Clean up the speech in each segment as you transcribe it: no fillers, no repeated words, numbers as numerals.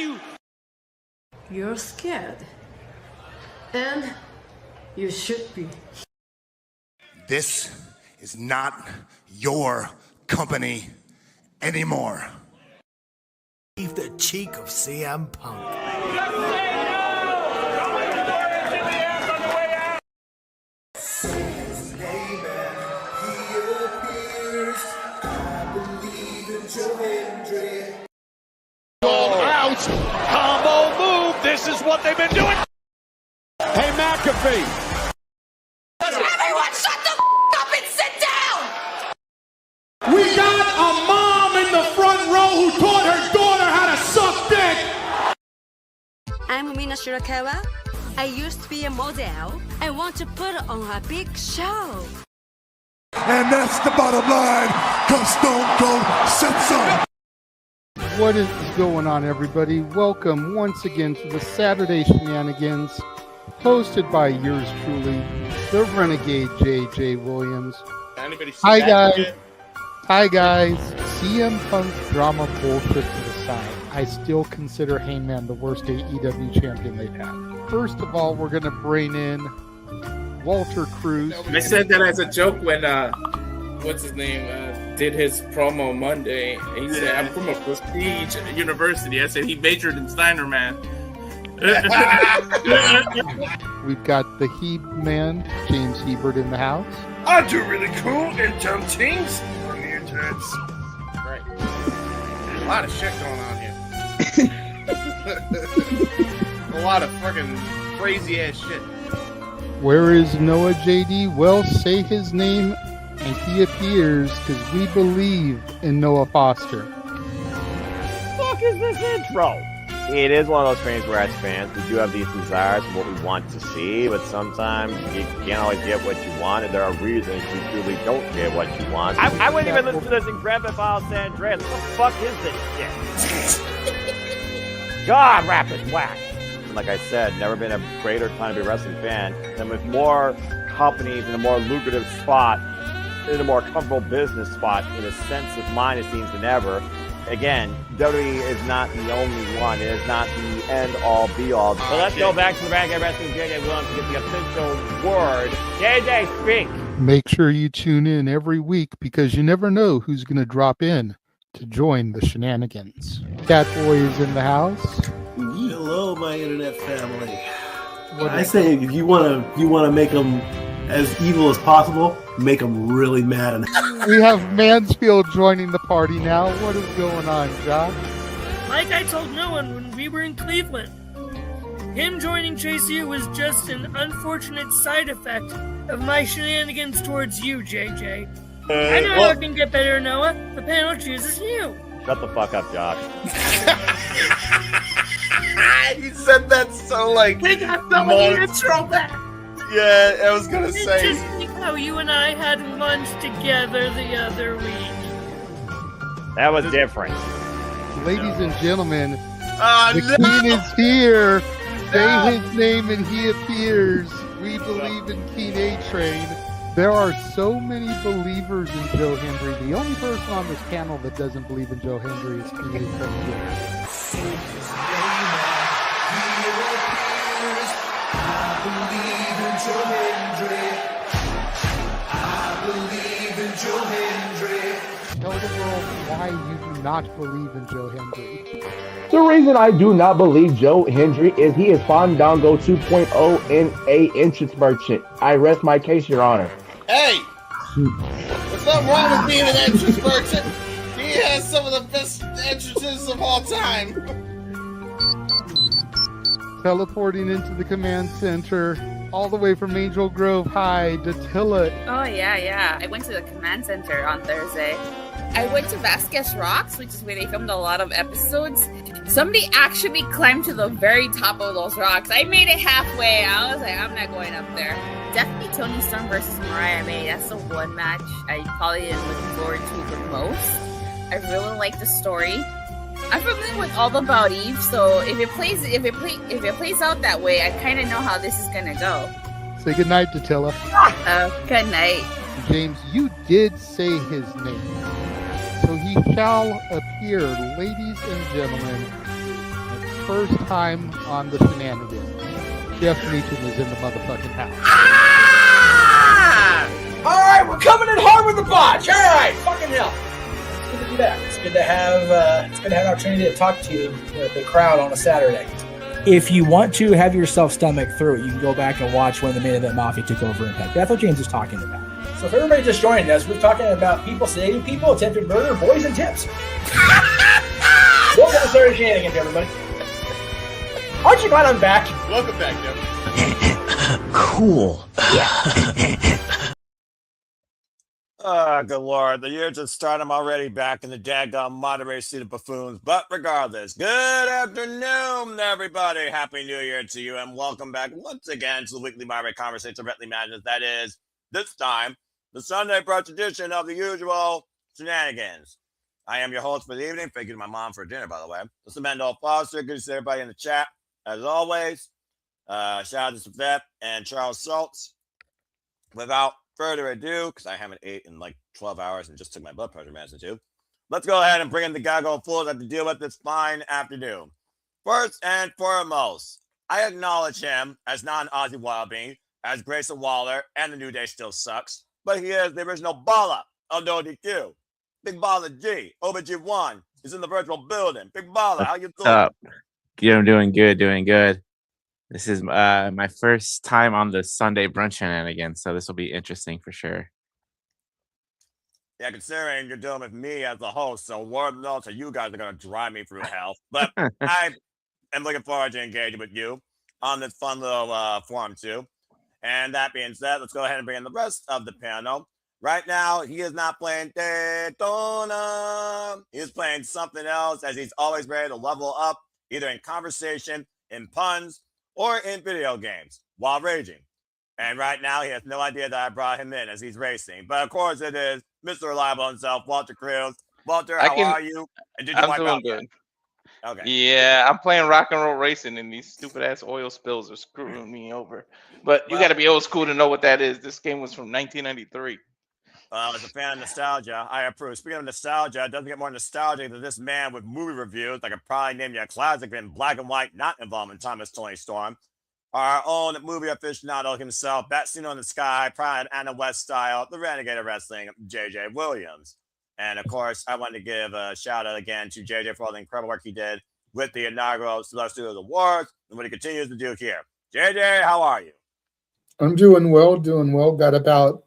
you! You're scared. And you should be. This is not your company anymore. Leave the cheek of CM Punk. Out! Combo move! This is what they've been doing! Hey, McAfee! Everyone shut the up and sit down! We got a mom in the front row who taught her daughter how to suck dick! I'm Mina Shirakawa. I used to be a model. I want to put on a big show. And that's the bottom line, because Stone Cold said so. What is going on, everybody? Welcome once again to the Saturday Shenanigans, hosted by yours truly, the Renegade JJ Williams. Hi guys. Hi guys. CM Punk drama bullshit to the side. I still consider Hangman the worst AEW champion they've had. First of all, we're going to bring in Walter Cruz. I said that as a joke when what's his name did his promo Monday. He said, "I'm from a prestige university." I said he majored in Steiner Man. We've got the He Man, James Hebert, in the house. I do really cool and dumb things on the internet. Right. A lot of shit going on here. A lot of fucking crazy ass shit. Where is Noah JD? Well, say his name and he appears, because we believe in Noah Foster. Fuck is this intro? It is one of those things where as fans we do have these desires of what we want to see, but sometimes you can't always get what you want, and there are reasons you truly don't get what you want. I wouldn't even listen to this in Grand Theft Auto San Andreas. What the fuck is this shit? God, rapid whack. Like I said, never been a greater time to be a wrestling fan, and with more companies in a more lucrative spot, in a more comfortable business spot, in a sense of mind, it seems, than ever. Again, WWE is not the only one. It is not the end-all, be-all. So let's go back to the Renegade Wrestling JJ Williams to get the official word. JJ, speak! Make sure you tune in every week, because you never know who's going to drop in to join the shenanigans. Catboy is in the house. Hello, my internet family. I say if you want to make them as evil as possible, make them really mad. We have Mansfield joining the party now. What is going on, Josh? Like I told no one when we were in Cleveland, him joining Chase U was just an unfortunate side effect of my shenanigans towards you, JJ. I know how it can get better, Noah. The panel chooses you. Shut the fuck up, Josh. You said that so like. We got someone to throw back. Yeah, I was gonna say. Just like how you and I had lunch together the other week. That was different. Ladies and gentlemen, the King is here. Say his name and he appears. We believe in King A-Train. There are so many believers in Joe Hendry. The only person on this panel that doesn't believe in Joe Hendry is King A-Train. Tell the world why you do not believe in Joe Hendry. The reason I do not believe Joe Hendry is he is Fandango 2.0 in a entrance merchant. I rest my case, Your Honor. Hey! There's nothing wrong with being an entrance merchant. He has some of the best entrances of all time. Teleporting into the command center, all the way from Angel Grove High, Datilla. Oh, yeah. I went to the command center on Thursday. I went to Vasquez Rocks, which is where they filmed a lot of episodes. Somebody actually climbed to the very top of those rocks. I made it halfway. I was like, I'm not going up there. Definitely Toni Storm versus Mariah May. That's the one match I probably am looking forward to the most. I really like the story. I'm familiar with All About Eve, so if it plays out that way, I kind of know how this is gonna go. Say goodnight, Datilla. Good night. James, you did say his name, so he shall appear, ladies and gentlemen. first time on the Shenanigans. Jeff Meacham is in the motherfucking house. Ah! All right, we're coming in hard with the botch. All right, fucking hell. It's good to be back. It's good to have an opportunity to talk to the crowd on a Saturday. If you want to have yourself stomach through it, you can go back and watch when the Main Event Mafia took over Impact. That's what James is talking about. So if everybody just joined us, we're talking about people sedating people, attempted murder, boys, and tips. Welcome to Saturday Shenanigans, everybody. Aren't you glad I'm back? Welcome back, Jeff. Cool. Oh, good lord. The year just started. I'm already back in the daggone moderator seat of buffoons. But regardless, good afternoon, everybody. Happy New Year to you, and welcome back once again to the weekly moderator conversation directly madness. That is, this time, the Sunday brunch edition of the usual Shenanigans. I am your host for the evening. Thank you to my mom for dinner, by the way. This is Mendel Foster. Good to see everybody in the chat, as always. Shout out to Savette and Charles Schultz. Without further ado, because I haven't ate in like 12 hours and just took my blood pressure medicine too, let's go ahead and bring in the gaggle fools I have to deal with this fine afternoon. First and foremost, I acknowledge him as non-Aussie Wildbeing, as Grayson Waller, and the New Day still sucks, but he is the original baller of No DQ. Big Baller G, OBG1, is in the virtual building. Big Baller, how you doing? What's up? Yeah, I'm doing good. This is my first time on the Sunday brunch Shenanigans, so this will be interesting for sure. Yeah, considering you're dealing with me as the host, so word knows that you guys are going to drive me through hell. But I am looking forward to engaging with you on this fun little forum too. And that being said, let's go ahead and bring in the rest of the panel. Right now, he is not playing Daytona. He is playing something else, as he's always ready to level up, either in conversation, in puns, or in video games while raging. And right now, he has no idea that I brought him in as he's racing. But of course, it is Mr. Reliable himself, Walter Cruz. Walter, how are you? And did you wipe out good. Okay. Yeah, I'm playing rock and roll racing, and these stupid ass oil spills are screwing me over. But you got to be old school to know what that is. This game was from 1993. As a fan of nostalgia, I approve. Speaking of nostalgia, it doesn't get more nostalgic than this man with movie reviews. I could probably name you a classic in black and white, not involving Thomas Tony Storm. Our own movie aficionado himself, Bat Seen on the Sky, Pride Anna West style, the Renegade of Wrestling, JJ Williams. And of course, I want to give a shout out again to JJ for all the incredible work he did with the inaugural Slip Studios Awards and what he continues to do here. JJ, how are you? I'm doing well. Got about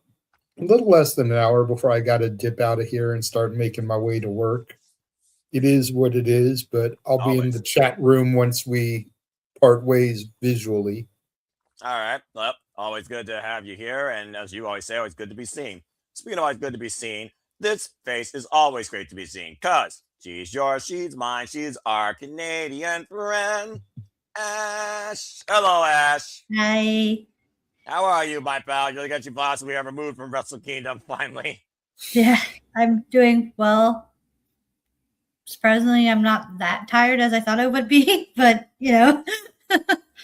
a little less than an hour before I got to dip out of here and start making my way to work. It is what it is, but I'll be in the chat room once we part ways visually. All right. Well, always good to have you here. And as you always say, always good to be seen. Speaking of always good to be seen, this face is always great to be seen because she's yours, she's mine, she's our Canadian friend, Ash. Hello, Ash. Hi. How are you, my pal? You look at you possibly ever moved from Wrestle Kingdom finally. Yeah, I'm doing well. Surprisingly, I'm not that tired as I thought I would be, but you know.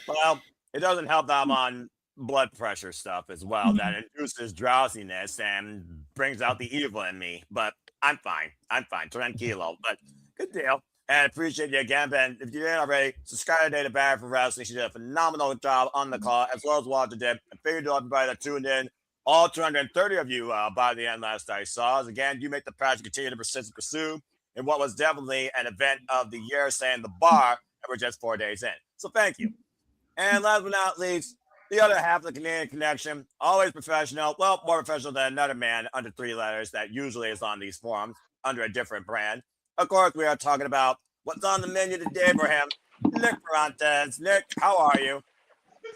Well, it doesn't help that I'm on blood pressure stuff as well. Mhm. That induces drowsiness and brings out the evil in me. But I'm fine. Tranquilo. But good deal. And appreciate you again, Ben. If you didn't already, subscribe to Data Barrett for Wrestling. She did a phenomenal job on the call, as well as Walter did. And thank you to everybody that tuned in. All 230 of you by the end last I saw. As again, you make the project continue to persist and pursue in what was definitely an event of the year, saying the bar, and we're just 4 days in. So thank you. And last but not least, the other half of the Canadian Connection, always professional. Well, more professional than another man under 3 letters that usually is on these forums under a different brand. Of course, we are talking about what's on the menu today for him. Nick Ferrantes. Nick, how are you?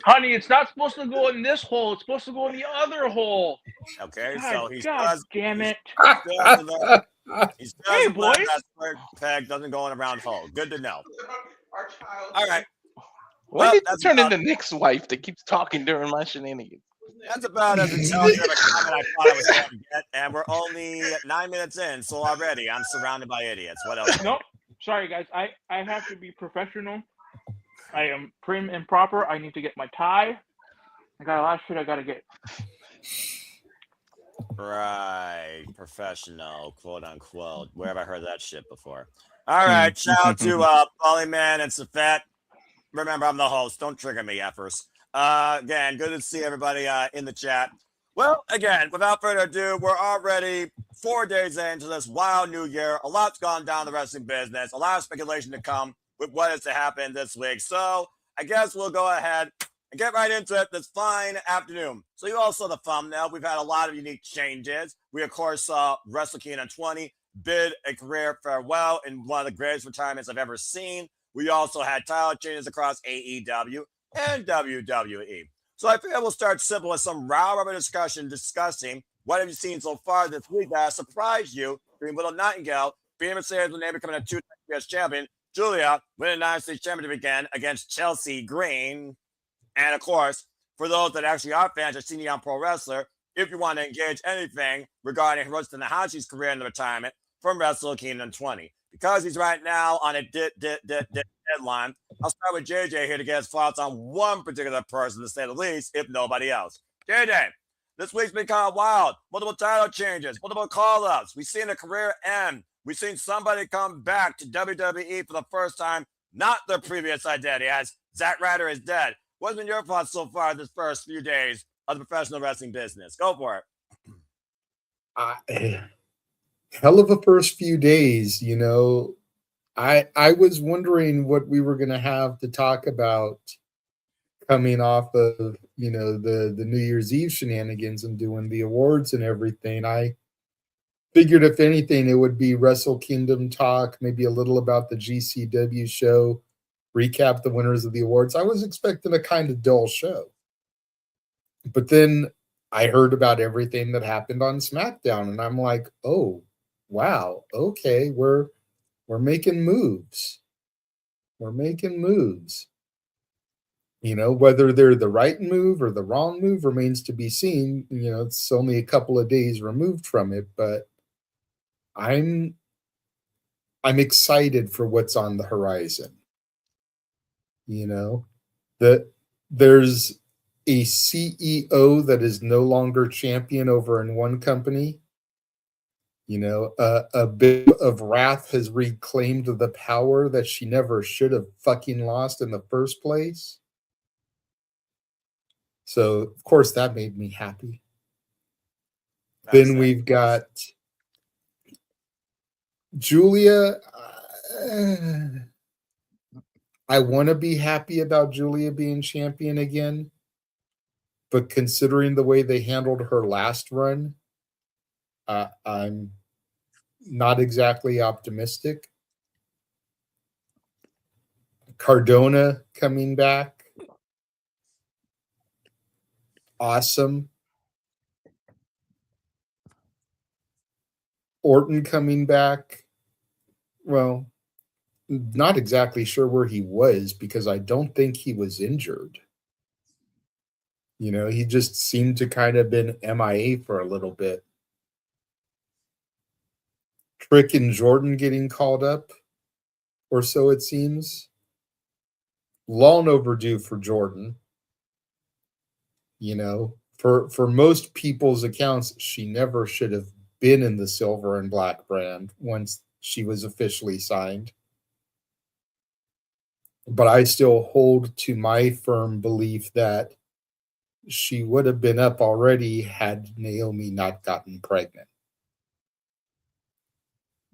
Honey, it's not supposed to go in this hole. It's supposed to go in the other hole. Okay, God, so he's God damn it. He's Hey, boys. that square peg doesn't go in a round hole. Good to know. All right. When did you turn into Nick's wife that keeps talking during my shenanigans? That's about as intelligent of a comment I thought I was going to get, and we're only 9 minutes in, so already I'm surrounded by idiots. What else? No, sorry guys. I have to be professional. I am prim and proper. I need to get my tie. I got a lot of shit I gotta get. Right, professional, quote unquote. Where have I heard that shit before? All right, shout out to Polyman and Safet. Remember, I'm the host. Don't trigger me, effers. Again, good to see everybody in the chat. Well, again, without further ado, we're already 4 days into this wild new year. A lot's gone down the wrestling business. A lot of speculation to come with what is to happen this week. So I guess we'll go ahead and get right into it this fine afternoon. So you all saw the thumbnail. We've had a lot of unique changes. We, of course, saw Wrestle Kingdom 20 bid a career farewell in one of the greatest retirements I've ever seen. We also had title changes across AEW and WWE. So I figure we'll start simple with some round-robin discussion discussing what have you seen so far this week that has surprised you. Green Widow Nightingale, being Mercedes with name becoming a 2-time US champion, Julia winning the United States Championship again against Chelsea Green. And of course, for those that actually are fans of Senior Young Pro Wrestler, if you want to engage anything regarding Hiroshi Tanahashi's career in the retirement from Wrestle Kingdom 20. Because he's right now on a deadline, I'll start with JJ here to get his thoughts on one particular person, to say the least, if nobody else. JJ, this week's been kind of wild. Multiple title changes, multiple call-ups. We've seen a career end. We've seen somebody come back to WWE for the first time, not their previous identity, as Zack Ryder is dead. What's been your thoughts so far this first few days of the professional wrestling business? Go for it. Hell of a first few days, you know. I was wondering what we were going to have to talk about coming off of, you know, the New Year's Eve shenanigans and doing the awards and everything. I figured if anything, it would be Wrestle Kingdom talk, maybe a little about the GCW show, recap the winners of the awards. I was expecting a kind of dull show. But then I heard about everything that happened on SmackDown, and I'm like, oh, wow, okay, we're making moves. We're making moves. You know, whether they're the right move or the wrong move remains to be seen. You know, it's only a couple of days removed from it, but I'm excited for what's on the horizon. You know, that there's a CEO that is no longer champion over in one company. You know, a bit of wrath has reclaimed the power that she never should have fucking lost in the first place. So, of course, that made me happy. Then we've got Julia. I want to be happy about Julia being champion again. But considering the way they handled her last run, I'm not exactly optimistic. Cardona coming back. Awesome. Orton coming back. Well, not exactly sure where he was because I don't think he was injured. You know, he just seemed to kind of been MIA for a little bit. Trick and Jordan getting called up, or so it seems. Long overdue for Jordan. You know, for most people's accounts, she never should have been in the silver and black brand once she was officially signed. But I still hold to my firm belief that she would have been up already had Naomi not gotten pregnant.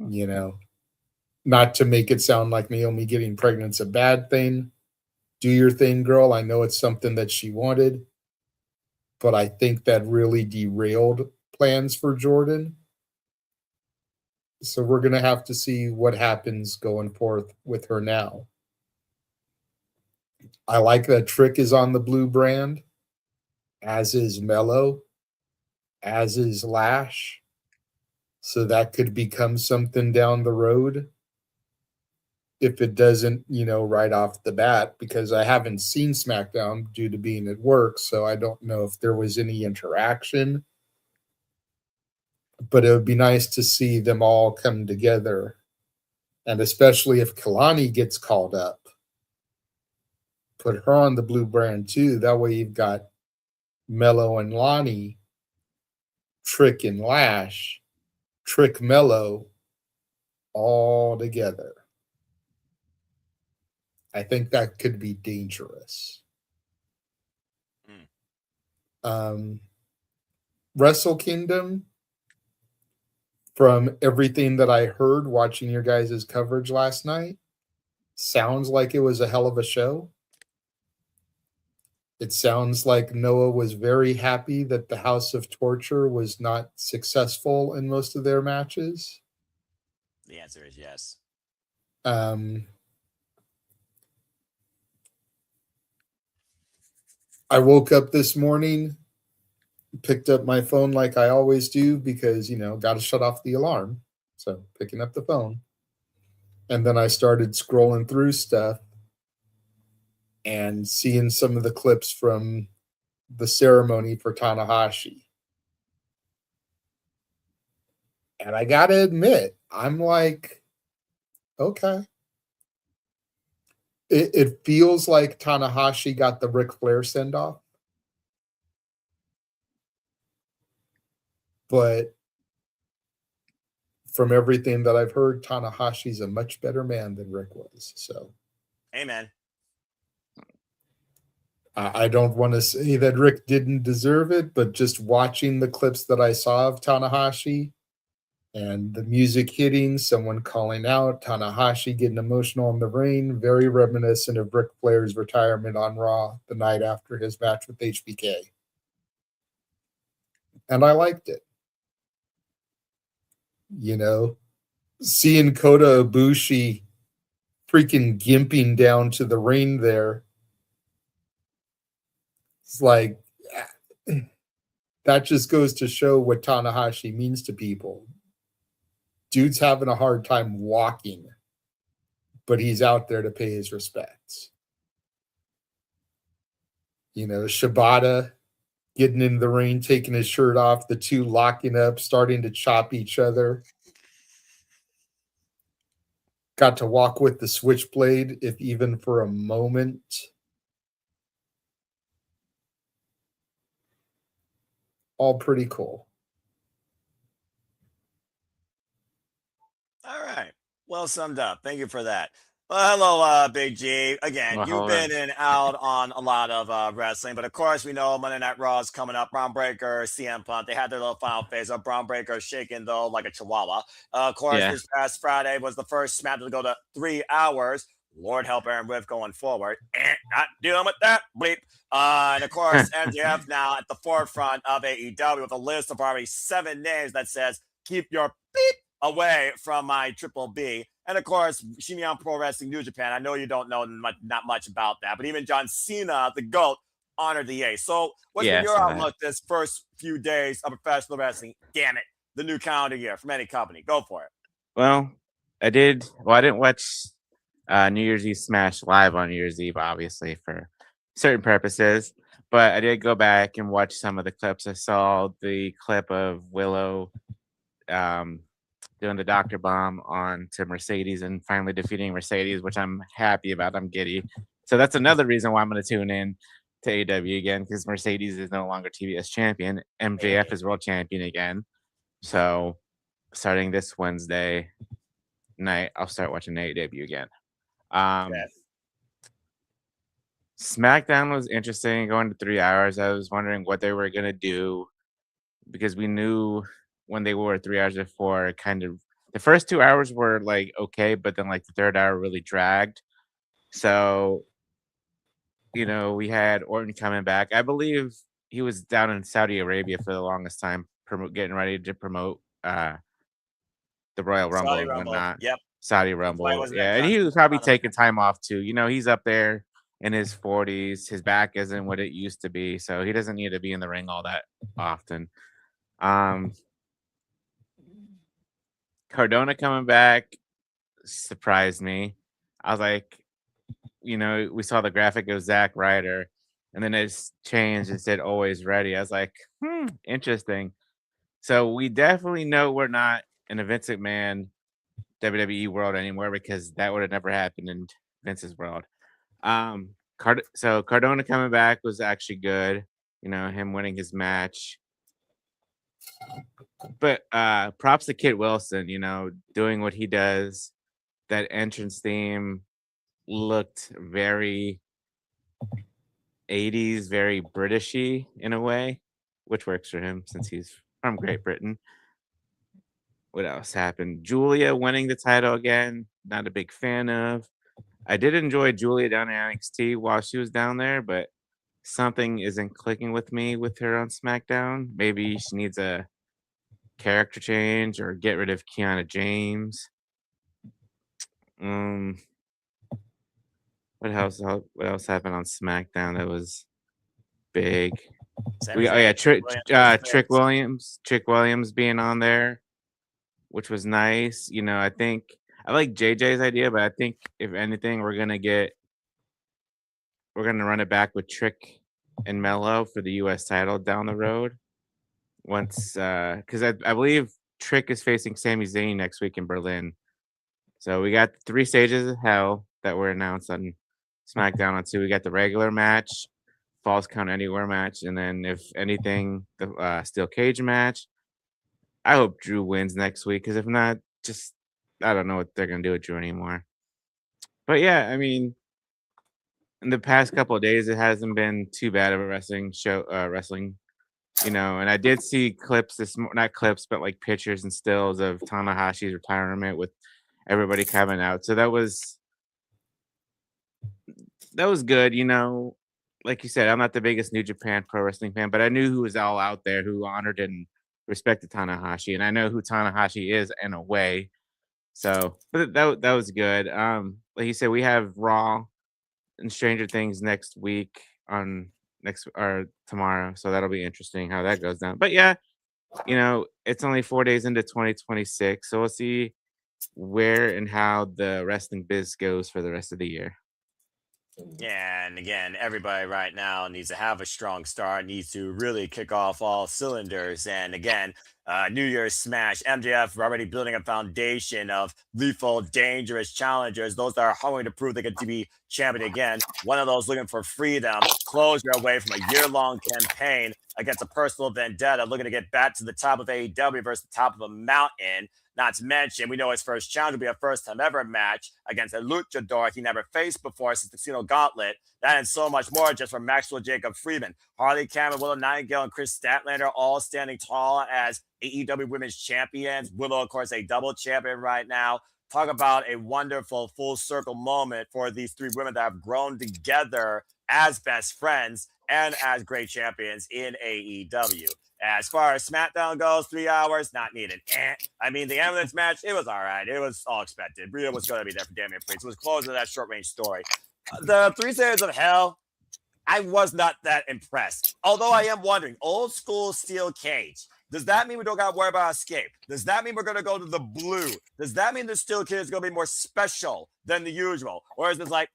You know, not to make it sound like Naomi getting pregnant's a bad thing. Do your thing, girl. I know it's something that she wanted, but I think that really derailed plans for Jordan. So we're going to have to see what happens going forth with her now. I like that Trick is on the blue brand, as is Mello, as is Lash. So that could become something down the road if it doesn't, you know, right off the bat, because I haven't seen SmackDown due to being at work, so I don't know if there was any interaction. But it would be nice to see them all come together, and especially if Kalani gets called up. Put her on the blue brand too. That way you've got Mello and Lonnie, Trick and Lash, Trick Mello, all together. I think that could be dangerous. Wrestle Kingdom, from everything that I heard watching your guys' coverage last night, sounds like it was a hell of a show. It sounds like Noah was very happy that the House of Torture was not successful in most of their matches. The answer is yes. I woke up this morning, picked up my phone like I always do because, got to shut off the alarm. So picking up the phone. And then I started scrolling through stuff and seeing some of the clips from the ceremony for Tanahashi. And I got to admit, I'm like, okay. It feels like Tanahashi got the Ric Flair send-off. But from everything that I've heard, Tanahashi's a much better man than Rick was. So, amen. I don't want to say that Rick didn't deserve it, but just watching the clips that I saw of Tanahashi and the music hitting, someone calling out, Tanahashi getting emotional in the ring, very reminiscent of Ric Flair's retirement on Raw the night after his match with HBK. And I liked it. Seeing Kota Ibushi freaking gimping down to the ring there, it's like, that just goes to show what Tanahashi means to people. Dude's having a hard time walking, but he's out there to pay his respects. Shibata getting in the ring, taking his shirt off, the two locking up, starting to chop each other. Got to walk with the switchblade, if even for a moment. All pretty cool. All right. Well summed up. Thank you for that. Well, hello, Big G. Again, you've been in and out on a lot of wrestling, but of course we know Monday Night Raw is coming up. Braun Breaker, CM Punk, they had their little final phase of Braun Breaker shaking though like a chihuahua. Of course, this past Friday was the first SmackDown to go to 3 hours. Lord help Aaron Riff going forward. Not dealing with that bleep. And of course, MJF now at the forefront of AEW with a list of already 7 names that says, keep your beep away from my Triple B. And of course, Shinya Pro Wrestling New Japan. I know you don't know not much about that, but even John Cena, the GOAT, honored the A. So what's been your outlook this first few days of professional wrestling? Damn it, the new calendar year from any company. Go for it. Well, I didn't watch New Year's Eve Smash live on New Year's Eve, obviously, for certain purposes. But I did go back and watch some of the clips. I saw the clip of Willow doing the Dr. Bomb on to Mercedes and finally defeating Mercedes, which I'm happy about. I'm giddy. So that's another reason why I'm going to tune in to AEW again, because Mercedes is no longer TBS champion. MJF is world champion again. So starting this Wednesday night, I'll start watching AEW again. SmackDown was interesting, going to 3 hours. I was wondering what they were going to do because we knew when they were 3 hours before, kind of the first 2 hours were like okay, but then like the third hour really dragged. So, we had Orton coming back. I believe he was down in Saudi Arabia for the longest time, getting ready to promote the Royal Rumble and whatnot. Yep. Saudi Rumble. Yeah, and he was probably taking time off too. He's up there in his 40s. His back isn't what it used to be, so he doesn't need to be in the ring all that often. Cardona coming back surprised me. I was like, we saw the graphic of Zack Ryder, and then it's changed and said always ready. I was like, interesting. So we definitely know we're not in a Vince McMahon WWE world anymore, because that would have never happened in Vince's world. So Cardona coming back was actually good. Him winning his match. But props to Kit Wilson, doing what he does. That entrance theme looked very 80s, very Britishy in a way, which works for him since he's from Great Britain. What else happened? Julia winning the title again. Not a big fan of. I did enjoy Julia down in NXT while she was down there, but something isn't clicking with me with her on SmackDown. Maybe she needs a character change or get rid of Kiana James. What else happened on SmackDown that was big? Trick Williams being on there, which was nice. You know, I think I like JJ's idea, but I think if anything, we're gonna run it back with Trick and Mello for the US title down the road. Once because I believe Trick is facing Sami Zayn next week in Berlin. So we got 3 stages of hell that were announced on SmackDown on 2. We got the regular match, Falls Count Anywhere match, and then if anything, the steel cage match. I hope Drew wins next week, because if not, just I don't know what they're gonna do with Drew anymore. But yeah, I mean, in the past couple of days, it hasn't been too bad of a wrestling show. You know, and I did see clips not clips, but like pictures and stills of Tanahashi's retirement with everybody coming out. So that was good. You know, like you said, I'm not the biggest New Japan Pro Wrestling fan, but I knew who was all out there who honored and respected Tanahashi, and I know who Tanahashi is in a way. So, but that was good. Like you said, we have Raw and Stranger Things next week or tomorrow, so that'll be interesting how that goes down. But yeah, you know, it's only 4 days into 2026, so we'll see where and how the wrestling biz goes for the rest of the year. Yeah, and again, everybody right now needs to have a strong start, needs to really kick off all cylinders. And again, New Year's Smash, MJF already building a foundation of lethal, dangerous challengers, those that are hungry to prove they get to be champion again. One of those looking for freedom, closure away from a year-long campaign against a personal vendetta, looking to get back to the top of AEW versus the top of a mountain. Not to mention, we know his first challenge will be a first-time ever match against a luchador he never faced before since the Casino Gauntlet. That and so much more just from Maxwell Jacob Friedman. Harley Cameron, Willow Nightingale, and Chris Statlander all standing tall as AEW Women's Champions. Willow, of course, a double champion right now. Talk about a wonderful full circle moment for these 3 women that have grown together as best friends and as great champions in AEW. As far as SmackDown goes, 3 hours, not needed. I mean, the ambulance match, it was all right. It was all expected. Rhea was going to be there for Damian Priest. It was close to that short-range story. The 3 Stages of Hell, I was not that impressed. Although I am wondering, old school steel cage, does that mean we don't got to worry about escape? Does that mean we're going to go to the blue? Does that mean the steel cage is going to be more special than the usual? Or is it like,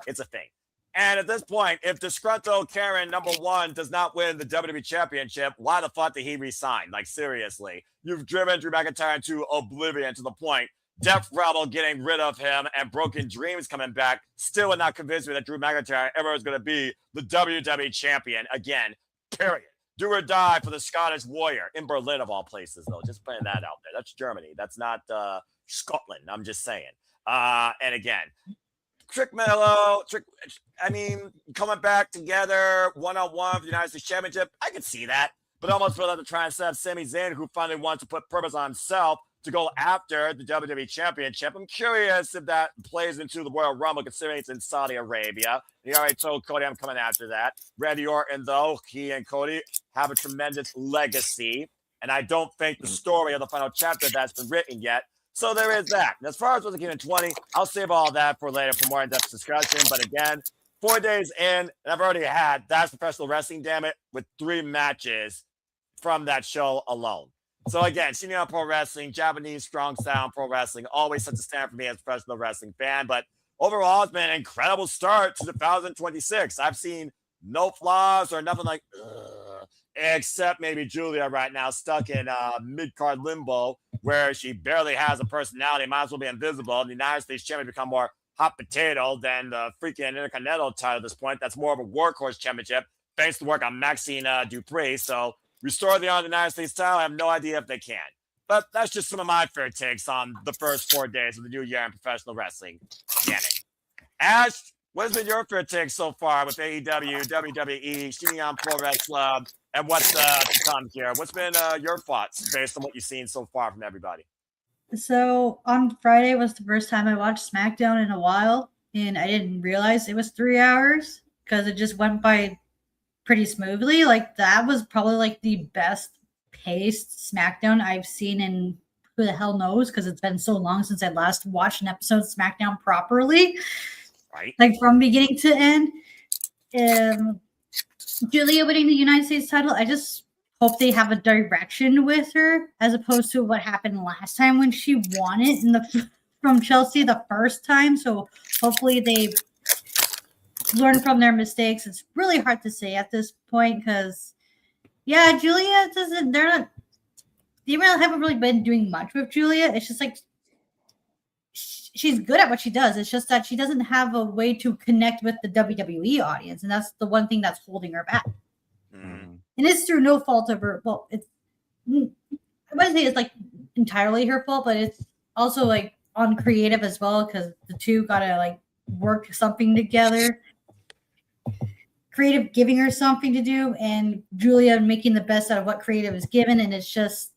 it's a thing? And at this point, if disgruntled Karen #1 does not win the WWE Championship, why the fuck did he resign? Like, seriously. You've driven Drew McIntyre into oblivion to the point Death Rebel getting rid of him and Broken Dreams coming back still would not convince me that Drew McIntyre ever is going to be the WWE Champion again, period. Do or die for the Scottish Warrior in Berlin, of all places, though. Just putting that out there. That's Germany. That's not Scotland. I'm just saying. And again, I mean, coming back together one-on-one for the United States Championship, I could see that. But I almost feel like they're trying to set up Sami Zayn, who finally wants to put purpose on himself to go after the WWE Championship. I'm curious if that plays into the Royal Rumble, considering it's in Saudi Arabia. He already told Cody I'm coming after that. Randy Orton, though, he and Cody have a tremendous legacy. And I don't think the story of the final chapter that's been written yet. So there is that. And as far as what's in 20, I'll save all that for later for more in-depth discussion. But again, 4 days in, and I've already had That's Professional Wrestling, damn it, with 3 matches from that show alone. So again, Shinyon Pro Wrestling, Japanese strong sound pro wrestling, always sets a standard for me as a professional wrestling fan. But overall, it's been an incredible start to 2026. I've seen no flaws or nothing like, except maybe Julia right now stuck in mid-card limbo where she barely has a personality, might as well be invisible. The United States Champion become more hot potato than the freaking Intercontinental title at this point. That's more of a workhorse championship thanks to work on Maxine Dupree. So restore the honor of the United States title. I have no idea if they can. But that's just some of my fair takes on the first 4 days of the new year in professional wrestling. Damn it. Ash, what has been your favorite take so far with AEW, WWE, Shenanigans Pro Wrestling, and what's to come here? What's been your thoughts based on what you've seen so far from everybody? So on Friday was the first time I watched SmackDown in a while, and I didn't realize it was 3 hours because it just went by pretty smoothly. Like that was probably like the best paced SmackDown I've seen in who the hell knows, because it's been so long since I last watched an episode of SmackDown properly. Right. Like from beginning to end. Julia winning the United States title, I just hope they have a direction with her as opposed to what happened last time when she won it from Chelsea the first time. So hopefully they learn from their mistakes. It's really hard to say at this point because, yeah, Julia they haven't really been doing much with Julia. It's just like she's good at what she does. It's just that she doesn't have a way to connect with the WWE audience, and that's the one thing that's holding her back. And it's through no fault of her. Well, I wouldn't say it's like entirely her fault, but it's also like on creative as well because the two gotta like work something together. Creative giving her something to do, and Julia making the best out of what creative is given, and it's just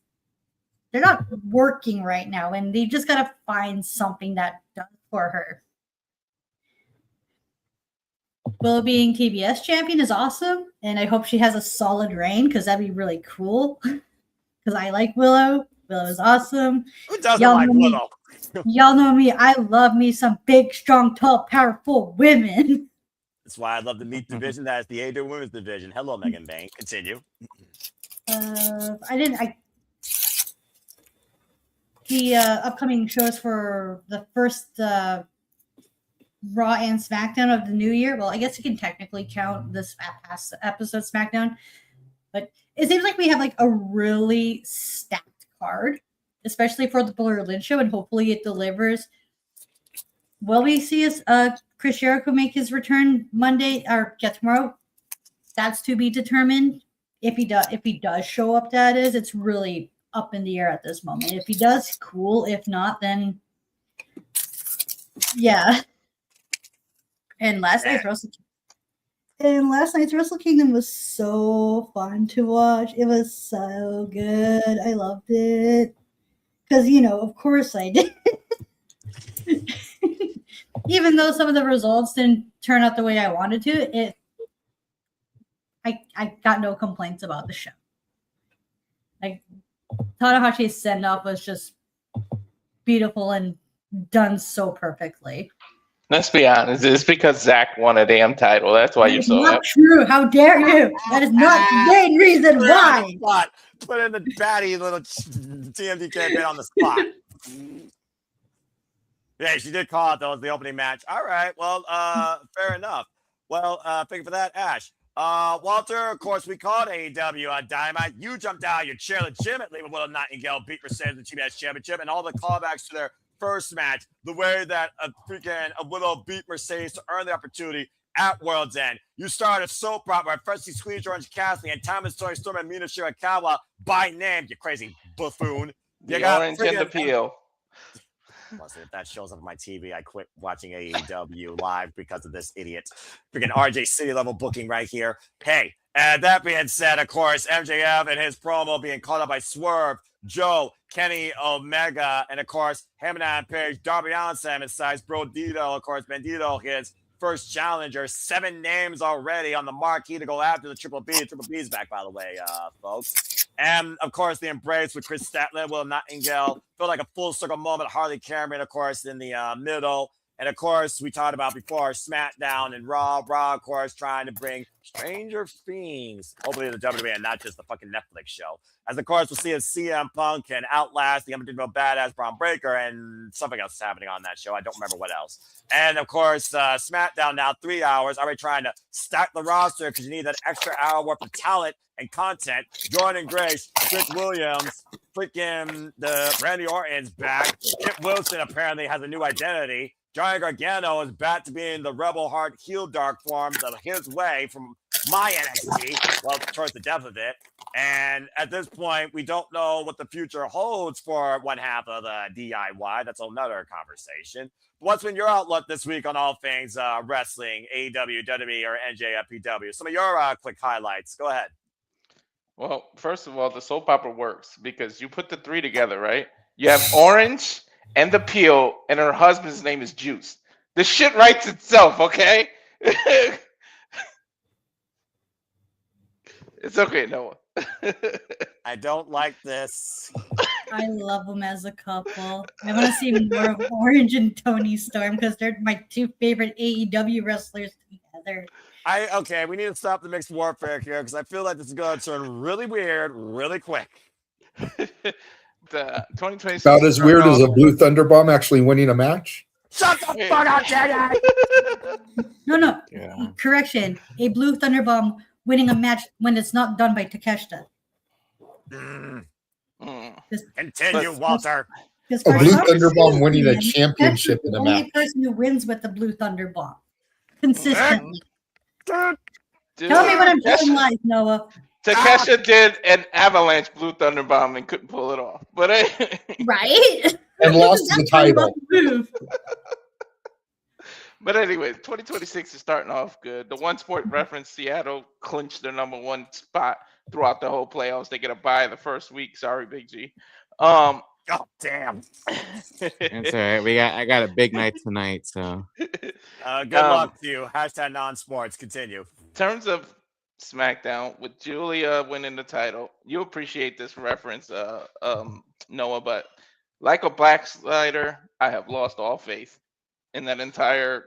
they're not working right now, and they just gotta find something that does for her. Willow being TBS champion is awesome, and I hope she has a solid reign because that'd be really cool. Because I like Willow. Willow is awesome. Who doesn't like Willow? Y'all know me. I love me some big, strong, tall, powerful women. That's why I love the meat division. That is the AEW women's division. Hello, Megan Bain. Continue. The upcoming shows for the first Raw and SmackDown of the new year. Well, I guess you can technically count this past episode SmackDown, but it seems like we have like a really stacked card, especially for the Blur Lynch show, and hopefully it delivers. Will we see Chris Jericho make his return tomorrow? That's to be determined. If he does show up, that is, it's really up in the air at this moment. If he does, cool. If not, then yeah. And last night's Wrestle Kingdom was so fun to watch. It was so good. I loved it. Because, of course I did. Even though some of the results didn't turn out the way I wanted to, I got no complaints about the show. Like, Tanahashi's send-off was just beautiful and done so perfectly. Let's be honest. It's because Zach won a damn title. That's why you're so not happy. true. How dare you? That is not the main reason why. Put in the batty little TMD campaign on the spot. Yeah, she did call it, though, as the opening match. All right. Well, fair enough. Well, thank you for that, Ash. Walter, of course, we called AEW on Dynamite. You jumped out of your chair legitimately when Willow Nightingale beat Mercedes in the TBS Championship, and all the callbacks to their first match, the way that a Willow beat Mercedes to earn the opportunity at World's End. You started a soap opera, Freshly Squeeze Orange Cassidy, and Thomas Toy Storm and Mina Shirakawa by name, you crazy buffoon. You The orange and the peel. Honestly, if that shows up on my TV, I quit watching AEW live because of this idiot. Freaking RJ City level booking right here. Hey, and that being said, of course, MJF and his promo being called up by Swerve, Joe, Kenny Omega, and of course, Hangman Page, Darby Allin, Simon Size, Bro Dito, of course, Bandito, his first challenger. 7 names already on the marquee to go after the Triple B. Triple B's back, by the way, folks. And, of course, the embrace with Chris Statler, Will Nightingale. Felt like a full circle moment. Harley Cameron, of course, in the middle. And, of course, we talked about before SmackDown and Raw. Raw, of course, trying to bring Stranger Things, hopefully the WWE and not just the fucking Netflix show. As, of course, we'll see a CM Punk and Outlast, the Unbelievable Badass Braun Breaker, and something else is happening on that show. I don't remember what else. And, of course, SmackDown now 3 hours. Already trying to stack the roster because you need that extra hour worth of talent and content. Jordan Grace, Trick Williams, freaking the Randy Orton's back. Kip Wilson apparently has a new identity. Johnny Gargano is back to being the Rebel Heart heel dark forms of his way from my NXT, well, towards the depth of it. And at this point, we don't know what the future holds for one half of the DIY. That's another conversation. What's been your outlook this week on all things wrestling, AEW, WWE, or NJFPW? Some of your quick highlights. Go ahead. Well, first of all, the soap opera works because you put the three together, right? You have Orange and the Peel, and her husband's name is Juice. The shit writes itself, okay? It's okay, Noah. I don't like this. I love them as a couple. I want to see more of Orange and Tony Storm because they're my two favorite AEW wrestlers together. Okay, we need to stop the mixed warfare here because I feel like this is going to turn really weird really quick. The 2026 About as weird as a Blue Thunder Bomb actually winning a match. Shut the fuck up, Jedi! No. Yeah. Correction. A Blue Thunder Bomb winning a match when it's not done by Takeshita. Continue, Walter. A Blue Thunder Bomb winning a championship in a match. The only person who wins with the Blue Thunder Bomb. Consistently. Dude, Tell me when I'm telling lies, Noah. Takesha did an Avalanche Blue Thunder Bomb and couldn't pull it off. But right? And lost the title. But anyway, 2026 is starting off good. The One Sport Reference Seattle clinched their #1 spot throughout the whole playoffs. They get a bye the first week. Sorry, Big G. Oh damn! It's all right. I got a big night tonight, so good luck to you. Hashtag non-sports. Continue. In terms of SmackDown, with Julia winning the title, you appreciate this reference, Noah. But like a backslider, I have lost all faith in that entire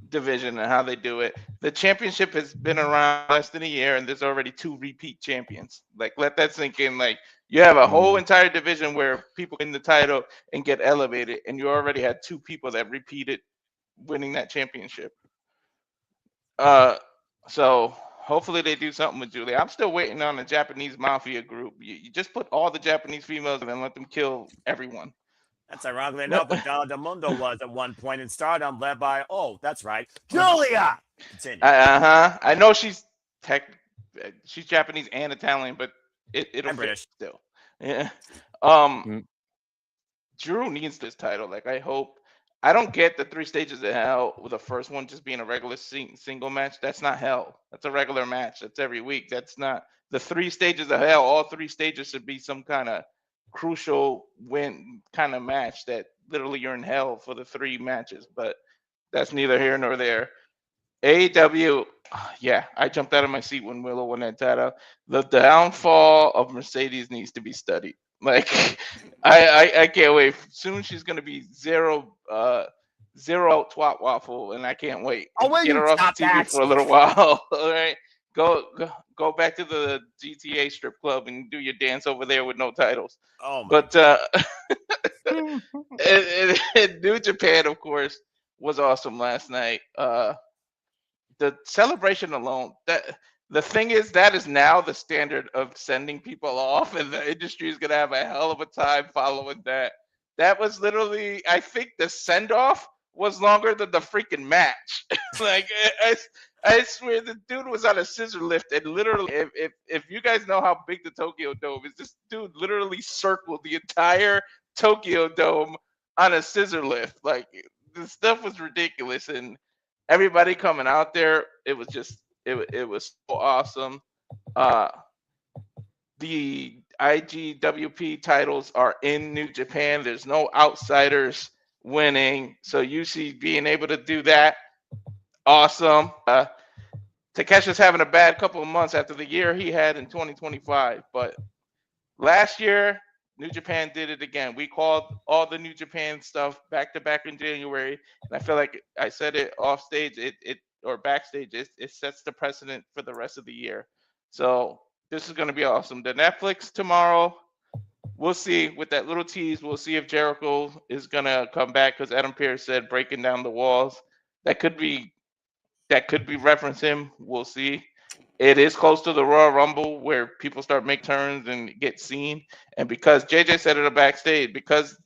division and how they do it. The championship has been around less than a year, and there's already 2 repeat champions. Like, let that sink in. Like, you have a whole entire division where people win the title and get elevated, and you already had 2 people that repeated winning that championship. So hopefully they do something with Julia. I'm still waiting on the Japanese mafia group. You just put all the Japanese females and let them kill everyone. That's ironically enough what Donna Del Mundo was at one point in Stardom, led by, that's right, Julia! Continue. I know she's Japanese and Italian, but it'll fit still. Yeah. Drew needs this title. Like, I don't get the 3 stages of hell with the first one just being a regular single match. That's not hell. That's a regular match. That's every week. That's not the 3 stages of hell. All 3 stages should be some kind of crucial win kind of match that literally you're in hell for the 3 matches, but that's neither here nor there. AEW, yeah, I jumped out of my seat when Willow won that title. The downfall of Mercedes needs to be studied. Like, I can't wait. Soon she's gonna be zero twat waffle, and I can't wait. Get her off the TV for a little while. All right, go back to the GTA strip club and do your dance over there with no titles. But New Japan, of course, was awesome last night. The celebration alone, the thing is, that is now the standard of sending people off, and the industry is gonna have a hell of a time following that. That was literally, I think the send-off was longer than the freaking match. Like, I swear the dude was on a scissor lift, and literally, if you guys know how big the Tokyo Dome is, this dude literally circled the entire Tokyo Dome on a scissor lift. Like, the stuff was ridiculous, and everybody coming out there, it was just, it was so awesome. The IGWP titles are in New Japan. There's no outsiders winning, so you see being able to do that, awesome. Takesha's having a bad couple of months after the year he had in 2025, but last year New Japan did it again. We called all the New Japan stuff back to back in January, and I feel like I said it off stage, or backstage, it sets the precedent for the rest of the year. So this is going to be awesome. The Netflix tomorrow, we'll see. With that little tease, we'll see if Jericho is going to come back, because Adam Pearce said breaking down the walls. That could be reference him. We'll see. It is close to the Royal Rumble where people start make turns and get seen. And because JJ said it backstage, because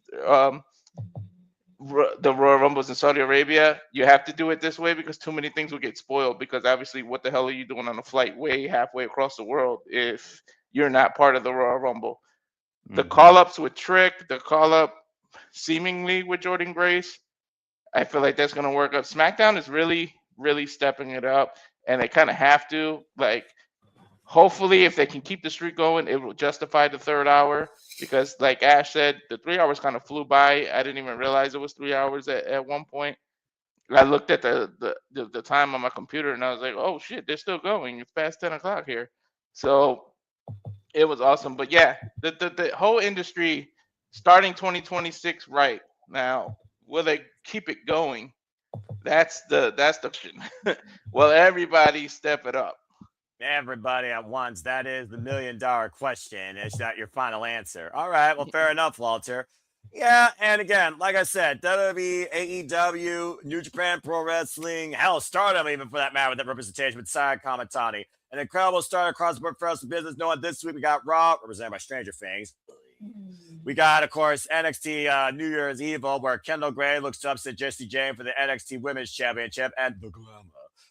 the Royal Rumbles in Saudi Arabia, you have to do it this way because too many things will get spoiled. Because obviously, what the hell are you doing on a flight way halfway across the world if you're not part of the Royal Rumble? The call ups with Trick, the call up seemingly with Jordan Grace, I feel like that's going to work up. SmackDown is really, really stepping it up, and they kind of have to. Like, hopefully, if they can keep the streak going, it will justify the third hour. Because, like Ash said, the 3 hours kind of flew by. I didn't even realize it was 3 hours at one point. I looked at the time on my computer, and I was like, "Oh shit, they're still going. It's past 10 o'clock here." So it was awesome. But yeah, the whole industry starting 2026 right now. Will they keep it going? That's the question. Will everybody step it up? Everybody at once. That is the $1 million question. Is that your final answer? All right. Well, fair enough, Walter. Yeah. And again, like I said, WWE, AEW, New Japan Pro Wrestling, hell, Stardom, even for that matter, with that representation with Saya Kamatani. An incredible start across the board for us in business. Knowing this week we got Raw, represented by Stranger Things. We got, of course, NXT New Year's Evil, where Kendall Gray looks to upset Jessie Jane for the NXT Women's Championship, and the Glamour.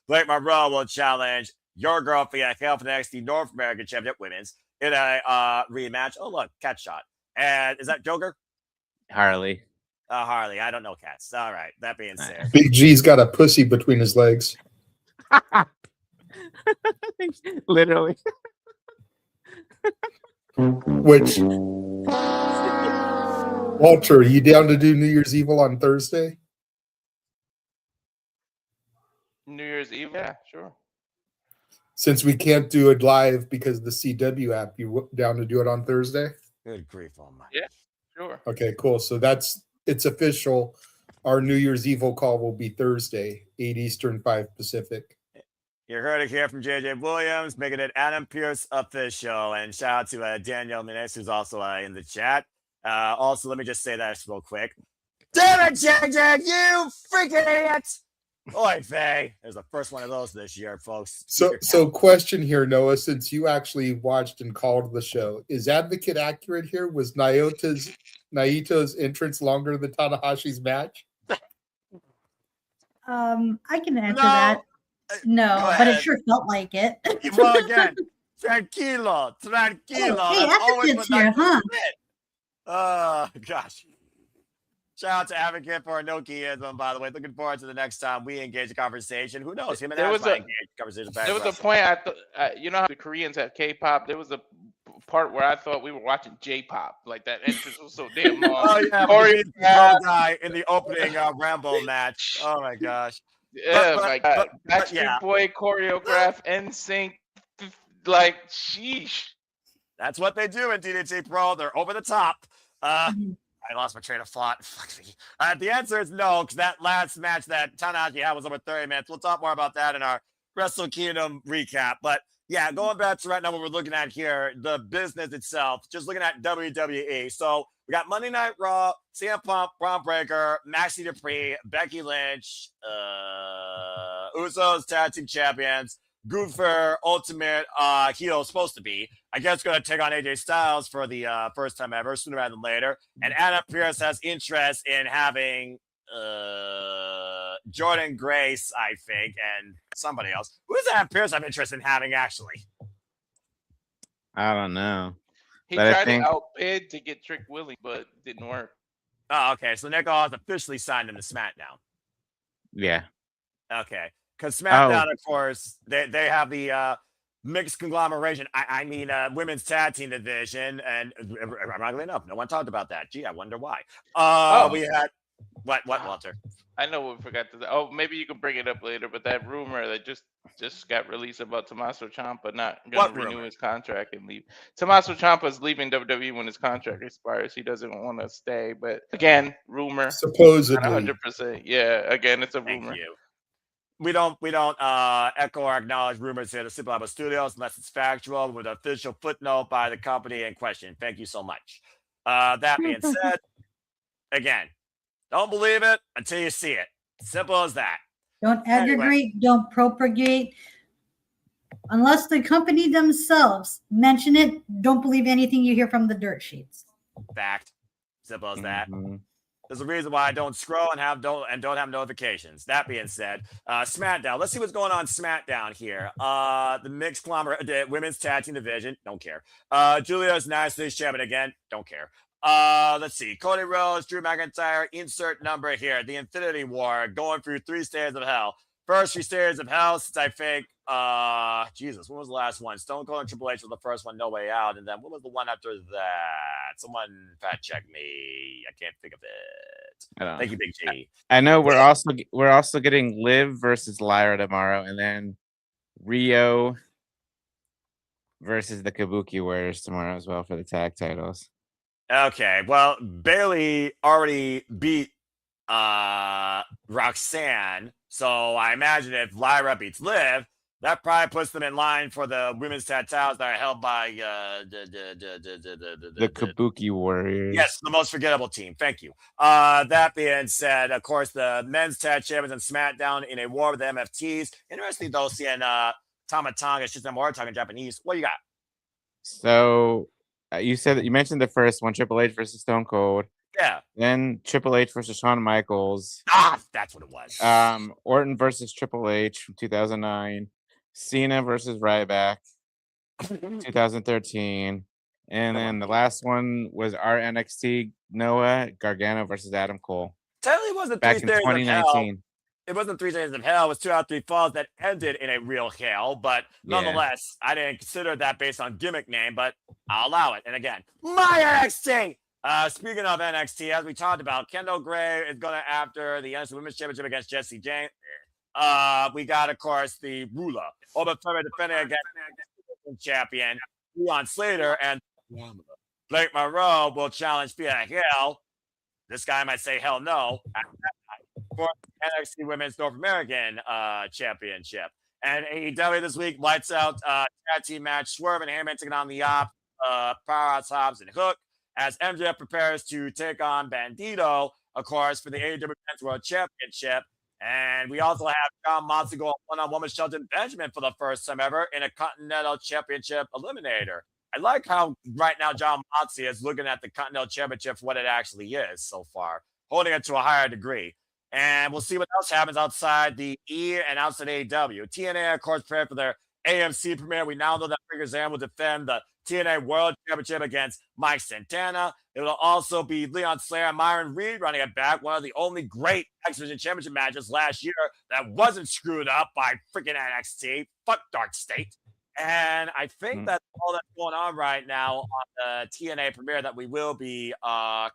Blake Monroe will challenge your girl for the NXT North American Championship Women's in a rematch. Oh, look, cat shot. And is that Joker? Harley. Harley. I don't know cats. All right. That being said. Big G's got a pussy between his legs. Literally. Which, Walter, are you down to do New Year's Evil on Thursday? New Year's Eve? Yeah, sure. Since we can't do it live because of the CW app, you down to do it on Thursday? Good grief, oh my. Yeah, sure. Okay, cool. So it's official. Our New Year's Evil call will be Thursday, 8 Eastern, 5 Pacific. You heard it here from JJ Williams, making it Adam Pierce official. And shout out to Daniel Menes, who's also in the chat. Also, let me just say that real quick. Damn it, JJ, you freaking idiot! Oy vey. There's the first one of those this year, folks. So question here, Noah, since you actually watched and called the show, is Advocate accurate here? Was Naito's entrance longer than Tanahashi's match? I can answer that. No, but it sure felt like it. Well, again, tranquilo. Hey, Advocate's here, huh? Gosh. Shout out to Advocate for Inokiism, by the way. Looking forward to the next time we engage a conversation. Who knows? Him and Ash might engage a conversation. There was a point I thought, you know how the Koreans have K-pop? There was a part where I thought we were watching J-pop. Like that entrance was so damn long. Oh, yeah. The guy in the opening Rambo match. Oh, my gosh. Yeah, my God. Backstreet Boy choreograph, NSYNC, like, sheesh. That's what they do in DDT Pro. They're over the top. I lost my train of thought. The answer is no, because that last match that Tanahashi had was over 30 minutes. We'll talk more about that in our Wrestle Kingdom recap. But yeah, going back to right now what we're looking at here, the business itself, just looking at WWE. So we got Monday Night Raw, CM Punk, Braun Breaker, Maxie Dupree, Becky Lynch, Usos Tag Team Champions, Gunther, Ultimate heel supposed to be. I guess going to take on AJ Styles for the first time ever, sooner rather than later. And Adam Pearce has interest in having Jordan Grace, I think, and somebody else. Who does Adam Pearce have interest in having, actually? I don't know. He tried to outbid to get Trick Willie, but it didn't work. Oh, okay. So Nick has officially signed him to SmackDown. Yeah. Okay. Because SmackDown, of course, they have the mixed conglomeration. I mean, women's tag team division. And ironically enough, no one talked about that. Gee, I wonder why. We had what, Walter? I know we forgot to. Oh, maybe you can bring it up later. But that rumor that just got released about Tommaso Ciampa not going to renew his contract and leave. Tommaso Ciampa is leaving WWE when his contract expires. He doesn't want to stay. But again, rumor. Supposedly. 100%. Yeah. Again, it's a rumor. Thank you. We don't echo or acknowledge rumors here to Simple Alpha Studios unless it's factual with an official footnote by the company in question. Thank you so much. That being said, again, don't believe it until you see it. Simple as that. Don't aggregate, don't propagate. Unless the company themselves mention it, don't believe anything you hear from the dirt sheets. Fact. Simple as that. There's a reason why I don't scroll and don't have notifications. That being said, SmackDown. Let's see what's going on SmackDown here. The mixed conglomerate, the women's tag team division. Don't care. Julia's United States champion again. Don't care. Let's see. Cody Rhodes, Drew McIntyre. Insert number here. The Infinity War going through 3 stairs of hell. First 3 stairs of hell since I think, Jesus, when was the last one? Stone Cold and Triple H was the first one, No Way Out. And then what was the one after that? Someone fact check me. I can't think of it. Thank you, Big G. I know we're also getting Liv versus Lyra tomorrow, and then Rio versus the Kabuki Warriors tomorrow as well for the tag titles. Okay, well, Bailey already beat Roxanne, so I imagine if Lyra beats Liv, that probably puts them in line for the women's tag titles that are held by the Kabuki Warriors. Yes, the most forgettable team. Thank you. That being said, of course, the men's tag champions on SmackDown in a war with the MFTs. Interesting though, seeing Tama Tonga, she's more talking Japanese. What you got? So you said that you mentioned the first one, Triple H versus Stone Cold. Yeah. Then Triple H versus Shawn Michaels. That's what it was. Orton versus Triple H from 2009. Cena versus Ryback, 2013. And then the last one was our NXT Noah Gargano versus Adam Cole. Technically, it wasn't back 3 in stairs of hell. 2019. It wasn't 3 days of hell. It was 2 out of 3 falls that ended in a real hell. But nonetheless, I didn't consider that based on gimmick name, but I'll allow it. And again, my NXT. Speaking of NXT, as we talked about, Kendall Gray is going after the NXT Women's Championship against Jesse James. We got, of course, the ruler, Oba Femi defending against the champion, Leon Slater, and Blake Monroe will challenge Fia Hill. This guy might say hell no for NXT Women's North American Championship. And AEW this week lights out tag team match. Swerve and Heyman taking on the Op, Powerhouse Hobbs and Hook, as MJF prepares to take on Bandito, of course, for the AEW Men's World Championship. And we also have John Moxley go one-on-one with Shelton Benjamin for the first time ever in a Continental Championship Eliminator. I like how right now John Moxley is looking at the Continental Championship for what it actually is so far, holding it to a higher degree. And we'll see what else happens outside the E and outside AEW. TNA, of course, prepared for their AMC premiere. We now know that Zan will defend the TNA World Championship against Mike Santana. It will also be Leon Slater and Myron Reed running it back. One of the only great X Division Championship matches last year that wasn't screwed up by freaking NXT. Fuck Dark State. And I think that's all that's going on right now on the TNA premiere that we will be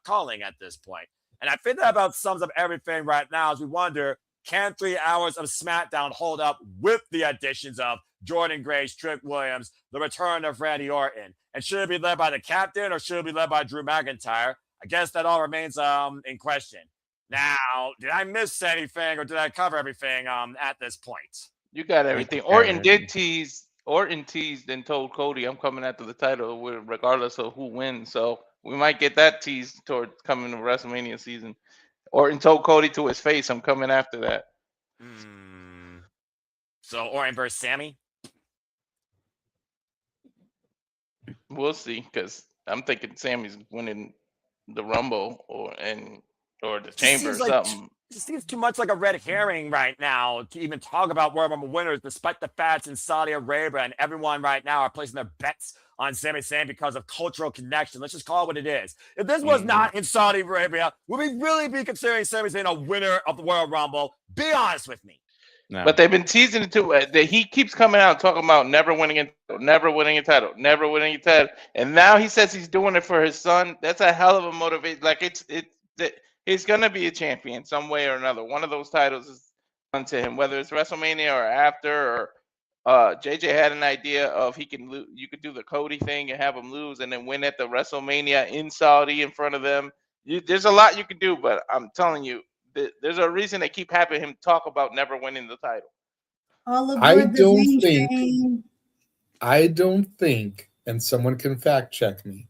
calling at this point. And I think that about sums up everything right now as we wonder, can 3 hours of SmackDown hold up with the additions of Jordan Grace, Trick Williams, the return of Randy Orton? And should it be led by the captain or should it be led by Drew McIntyre? I guess that all remains in question. Now, did I miss anything or did I cover everything at this point? You got everything. Orton teased and told Cody, I'm coming after the title regardless of who wins. So we might get that teased toward coming to WrestleMania season. Orton told Cody to his face, I'm coming after that. So Orton versus Sammy? We'll see, because I'm thinking Sammy's winning the Rumble or the Chamber or something. It just seems too much like a red herring right now to even talk about Royal Rumble winners, despite the facts in Saudi Arabia and everyone right now are placing their bets on Sami Zayn because of cultural connection. Let's just call it what it is. If this was not in Saudi Arabia, would we really be considering Sami Zayn a winner of the Royal Rumble? Be honest with me. No. But they've been teasing it too. He keeps coming out talking about never winning a title. And now he says he's doing it for his son. That's a hell of a motivation. Like he's gonna be a champion some way or another. One of those titles is done to him, whether it's WrestleMania or after. Or JJ had an idea of you could do the Cody thing and have him lose and then win at the WrestleMania in Saudi in front of them. There's a lot you can do, but I'm telling you, there's a reason they keep having him talk about never winning the title. I don't think, and someone can fact check me,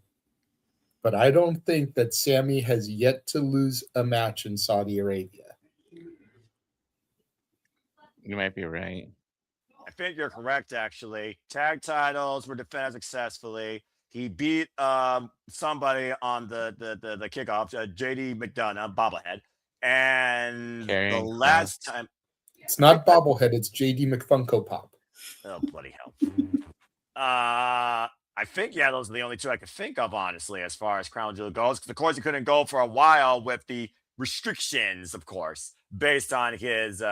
but I don't think that Sammy has yet to lose a match in Saudi Arabia. You might be right. I think you're correct, actually. Tag titles were defended successfully. He beat somebody on the kickoff, JD McDonough, bobblehead. And Carrying the last time. It's not bobblehead, it's JD McFunko Pop. Oh, bloody hell. I think, yeah, those are the only two I could think of, honestly, as far as Crown Jewel goes. Because, of course, he couldn't go for a while with the restrictions, of course, based on his,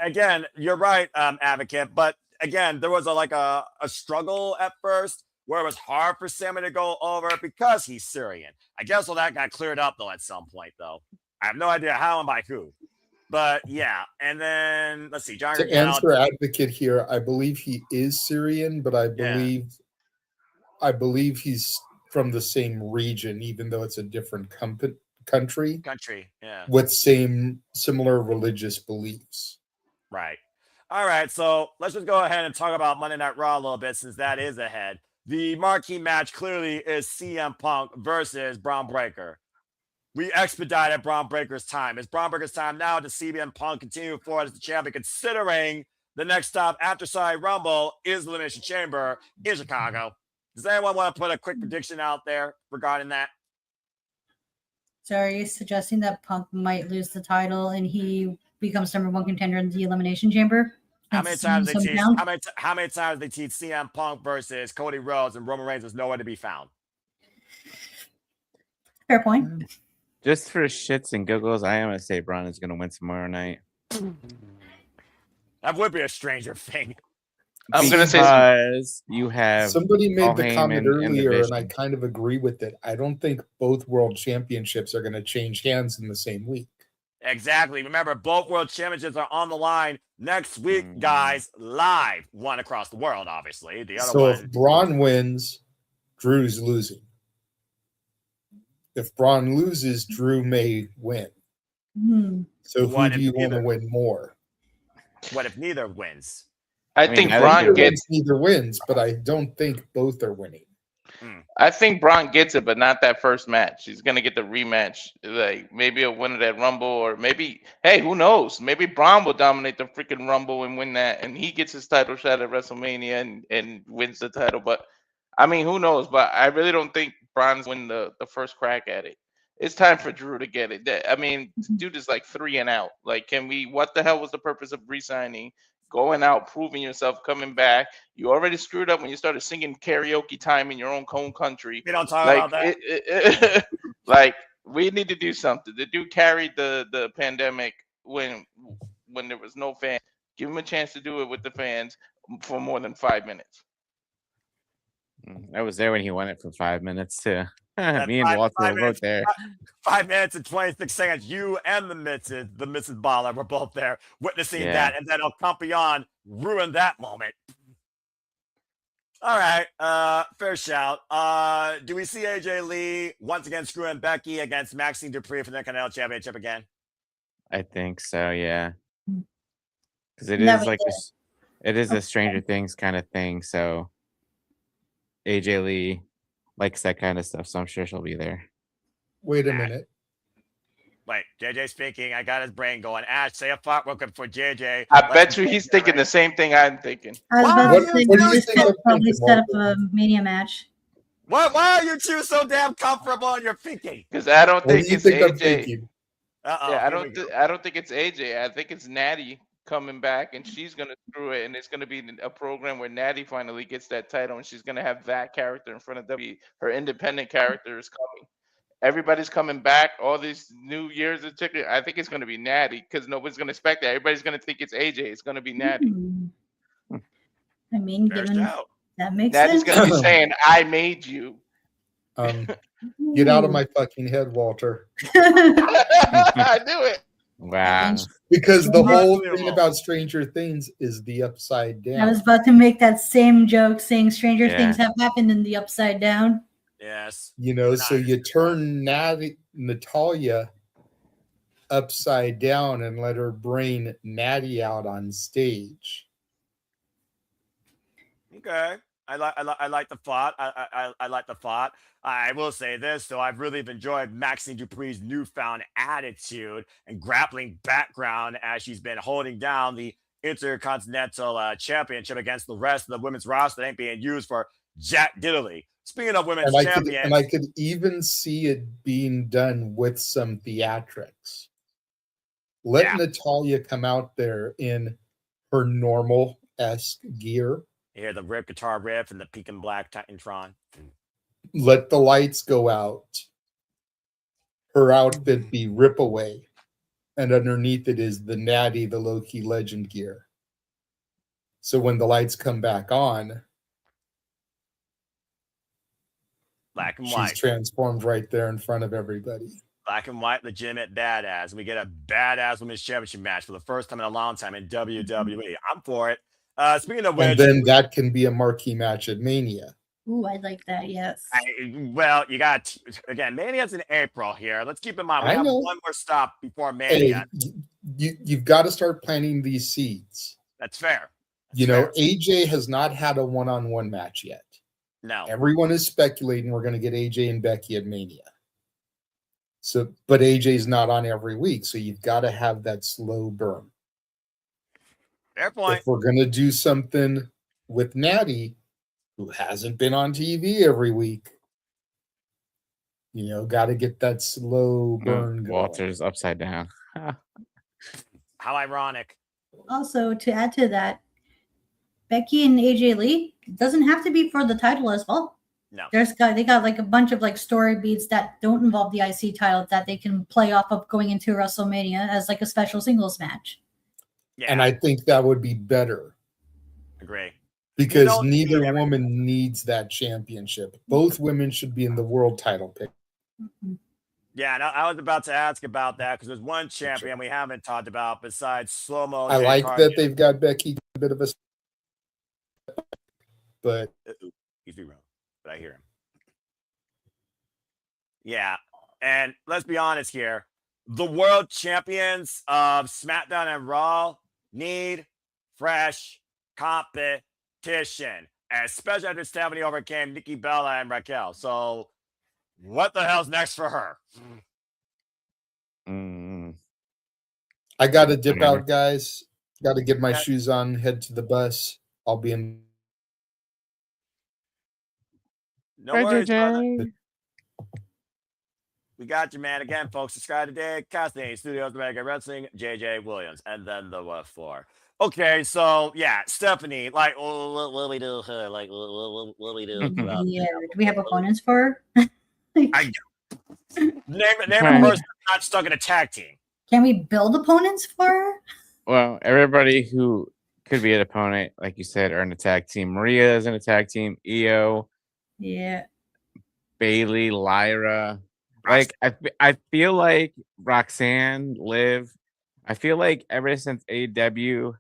Again, you're right, Advocate. But, again, there was a struggle at first where it was hard for Sammy to go over because he's Syrian. I guess all that got cleared up, though, at some point, though. I have no idea how and by who. But yeah, and then let's see. John To answer Advocate here, I believe he is Syrian, but I believe he's from the same region, even though it's a different country. Yeah. With similar religious beliefs. Right. All right, so let's just go ahead and talk about Monday Night Raw a little bit since that is ahead. The marquee match clearly is CM Punk versus Braun Breaker. We expedited Braun Breaker's time. It's Braun Breaker's time now to CM Punk continue forward as the champion, considering the next stop after Saudi Rumble is the Elimination Chamber in Chicago. Does anyone want to put a quick prediction out there regarding that? So are you suggesting that Punk might lose the title and he becomes number one contender in the Elimination Chamber? How many times they teach CM Punk versus Cody Rhodes and Roman Reigns is nowhere to be found? Fair point. Just for shits and giggles, I am going to say Braun is going to win tomorrow night. That would be a stranger thing. I'm going to say because you have somebody made Paul the Heyman comment in the earlier, and I Vision. kind of agree with it. I don't think both world championships are going to change hands in the same week. Exactly. Remember, both world championships are on the line next week, guys, live. One across the world, obviously. The other So one. if Braun wins, Drew's losing. If Braun loses, Drew may win. So What who do if you want to neither- win more? What if neither wins? I think Braun gets. Neither wins, but I don't think both are winning. I think Braun gets it, but not that first match. He's gonna get the rematch. Like maybe he'll win it at Rumble, or maybe who knows? Maybe Braun will dominate the freaking Rumble and win that, and he gets his title shot at WrestleMania and wins the title. But I mean, who knows? But I really don't think Braun's win the first crack at it. It's time for Drew to get it. I mean, dude is like 3 and out. Like, can we? What the hell was the purpose of re-signing? Going out, proving yourself, coming back. You already screwed up when you started singing karaoke time in your own home country. We don't talk like, about that. Like, we need to do something. The dude carried the pandemic when there was no fans. Give him a chance to do it with the fans for more than 5 minutes. I was there when he won it for 5 minutes too. That's Me and Walter were minutes, both there. 5 minutes and 26 seconds. You and the Mrs. Baller were both there witnessing that, and then El Campeon ruined that moment. All right, fair shout. Do we see AJ Lee once again screwing Becky against Maxine Dupree for the Intercontinental Championship again? I think so, yeah. Because it Never is like did. it is a Stranger Things kind of thing. So AJ Lee likes that kind of stuff, so I'm sure she'll be there. Wait a minute. Wait, JJ speaking. I got his brain going. Ash, say a thought real quick for JJ. I bet you he's thinking the same thing I'm thinking. I was about to say, what do you this think could of probably thinking, set up Walter? a Mania match. Why are you two so damn comfortable in your thinking? Because I don't What do think you it's think I'm AJ. thinking? Uh-oh, Yeah, here I don't think it's AJ. I think it's Natty coming back, and she's gonna screw it, and it's gonna be a program where Natty finally gets that title, and she's gonna have that character in front of WWE. Her independent character is coming. Everybody's coming back. All these new years of chicken. I think it's gonna be Natty because nobody's gonna expect that. Everybody's gonna think it's AJ. It's gonna be Natty. I mean, Fair given shout. that makes Natty's sense. gonna be saying, "I made you." Get out of my fucking head, Walter. I knew it. Wow. Because the whole thing Unbelievable. about Stranger Things is the upside down. I was about to make that same joke, saying Stranger Yeah. Things have happened in the Upside Down. Yes. You know, so you turn Natalia upside down and let her bring Natty out on stage. Okay. I like the thought. I like the thought. I will say this, though. I've really enjoyed Maxine Dupree's newfound attitude and grappling background as she's been holding down the Intercontinental Championship against the rest of the women's roster that ain't being used for Jack Diddley. Speaking of women's And champions, I could even see it being done with some theatrics. Let Natalia come out there in her normal-esque gear. you hear the rip guitar riff and the Pekin Black Titantron. Let the lights go out. Her outfit be rip away. And underneath it is the Natty, the Low-Key Legend gear. So when the lights come back on, black and she's white. transformed right there in front of everybody. Black and white, legitimate badass. We get a badass women's championship match for the first time in a long time in WWE. I'm for it. Speaking of which, And then that can be a marquee match at Mania. Ooh, I like that. Yes. Well, you got again. Mania's in April here. Let's keep in mind we I have know. one more stop before Hey, Mania. you've got to start planting these seeds. That's fair. You know, AJ has not had a one-on-one match yet. No. Everyone is speculating we're going to get AJ and Becky at Mania. So, but AJ's not on every week, so you've got to have that slow burn. Fair point. If we're going to do something with Natty, who hasn't been on TV every week, you know, got to get that slow burn going. Walter's upside down. How ironic. Also, to add to that, Becky and AJ Lee doesn't have to be for the title as well. No. They got like a bunch of like story beats that don't involve the IC title that they can play off of going into WrestleMania as like a special singles match. Yeah. And I think that would be better. Agree. Because neither woman needs that championship. Both women should be in the world title pick. Yeah, and I was about to ask about that because there's one champion we haven't talked about besides Slow Mo. I like that they've got Becky a bit of a, but he's be wrong, but I hear him. Yeah, and let's be honest here: the world champions of SmackDown and Raw need fresh competition, especially after Stephanie overcame Nikki Bella and Raquel. So, what the hell's next for her? I got to dip out, guys. Got to get my shoes on, head to the bus. I'll be in. No worries, brother. We got you, man. Again, folks, subscribe today. Casting Studios, Mega Wrestling, JJ Williams, and then the what for? Okay, so yeah, Stephanie, like, what do we do? Like, what do we do? Yeah, do we have opponents for her? Name a person not stuck in a tag team. Can we build opponents for her? Well, everybody who could be an opponent, like you said, are in a tag team. Maria is in a tag team. Io, Yeah. Bailey, Lyra. Like I feel like Roxanne, Liv. I feel like ever since AEW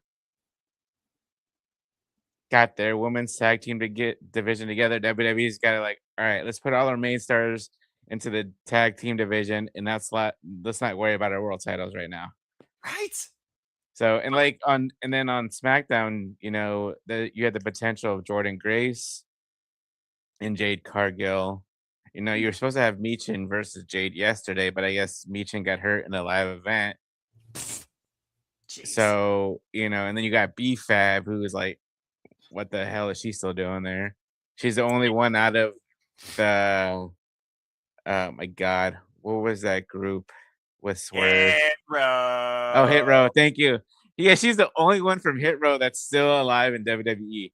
got their women's tag team to get division together, WWE's got to like, all right, let's put all our main stars into the tag team division, and let's not worry about our world titles right now. Right. So and then on SmackDown, you know, you had the potential of Jordan Grace and Jade Cargill. You know, you were supposed to have Meechin versus Jade yesterday, but I guess Meechin got hurt in a live event. Jeez. So, you know, and then you got B-Fab, who is like, what the hell is she still doing there? She's the only one out of the, oh my God, what was that group with Swerve? Hit Row. Oh, Hit Row. Thank you. Yeah, she's the only one from Hit Row that's still alive in WWE.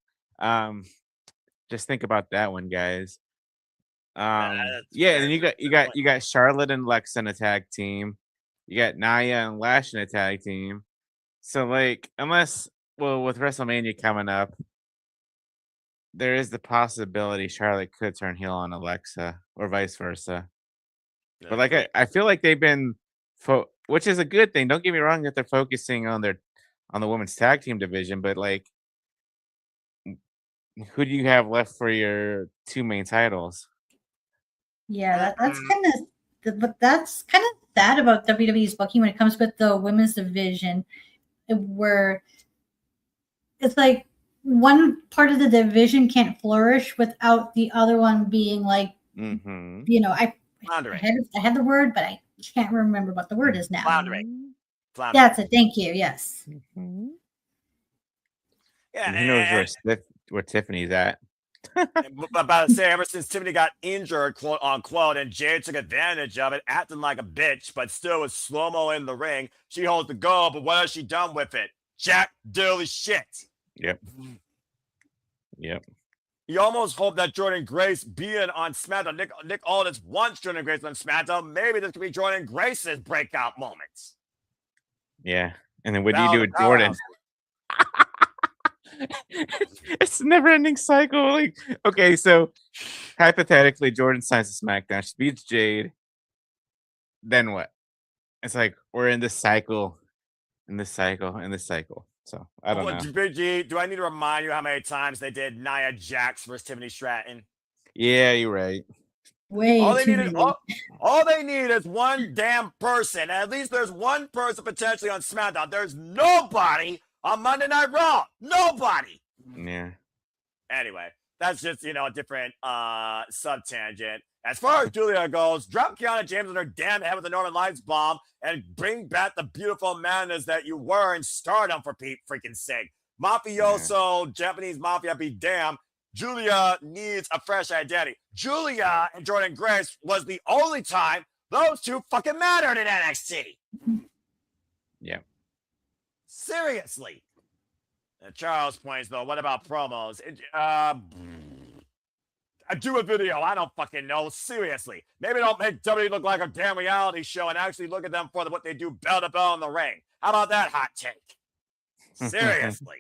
Just think about that one, guys. Yeah, and you got Charlotte and Lex in a tag team. You got Nia and Lash in a tag team. So like, with WrestleMania coming up, there is the possibility Charlotte could turn heel on Alexa or vice versa. But like I feel like they've been, which is a good thing. Don't get me wrong that they're focusing on the women's tag team division, but like, who do you have left for your two main titles? Yeah, that's kind of sad about WWE's booking when it comes with the women's division, where it's like one part of the division can't flourish without the other one being like, you know, I had the word, but I can't remember what the word is now. Floundering. That's it. Thank you. Yes. Yeah, and who knows where Tiffany's at? About to say, ever since Tiffany got injured, quote unquote, and Jade took advantage of it, acting like a bitch, but still was slow-mo in the ring. She holds the gold, but what has she done with it? Jack diddly shit. Yep. Yep. You almost hope that Jordan Grace being on SmackDown, Nick Aldis wants Jordan Grace on SmackDown. Maybe this could be Jordan Grace's breakout moments. Yeah. And then what do you do with Jordan? It's a never-ending cycle. Like, okay, so hypothetically, Jordan signs to SmackDown. She beats Jade. Then what? It's like we're in this cycle, in this cycle, in this cycle. So I don't know. Big G, do I need to remind you how many times they did Nia Jax versus Tiffany Stratton? Yeah, you're right. All they need is one damn person. At least there's one person potentially on SmackDown. There's nobody on Monday Night Raw. Nobody. Yeah. Anyway, that's just, a different sub-tangent. As far as Julia goes, drop Kiana James on her damn head with the Northern Lights bomb and bring back the beautiful madness that you were in Stardom, for freaking sake. Mafioso, Japanese Mafia be damned. Julia needs a fresh identity. Julia and Jordan Grace was the only time those two fucking mattered in NXT. Yeah. Seriously. Charles points, though, what about promos? Do a video. I don't fucking know. Seriously. Maybe don't make WWE look like a damn reality show and actually look at them for what they do bell to bell in the ring. How about that hot take? Seriously.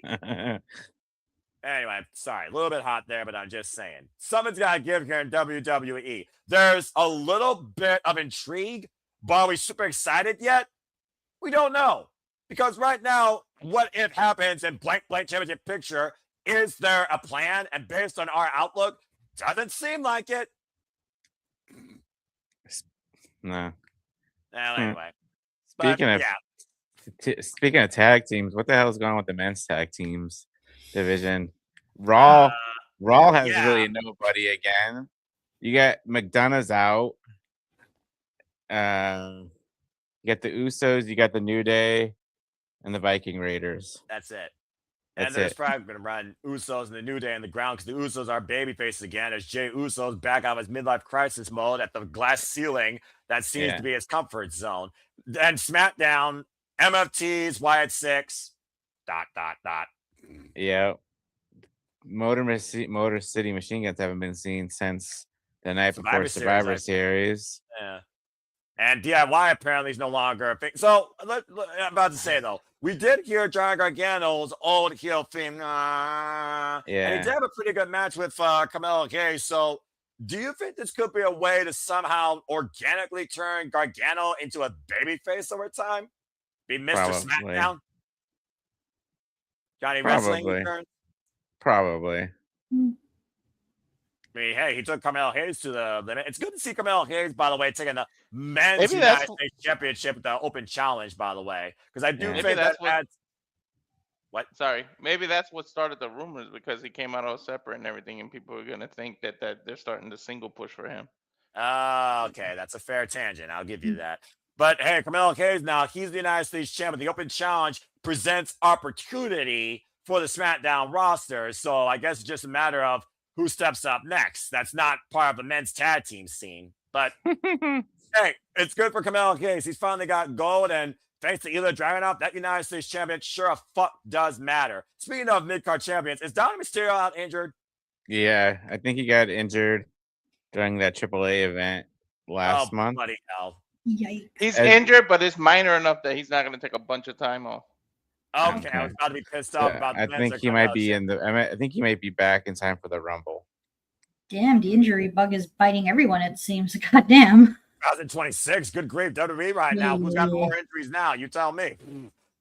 Anyway, sorry. A little bit hot there, but I'm just saying. Something's got to give here in WWE. There's a little bit of intrigue, but are we super excited yet? We don't know. Because right now, what if happens in blank championship picture? Is there a plan? And based on our outlook, doesn't seem like it. No. Well, anyway. Speaking of tag teams, what the hell is going on with the men's tag teams division? Raw has really nobody again. You got McDonough's out. You got the Usos, you got the New Day, and the Viking Raiders. That's it. And there's probably going to run Usos and the New Day in the ground because the Usos are babyface again as Jay Uso's back out of his midlife crisis mode at the glass ceiling that seems to be his comfort zone. And SmackDown, MFTs, Wyatt 6, ... Yeah. Motor City Machine Guns haven't been seen since the night before Survivor Series. Yeah. And DIY apparently is no longer a thing. So, I'm about to say, though, we did hear Johnny Gargano's old heel theme. And he did have a pretty good match with Carmelo Hayes. So, do you think this could be a way to somehow organically turn Gargano into a babyface over time? Be Mr. SmackDown? Johnny Wrestling return? Probably. I mean, hey, he took Carmelo Hayes to the limit. It's good to see Carmelo Hayes, by the way, taking the men's United States Championship with the Open Challenge, by the way. Because I do think that adds... What? Sorry. Maybe that's what started the rumors because he came out all separate and everything, and people are going to think that they're starting the single push for him. Okay, that's a fair tangent. I'll give you that. But, hey, Carmelo Hayes now, he's the United States Champion. The Open Challenge presents opportunity for the SmackDown roster. So I guess it's just a matter of who steps up next. That's not part of the men's tag team scene. But, hey, it's good for Carmelo Hayes. He's finally got gold, and thanks to Ilya Dragunov, that United States champion sure a fuck does matter. Speaking of mid-card champions, is Dominic Mysterio out injured? Yeah, I think he got injured during that AAA event last month. Bloody hell. Yikes. He's injured, but it's minor enough that he's not going to take a bunch of time off. Okay, I was about to be pissed off about I think he might be I think he might be back in time for the Rumble. Damn, the injury bug is biting everyone, it seems. Goddamn. 2026, good grief, WWE right now. Who's got more injuries now? You tell me.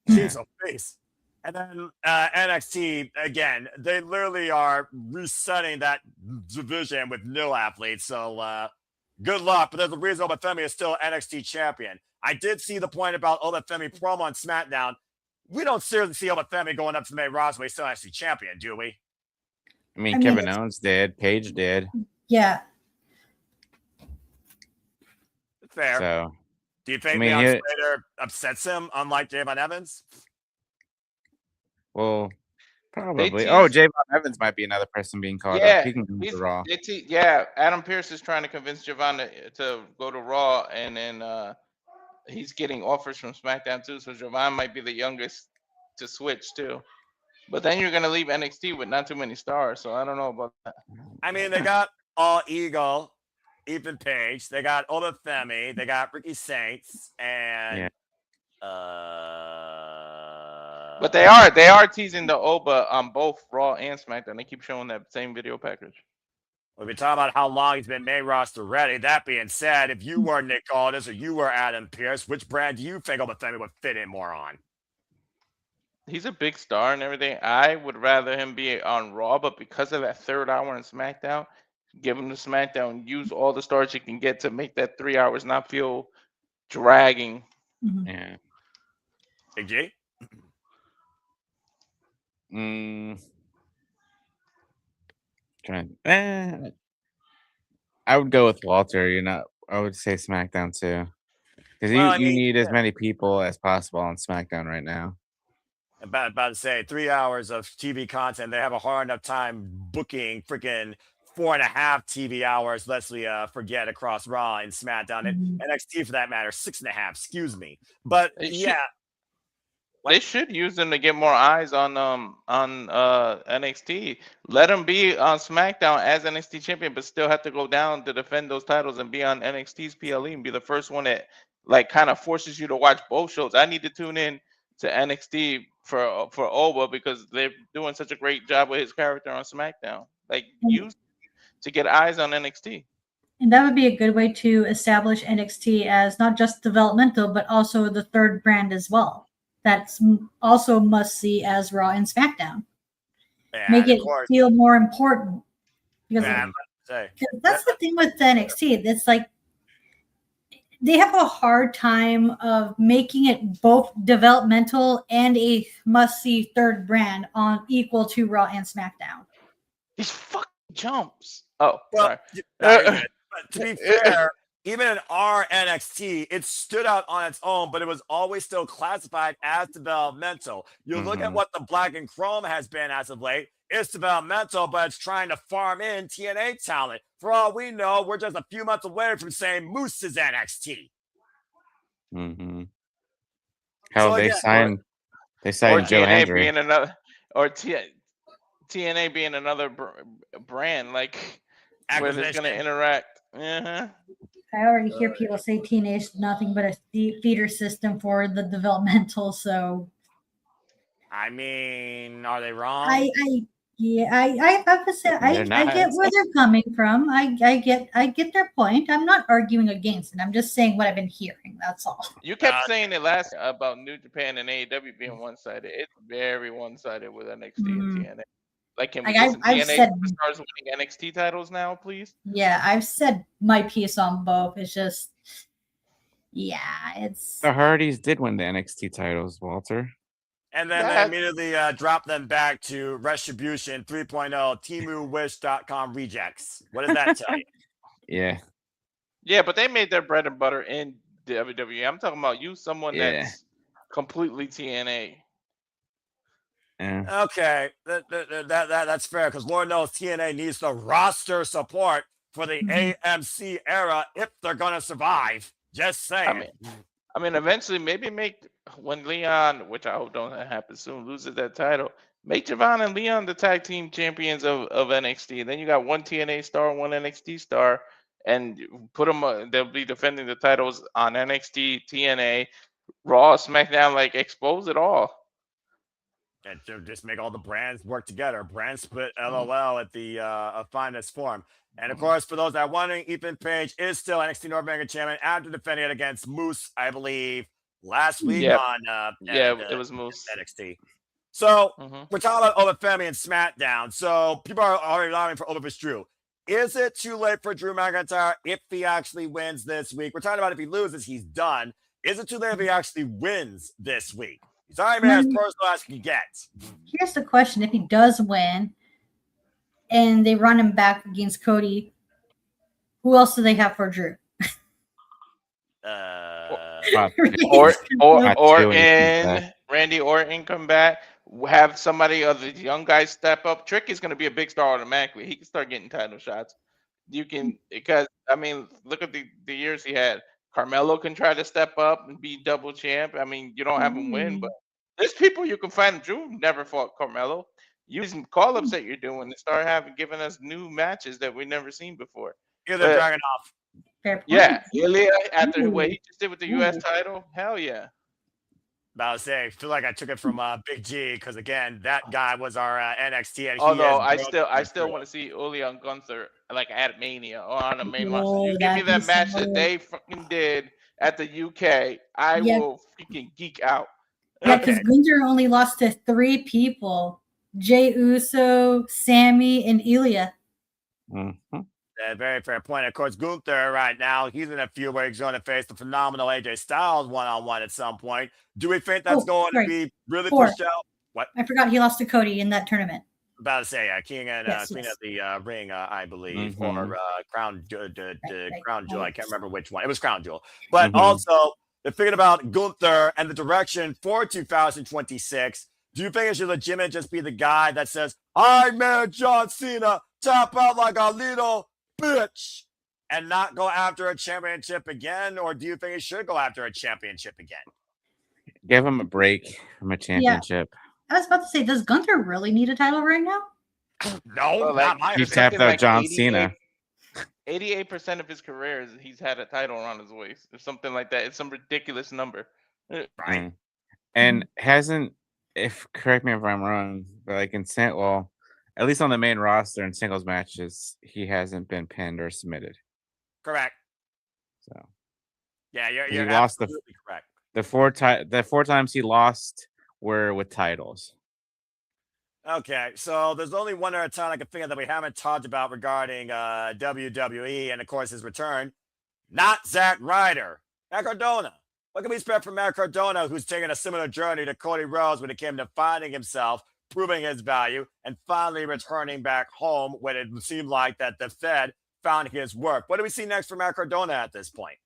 Jeez, oh face. And then NXT, again, they literally are resetting that division with no athletes. So good luck. But there's a reason Obafemi is still NXT champion. I did see the point about Obafemi promo on SmackDown. We don't seriously see Obafemi going up to May Rosway still NXT champion, do we? I mean Kevin Owens did. Paige did. Yeah. Fair. So, do you think Leon Slater upsets him, unlike Javon Evans? Well, Probably. tease- Oh, Javon Evans might be another person being called up. He can go to Raw. Adam Pearce is trying to convince Javon to go to Raw, and then he's getting offers from SmackDown too. So Javon might be the youngest to switch too. But then you're gonna leave NXT with not too many stars. So I don't know about that. I mean, they got All Eagle, Ethan Page. They got Oba Femi. They got Ricky Saints, and But they are teasing the Oba on both Raw and SmackDown. They keep showing that same video package. We'll be talking about how long he's been main roster ready. That being said, if you were Nick Aldis or you were Adam Pearce, which brand do you think Oba Femi would fit in more on? He's a big star and everything. I would rather him be on Raw, but because of that third hour in SmackDown, give him to SmackDown. Use all the stars you can get to make that 3 hours not feel dragging. Yeah. Big G? I would go with Walter. I would say SmackDown too, because you need as many people as possible on SmackDown right now. About to say 3 hours of TV content. They have a hard enough time booking freaking 4.5 TV hours, lest we forget, across Raw and SmackDown and NXT for that matter, 6.5. Excuse me, but They should use them to get more eyes on NXT. Let them be on SmackDown as NXT champion, but still have to go down to defend those titles and be on NXT's PLE and be the first one that kind of forces you to watch both shows. I need to tune in to NXT for Oba because they're doing such a great job with his character on SmackDown. Use to get eyes on NXT. And that would be a good way to establish NXT as not just developmental, but also the third brand as well. That's also must see as Raw and SmackDown. Make it feel more important. Because that's the thing with NXT. It's like they have a hard time of making it both developmental and a must-see third brand on equal to Raw and SmackDown. These fucking jumps. Oh, well, sorry. But to be fair, even in our NXT, it stood out on its own, but it was always still classified as developmental. You look at what the Black and Chrome has been as of late. It's developmental, but it's trying to farm in TNA talent. For all we know, we're just a few months away from saying Moose is NXT. Hell, they signed Joe Hendry. Being another, or TNA being another brand, where they're going to interact. I already hear people say TNA is nothing but a feeder system for the developmental. So, I mean, are they wrong? I have to say I get where they're coming from. I get their point. I'm not arguing against it. I'm just saying what I've been hearing. That's all. You kept saying it last about New Japan and AEW being one-sided. It's very one-sided with NXT and TNA. Can we get some TNA superstars winning NXT titles now, please? Yeah, I've said my piece on both. It's just, it's... The Hardys did win the NXT titles, Walter. And then they immediately dropped them back to Retribution 3.0, TimuWish.com rejects. What does that tell you? Yeah, but they made their bread and butter in WWE. I'm talking about someone that's completely TNA. Okay, that's fair because Lord knows TNA needs the roster support for the AMC era if they're gonna survive. Just saying. I mean, eventually, maybe when Leon, which I hope don't happen soon, loses that title, make Javon and Leon the tag team champions of NXT. Then you got one TNA star, one NXT star, and put them. They'll be defending the titles on NXT, TNA, Raw, SmackDown. Expose it all. And just make all the brands work together. Brand split LOL at the finest form. And of course, for those that are wondering, Ethan Page is still NXT North American champion after defending it against Moose, I believe, last week on it was Moose NXT. So we're talking about Oba Femi and SmackDown. So people are already lobbying for Oba vs. Drew. Is it too late for Drew McIntyre if he actually wins this week? We're talking about if he loses, he's done. Is it too late if he actually wins this week? Sorry, man, as personal as he gets. Here's the question. If he does win and they run him back against Cody, who else do they have for Drew? Orton, Randy Orton come back. have somebody of the young guys step up. Trick is going to be a big star automatically. He can start getting title shots. You can, because I mean, look at the years he had. Carmelo can try to step up and be double champ. I mean, you don't have him win, but there's people you can find. Drew never fought Carmelo. Use some call ups that you're doing and start giving us new matches that we've never seen before. Either Dragunov. Yeah, Ilya after what he just did with the U.S. title, hell yeah. About to say, I feel like I took it from Big G because again, that guy was our NXT. And Although I still want to see Ilya and Gunther like at Mania or on the main roster. You give me that match that they fucking did at the UK, I will freaking geek out. Yeah, because Gunther only lost to 3 people: Jey Uso, Sammy, and Ilya. Very fair point. Of course, Gunther right now, he's in a feud where he's going to face the phenomenal AJ Styles one-on-one at some point. Do we think that's going to be really pushed out? What? I forgot he lost to Cody in that tournament. About to say, King and Queen of the Ring, I believe, or Crown Jewel. I can't remember which one. It was Crown Jewel. But also, they're thinking about Gunther and the direction for 2026. Do you think it should legitimately just be the guy that says, I made John Cena tap out like a little bitch and not go after a championship again? Or do you think he should go after a championship again? Give him a break from a championship. I was about to say, does Gunther really need a title right now? No, not my He tapped out John Cena. 88% of his career he's had a title around his waist or something like that. It's some ridiculous number. Right. And hasn't, if correct me if I'm wrong, but like at least on the main roster in singles matches, he hasn't been pinned or submitted. Correct. So yeah, you're he lost absolutely correct. The 4 times he lost were with titles. Okay, so there's only one other time I can think of that we haven't talked about regarding WWE and, of course, his return. Not Zack Ryder. Matt Cardona. What can we expect from Matt Cardona, who's taken a similar journey to Cody Rhodes when it came to finding himself, proving his value, and finally returning back home when it seemed like that the Fed found his work? What do we see next for Matt Cardona at this point?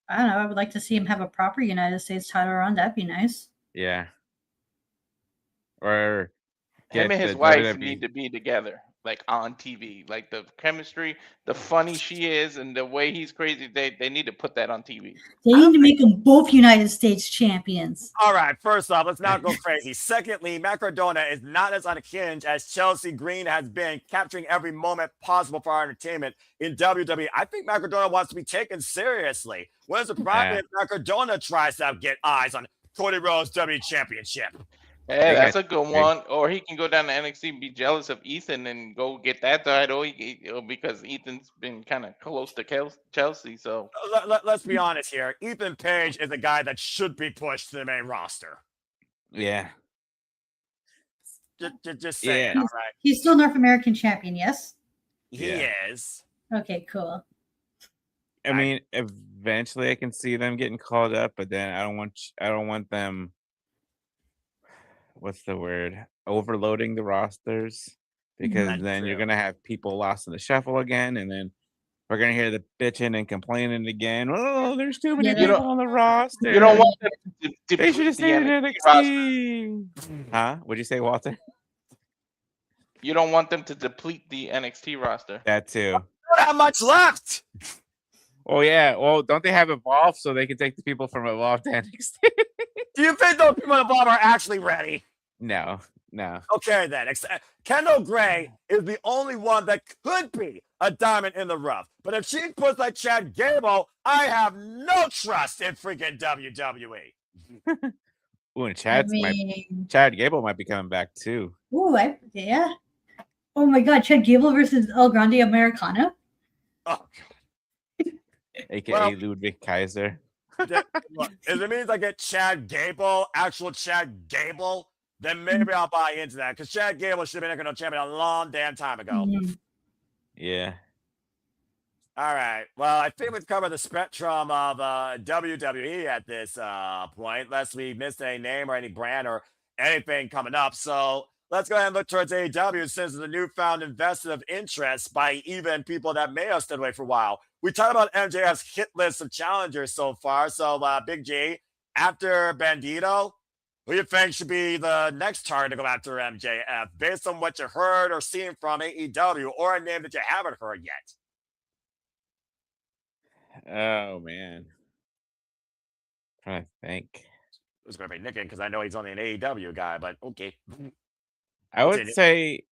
I don't know. I would like to see him have a proper United States title run. That'd be nice. Yeah. Or him and his wife need to be together, like on TV. Like the chemistry, the funny she is, and the way he's crazy. They need to put that on TV. They need to make them both United States champions. All right, first off, let's not go crazy. Secondly, Matt Cardona is not as unhinged as Chelsea Green has been, capturing every moment possible for our entertainment in WWE. I think Matt Cardona wants to be taken seriously. What is the problem if Matt Cardona tries to get eyes on Cody Rhodes WWE Championship? Hey, that's a good one. Or he can go down to NXT and be jealous of Ethan and go get that title because Ethan's been kind of close to Chelsea. So let's be honest here. Ethan Page is a guy that should be pushed to the main roster. Yeah. Just saying. All right. He's still North American champion, yes? He is. Okay, cool. I mean, eventually I can see them getting called up, but then I don't want them. What's the word? Overloading the rosters, because then you're gonna have people lost in the shuffle again, and then we're gonna hear the bitching and complaining again. Oh, there's too many people on the roster. You don't want them to they should have stayed in NXT. Huh? What'd you say, Walter? You don't want them to deplete the NXT roster. That too. Not that much left. Oh yeah. Well, don't they have Evolve so they can take the people from Evolve to NXT? Do you think those people involved are actually ready? No. Okay, then. Kendall Gray is the only one that could be a diamond in the rough. But if she puts like Chad Gable, I have no trust in freaking WWE. Ooh, and Chad Gable might be coming back too. Ooh, yeah. Oh my God, Chad Gable versus El Grande Americano. Oh God. AKA Ludwig Kaiser. Look, if it means I get Chad Gable, actual Chad Gable, then maybe I'll buy into that. Because Chad Gable should have been Intercontinental champion a long damn time ago. Yeah. All right. Well, I think we've covered the spectrum of WWE at this point, unless we missed any name or any brand or anything coming up. So let's go ahead and look towards AEW, since there's a newfound invested of interest by even people that may have stood away for a while. We talked about MJF's hit list of challengers so far. So, Big G, after Bandito, Who do you think should be the next target to go after MJF based on what you heard or seen from AEW or a name that you haven't heard yet? Oh man. Trying to think. It was going to be Nick because I know he's only an AEW guy, but okay. I would say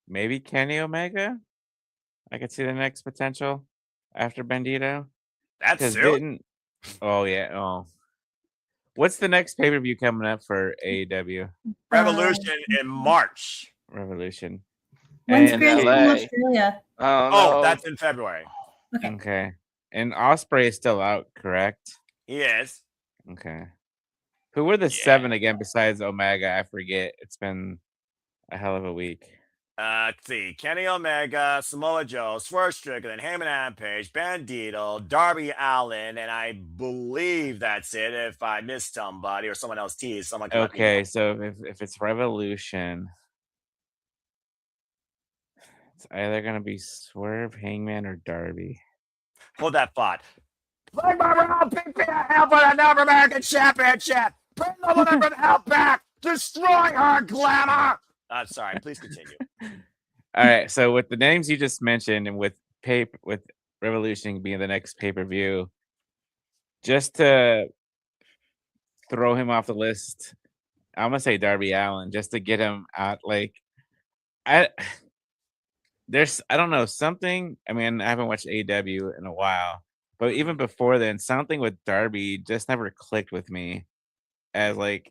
maybe Kenny Omega. I could see the next potential after Bandito. That's 'Cause soon? Oh yeah. Oh. What's the next pay-per-view coming up for AEW? Revolution in March. Revolution. When's And Grand Slam Australia? Oh, that's in February. Okay. And Osprey is still out, correct? He is. Okay. Who were the 7 again besides Omega? I forget. It's been a hell of a week. Let's see. Kenny Omega, Samoa Joe, Swerve Strickland, Heyman and Page, Bandito, Darby Allin, and I believe that's it. If I missed somebody or someone else teased, someone can let me know. Okay, so if it's Revolution, it's either gonna be Swerve, Hangman, or Darby. Hold that thought. Bring my round PPL for the North American Championship. Bring the woman from Outback. Destroy her glamour. I'm sorry. Please continue. All right, so with the names you just mentioned, and with Revolution being the next pay-per-view, just to throw him off the list, I'm gonna say Darby Allin, just to get him out. Like, I don't know, something. I mean, I haven't watched AEW in a while, but even before then, something with Darby just never clicked with me as like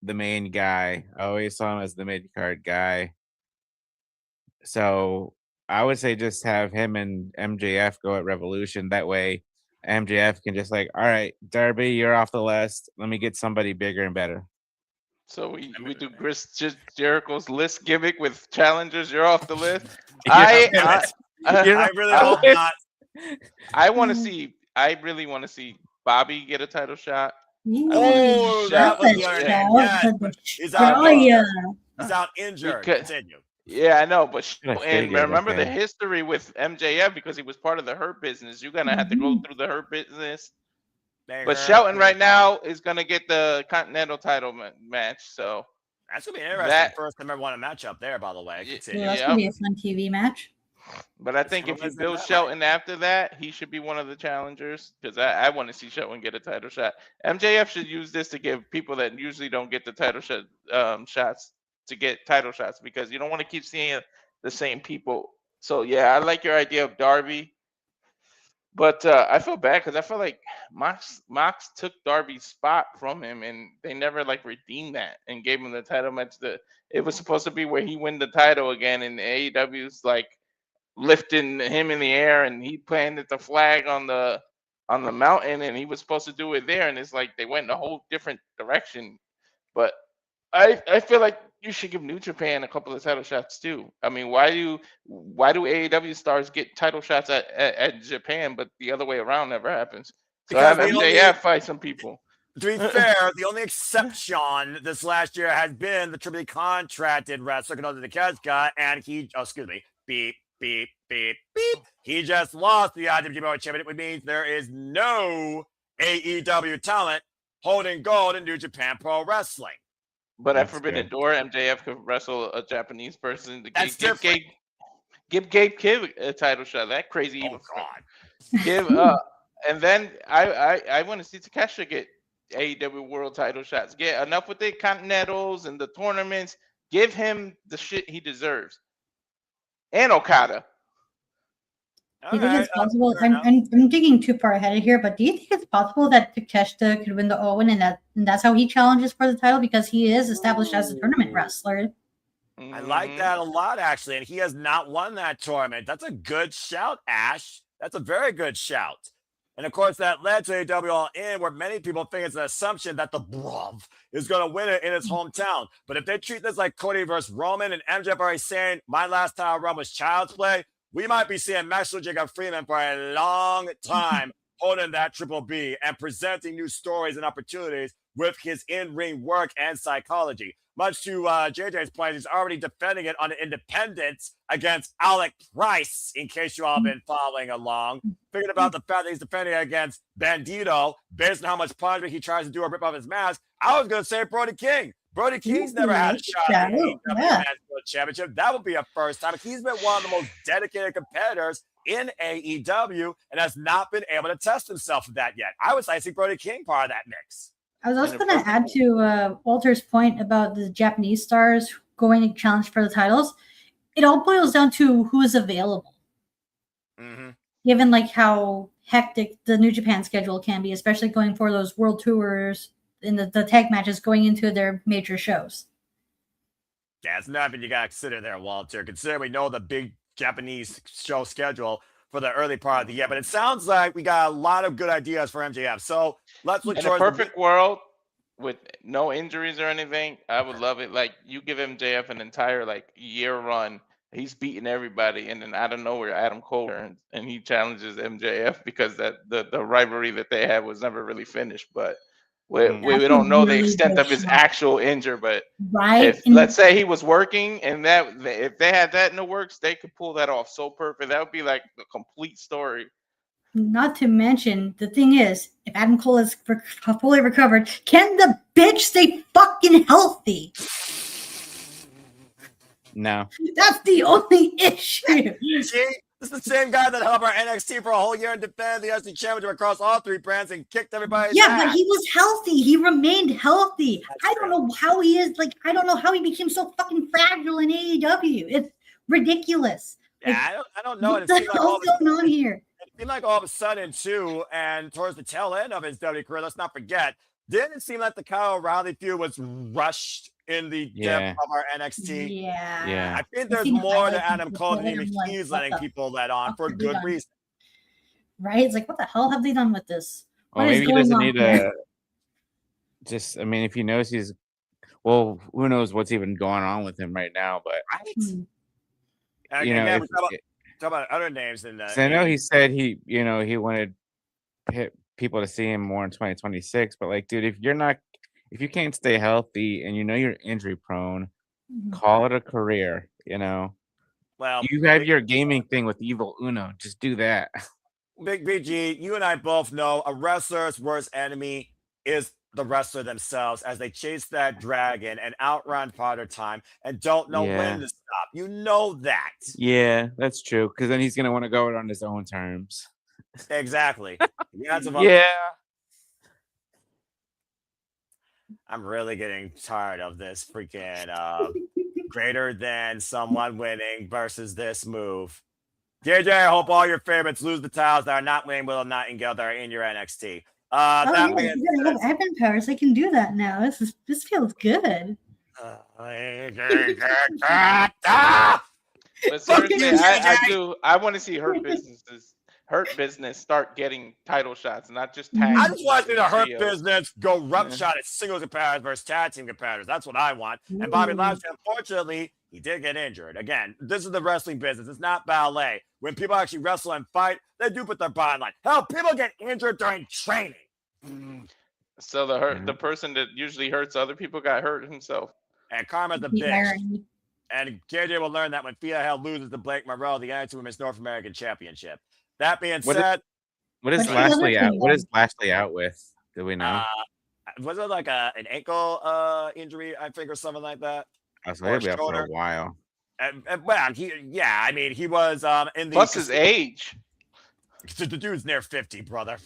the main guy. I always saw him as the mid-card guy. So I would say just have him and MJF go at Revolution. That way MJF can just like, all right, Darby, you're off the list. Let me get somebody bigger and better. So we do Chris Jericho's list gimmick with challengers. You're off the list. Yeah, I really hope not. I want to see. I really want to see Bobby get a title shot. Oh, that was learning. Yes, but he's out. He's out injured. Continue. Yeah, I know, but Like, and figured, remember the okay. history with MJF because he was part of the Hurt Business. You're gonna have to go through the Hurt Business. But Shelton right now is gonna get the Continental title match. So that's gonna be interesting. First time I ever won a matchup there, by the way. Continue. Well, that's gonna be a fun TV match. But I think if you build Shelton after that, he should be one of the challengers because I want to see Shelton get a title shot. MJF should use this to give people that usually don't get the title shots to get title shots because you don't want to keep seeing the same people. So yeah, I like your idea of Darby, but I feel bad because I feel like Mox took Darby's spot from him, and they never like redeemed that and gave him the title match. It was supposed to be where he win the title again, and AEW's like lifting him in the air, and he planted the flag on the mountain, and he was supposed to do it there, and it's like they went in a whole different direction. But I feel like you should give New Japan a couple of title shots too. I mean, why do AEW stars get title shots at Japan, but the other way around never happens? So have MJF fight some people. To be fair, the only exception this last year has been the triply contracted wrestler Kenoda Takeshita, and he, beep, beep, beep, beep. He just lost the IWGP World Championship, which means there is no AEW talent holding gold in New Japan Pro Wrestling. But at Forbidden Door, MJF could wrestle a Japanese person to give Gabe Kidd a title shot. That crazy evil. Give and then I want to see Takeshita get AEW World title shots. Get enough with the Continentals and the tournaments. Give him the shit he deserves. And Okada. Do you think it's possible? I'm digging too far ahead of here, but do you think it's possible that Takeshita could win the Owen and that's how he challenges for the title because he is established as a tournament wrestler? I like that a lot, actually, and he has not won that tournament. That's a good shout, Ash. That's a very good shout. And of course, that led to AEW All In, where many people think it's an assumption that the Bruv is going to win it in his hometown. But if they treat this like Cody versus Roman and MJF already saying my last title run was child's play, we might be seeing Maxwell Jacob Freeman for a long time holding that Triple B and presenting new stories and opportunities with his in-ring work and psychology. Much to JJ's point, he's already defending it on an independence against Alec Price, in case you all been following along. Thinking about the fact that he's defending against Bandito, based on how much punishment he tries to do or rip off his mask, I was going to say Brody King. Brody King's never had a shot at the championship. That would be a first time. He's been one of the most dedicated competitors in AEW and has not been able to test himself with that yet. I would say see Brody King part of that mix. I was also going to add to Walter's point about the Japanese stars going to challenge for the titles. It all boils down to who is available. Given like how hectic the New Japan schedule can be, especially going for those world tours in the tag matches going into their major shows. Yeah, it's nothing you got to consider there, Walter. Consider we know the big Japanese show schedule for the early part of the year, but it sounds like we got a lot of good ideas for MJF. So let's look in a perfect world with no injuries or anything. I would love it. Like you give MJF an entire like year run, he's beating everybody, and then out of nowhere, Adam Cole and he challenges MJF because that the rivalry that they had was never really finished. But we don't know the extent of his actual injury, but let's say he was working and that if they had that in the works, they could pull that off so perfect. That would be like a complete story. Not to mention, the thing is, if Adam Cole is fully recovered, can the bitch stay fucking healthy? No. That's the only issue. See? This is the same guy that helped our NXT for a whole year and defended the NXT championship across all three brands and kicked everybody's ass. But he was healthy. He remained healthy. I don't know how he is. Like, I don't know how he became so fucking fragile in AEW. It's ridiculous. Yeah, like, I don't know. What the hell's going on here? It seemed like all of a sudden, too, and towards the tail end of his WWE career, let's not forget, didn't it seem like the Kyle O'Reilly feud was rushed in the depth of our NXT? Yeah. I think there's more to Adam Cole than even he's letting people let on for good reason. Right? It's like, what the hell have they done with this? Well, maybe he doesn't need to just, I mean, if he knows he's, well, who knows what's even going on with him right now, but And you know, again, we talk about other names than that. I know he said he wanted people to see him more in 2026, but like, dude, if you can't stay healthy and you know you're injury prone, call it a career. Well, you have your gaming thing with Evil Uno, just do that. Big BG, you and I both know a wrestler's worst enemy is the wrestler themselves as they chase that dragon and outrun Father Time and don't know when to stop. You know that. Yeah, that's true. Because then he's gonna want to go it on his own terms. Exactly. I'm really getting tired of this freaking greater than someone winning versus this move. JJ, I hope all your favorites lose the titles that are not winning Willow Nightingale that are in your NXT. Admin powers, I can do that now. This feels good. But seriously, I want to see Hurt Business start getting title shots, not just tag. I just want to see the Hurt Business go rump shot at singles competitors versus tag team competitors. That's what I want. And Bobby Lashley, unfortunately, he did get injured. Again, this is the wrestling business. It's not ballet. When people actually wrestle and fight, they do put their body line. Hell, people get injured during training. So the person that usually hurts other people got hurt himself. And karma's a bitch. And JJ will learn that when Fia Hell loses to Blake Monroe, the United Women's North American Championship. That being said, what is Lashley out? What is Lashley out with? Do we know? Was it like an ankle injury? I think, or something like that. I was going to be out for a while. And well, he was in the plus his age. The dude's near 50, brother.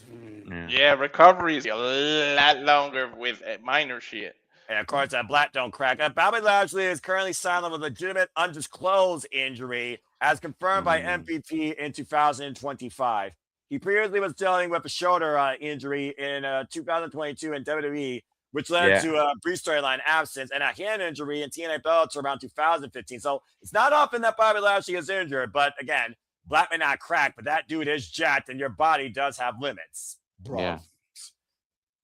Yeah, recovery is a lot longer with minor shit. And of course, that Black don't crack. Bobby Lashley is currently signed with a legitimate undisclosed injury, as confirmed by MVP in 2025. He previously was dealing with a shoulder injury in 2022 in WWE, which led to a brief storyline absence and a hand injury in TNA Bellator around 2015. So it's not often that Bobby Lashley is injured, but again, Black may not crack, but that dude is jacked, and your body does have limits, bro. Yeah.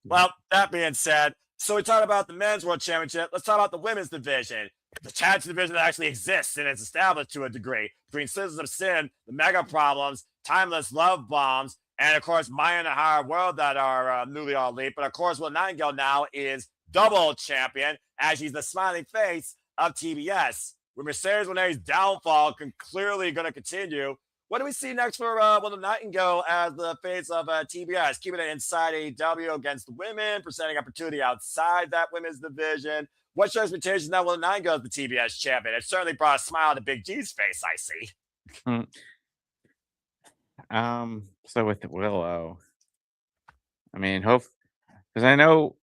Well, that being said, so we talked about the men's world championship. Let's talk about the women's division. The tag team division that actually exists and is established to a degree between Citizens of Sin, the Mega Problems, Timeless Love Bombs, And of course, Maya and Higher World that are newly all elite. But of course, Will Nightingale now is double champion as she's the smiling face of TBS. With Mercedes Moné's downfall clearly going to continue. What do we see next for Will Nightingale as the face of TBS? Keeping it inside AEW against the women, presenting opportunity outside that women's division. What's your expectations now Will Nightingale as the TBS champion? It certainly brought a smile to Big G's face, I see. So with Willow, I mean, because I know,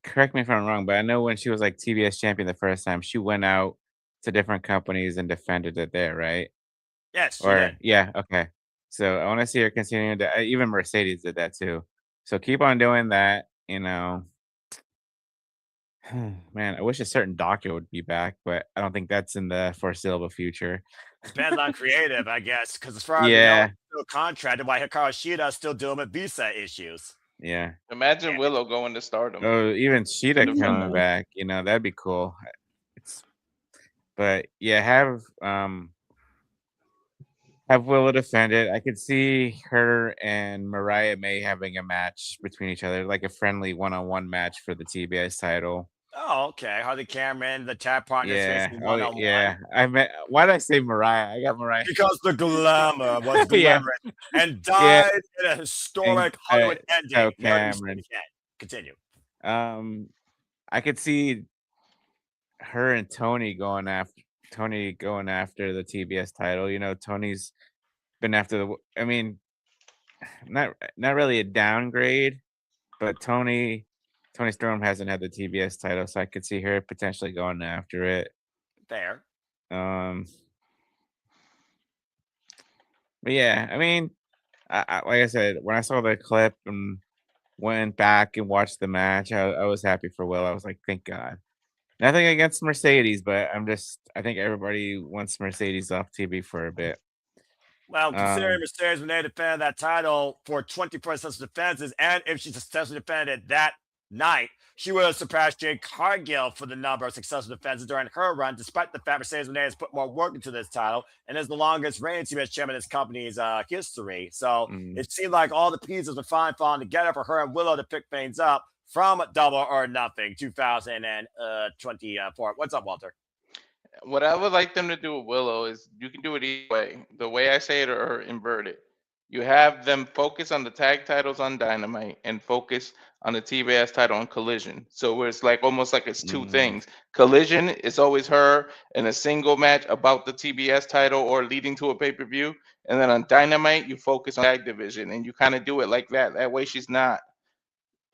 correct me if I'm wrong, but I know when she was like TBS champion the first time, she went out to different companies and defended it there, right? Yes, she Or did. yeah, okay. So I want to see her continuing to. Even Mercedes did that too. So keep on doing that. Man, I wish a certain doctor would be back, but I don't think that's in the foreseeable future. Depends on creative, I guess, because as far as we know, Yeah, it's still contracted while Hikaru Shida is still dealing with visa issues. yeah. Imagine Willow going to Stardom. Oh, even Sheeta coming Independent. back, that'd be cool. But yeah, have Willow defend it. I could see her and Mariah May having a match between each other, like a friendly one-on-one match for the TBS title. Oh, okay. Harley Cameron, the tag partners Yeah. facing Oh, one-on-one. yeah. Why did I say Mariah? I got Mariah. Because the glamour was Yeah. glamorous and Yeah. died in a historic And, Hollywood ending. so Martin Cameron. Sheen. Continue. I could see her and Tony going after the TBS title. Tony's been after not really a downgrade, but Tony Storm hasn't had the TBS title, so I could see her potentially going after it. Fair. But yeah, I mean, I like I said, when I saw the clip and went back and watched the match, I was happy for Will. I was like, thank God. Nothing against Mercedes, but I think everybody wants Mercedes off TV for a bit. Well, considering Mercedes Moné defended that title for 24 successful defenses, and if she successfully defended it that night, she would have surpassed Jade Cargill for the number of successful defenses during her run, despite the fact Mercedes Moné has put more work into this title and is the longest reigning TBS champion in this company's history. So it seemed like all the pieces were falling together for her and Willow to pick things up from Double or Nothing 2024. What's up, Walter? What I would like them to do with Willow is you can do it either way. The way I say it or invert it. You have them focus on the tag titles on Dynamite and focus on the TBS title on Collision. So it's like almost like it's two things. Collision is always her in a single match about the TBS title or leading to a pay-per-view. And then on Dynamite, you focus on tag division and you kind of do it like that. That way she's not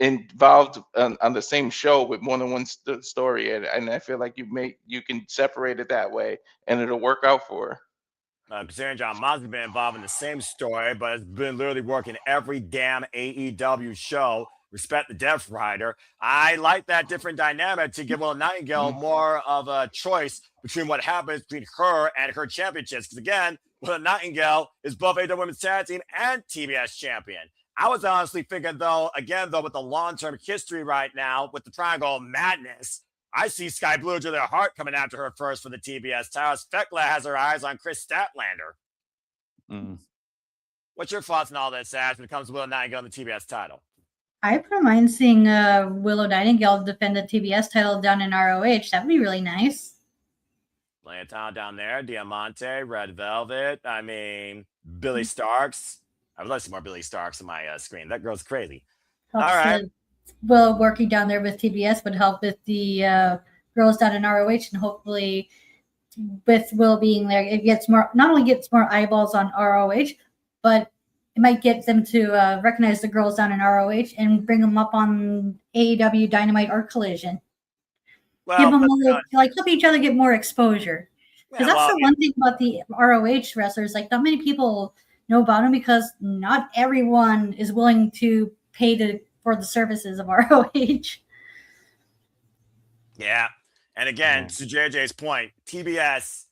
involved on the same show with more than one story, and I feel like you can separate it that way, and it'll work out for her. Considering John Mosley's been involved in the same story, but has been literally working every damn AEW show. Respect the Death Rider. I like that different dynamic to give Will Nightingale more of a choice between what happens between her and her championships. Because again, Will Nightingale is both AEW Women's Tag Team and TBS champion. I was honestly thinking, though, with the long-term history right now, with the Triangle Madness, I see Sky Blue Julia Hart coming after her first for the TBS title. Fekla has her eyes on Chris Statlander. What's your thoughts on all this, Ash, when it comes to Willow Nightingale and the TBS title? I don't mind seeing Willow Nightingale defend the TBS title down in ROH. That would be really nice. Playing town down there, Diamante, Red Velvet, Billy Starks. I would love to see more Billy Starks on my screen. That girl's crazy. Helps all right. Will working down there with TBS would help with the girls down in ROH, and hopefully with Will being there, it gets not only gets more eyeballs on ROH, but it might get them to recognize the girls down in ROH and bring them up on AEW Dynamite or Collision. Well, give them help each other get more exposure. Because that's the one thing about the ROH wrestlers, like not many people know about them because not everyone is willing to pay for the services of ROH. Yeah. And again, to JJ's point, TBS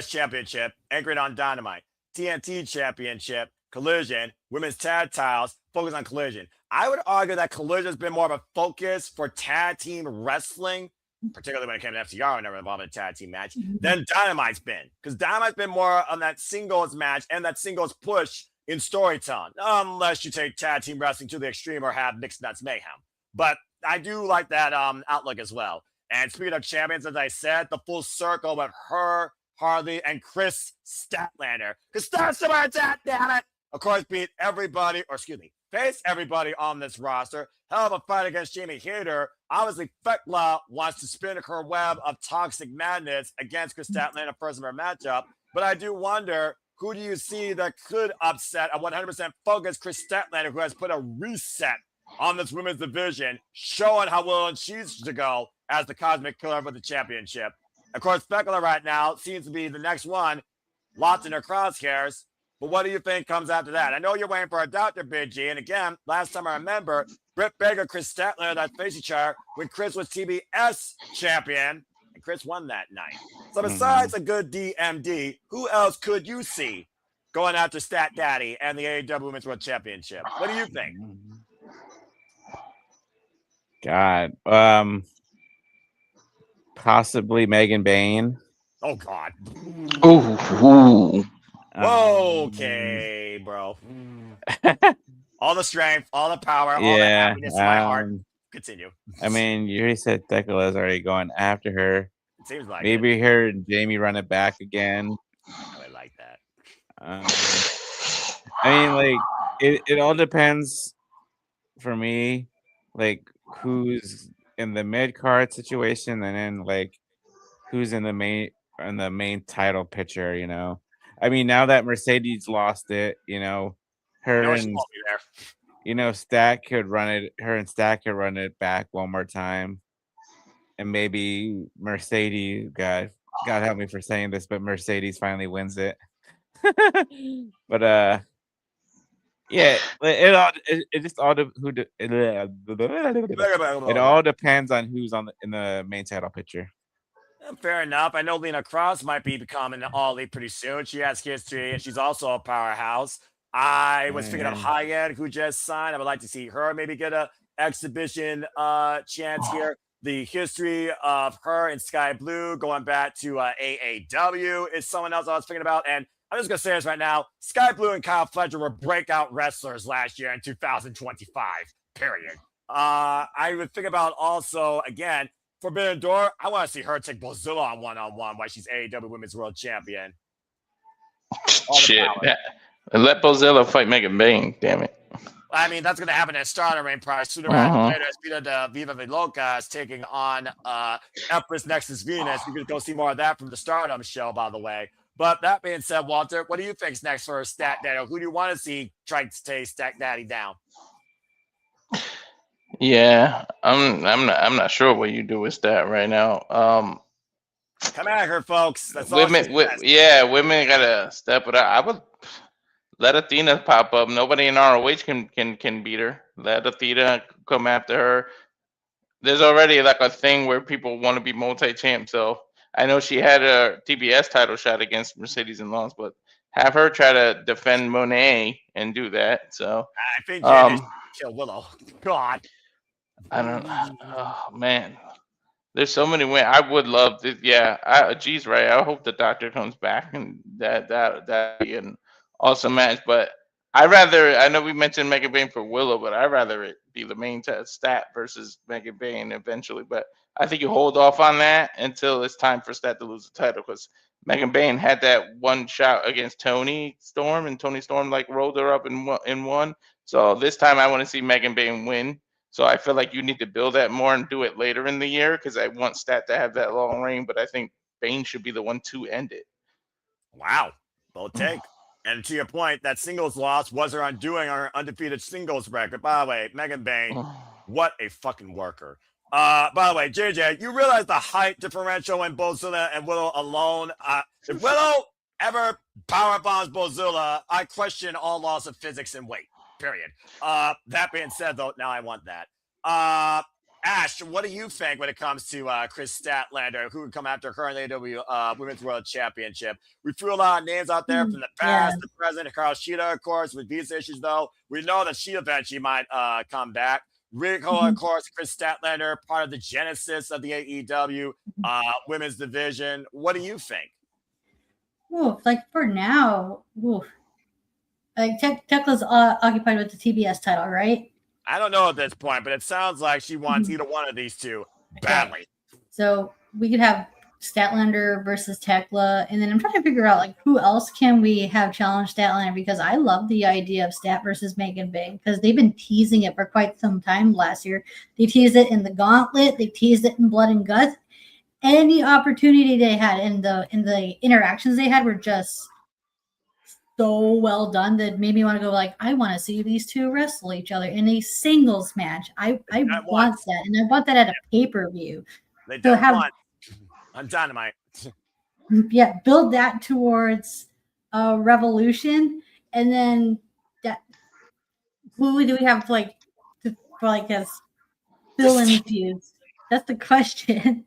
Championship, anchored on Dynamite, TNT Championship, Collision, Women's Tag Titles, focus on Collision. I would argue that Collision has been more of a focus for tag team wrestling, particularly when it came to FTR and never involved in a tag team match, than Dynamite's been. Because Dynamite's been more on that singles match and that singles push in storytelling, unless you take tag team wrestling to the extreme or have mixed nuts mayhem. But I do like that outlook as well. And speaking of champions, as I said, the full circle with her, Harley, and Chris Statlander. Because Statlander, damn it! Of course, beat everybody, or excuse me, face everybody on this roster. Hell of a fight against Jamie Hayter. Obviously, Fekla wants to spin her web of toxic madness against Chris Statlander first of her matchup. But I do wonder, who do you see that could upset a 100% focused Chris Statlander, who has put a reset on this women's division, showing how willing she's to go as the Cosmic Killer for the championship. Of course, Fekla right now seems to be the next one, lots in her crosshairs. But what do you think comes after that? I know you're waiting for a Dr. Big G. And again, last time I remember, Britt Baker, Chris Statlander, that face each other when Chris was TBS champion. And Chris won that night. So besides a good DMD, who else could you see going after Stat Daddy and the AEW Women's World Championship? What do you think? God. Possibly Megan Bain. Oh, God. Ooh. Okay, bro. All the strength, all the power, all the happiness in my heart. Continue. I mean, you already said Thekla is already going after her. It seems like maybe her and Jamie run it back again. I really like that. I mean, like, it all depends for me, like, who's in the mid card situation, and then like who's in the main title picture, you know. I mean, now that Mercedes lost it, you know, her and Stat could run it back one more time. And maybe Mercedes, God help me for saying this, but Mercedes finally wins it. But yeah, it all depends on who's in the main title picture. Fair enough. I know Lena Cross might be becoming an All Elite pretty soon. She has history, and she's also a powerhouse. I was thinking of Hayed, who just signed. I would like to see her maybe get a exhibition chance here. The history of her and Sky Blue going back to AAW is someone else I was thinking about. And I'm just going to say this right now. Sky Blue and Kyle Fletcher were breakout wrestlers last year in 2025, period. I would think about also, again, Forbidden Door. I want to see her take Bozilla on one-on-one while she's AEW Women's World Champion. Shit. Let Bozilla fight Megan Bain, damn it. I mean, that's going to happen at Stardom Reign Prize sooner rather than later. As Viva Veloca is taking on Empress Nexus Venus. You can go see more of that from the Stardom show, by the way. But that being said, Walter, what do you think's next for Stat Daddy? Who do you want to see try to take Stat Daddy down? Yeah, I'm not sure what you do with Stat right now. Come at her, folks. That's women gotta step it up. I would let Athena pop up. Nobody in ROH can beat her. Let Athena come after her. There's already like a thing where people want to be multi-champ. So I know she had a TBS title shot against Mercedes and Lons, but have her try to defend Monet and do that. So I think Jay should kill Willow. God, I don't know. Oh man, there's so many ways. I would love this. Yeah, G's right. I hope the Doctor comes back and that be an awesome match. But I know we mentioned Megan Bain for Willow, but I'd rather it be the main Stat versus Megan Bain eventually. But I think you hold off on that until it's time for Stat to lose the title, because Megan Bain had that one shot against Tony Storm, and Tony Storm like rolled her up and won. So this time I want to see Megan Bain win. So I feel like you need to build that more and do it later in the year, because I want Stat to have that long reign, but I think Bain should be the one to end it. Wow. Bold take. And to your point, that singles loss was her undoing her undefeated singles record. By the way, Megan Bain, what a fucking worker. By the way, JJ, you realize the height differential in Bozilla and Willow alone? If Willow ever power bombs Bozilla, I question all laws of physics and weight. Period. That being said, though, now I want that. Ash, what do you think when it comes to Chris Statlander, who would come after her in the AEW Women's World Championship? We threw a lot of names out there from the past, the present. Carl Sheeta, of course, with visa issues, though. We know that she eventually might come back. Rico, of course, Chris Statlander, part of the genesis of the AEW women's division. What do you think? Like for now, Like Tekla's occupied with the TBS title, right? I don't know at this point, but it sounds like she wants either one of these two badly. So we could have Statlander versus Tekla, and then I'm trying to figure out like who else can we have challenge Statlander, because I love the idea of Stat versus Megan Big, because they've been teasing it for quite some time. Last year they teased it in the Gauntlet, they teased it in Blood and Guts. Any opportunity they had in the interactions they had were just so well done that made me want to go like, I want to see these two wrestle each other in a singles match. I want that, and I want that at a pay-per-view. They don't want on Dynamite. Yeah, build that towards Revolution, and then that. Who do we have for as fill-in feuds? That's the question.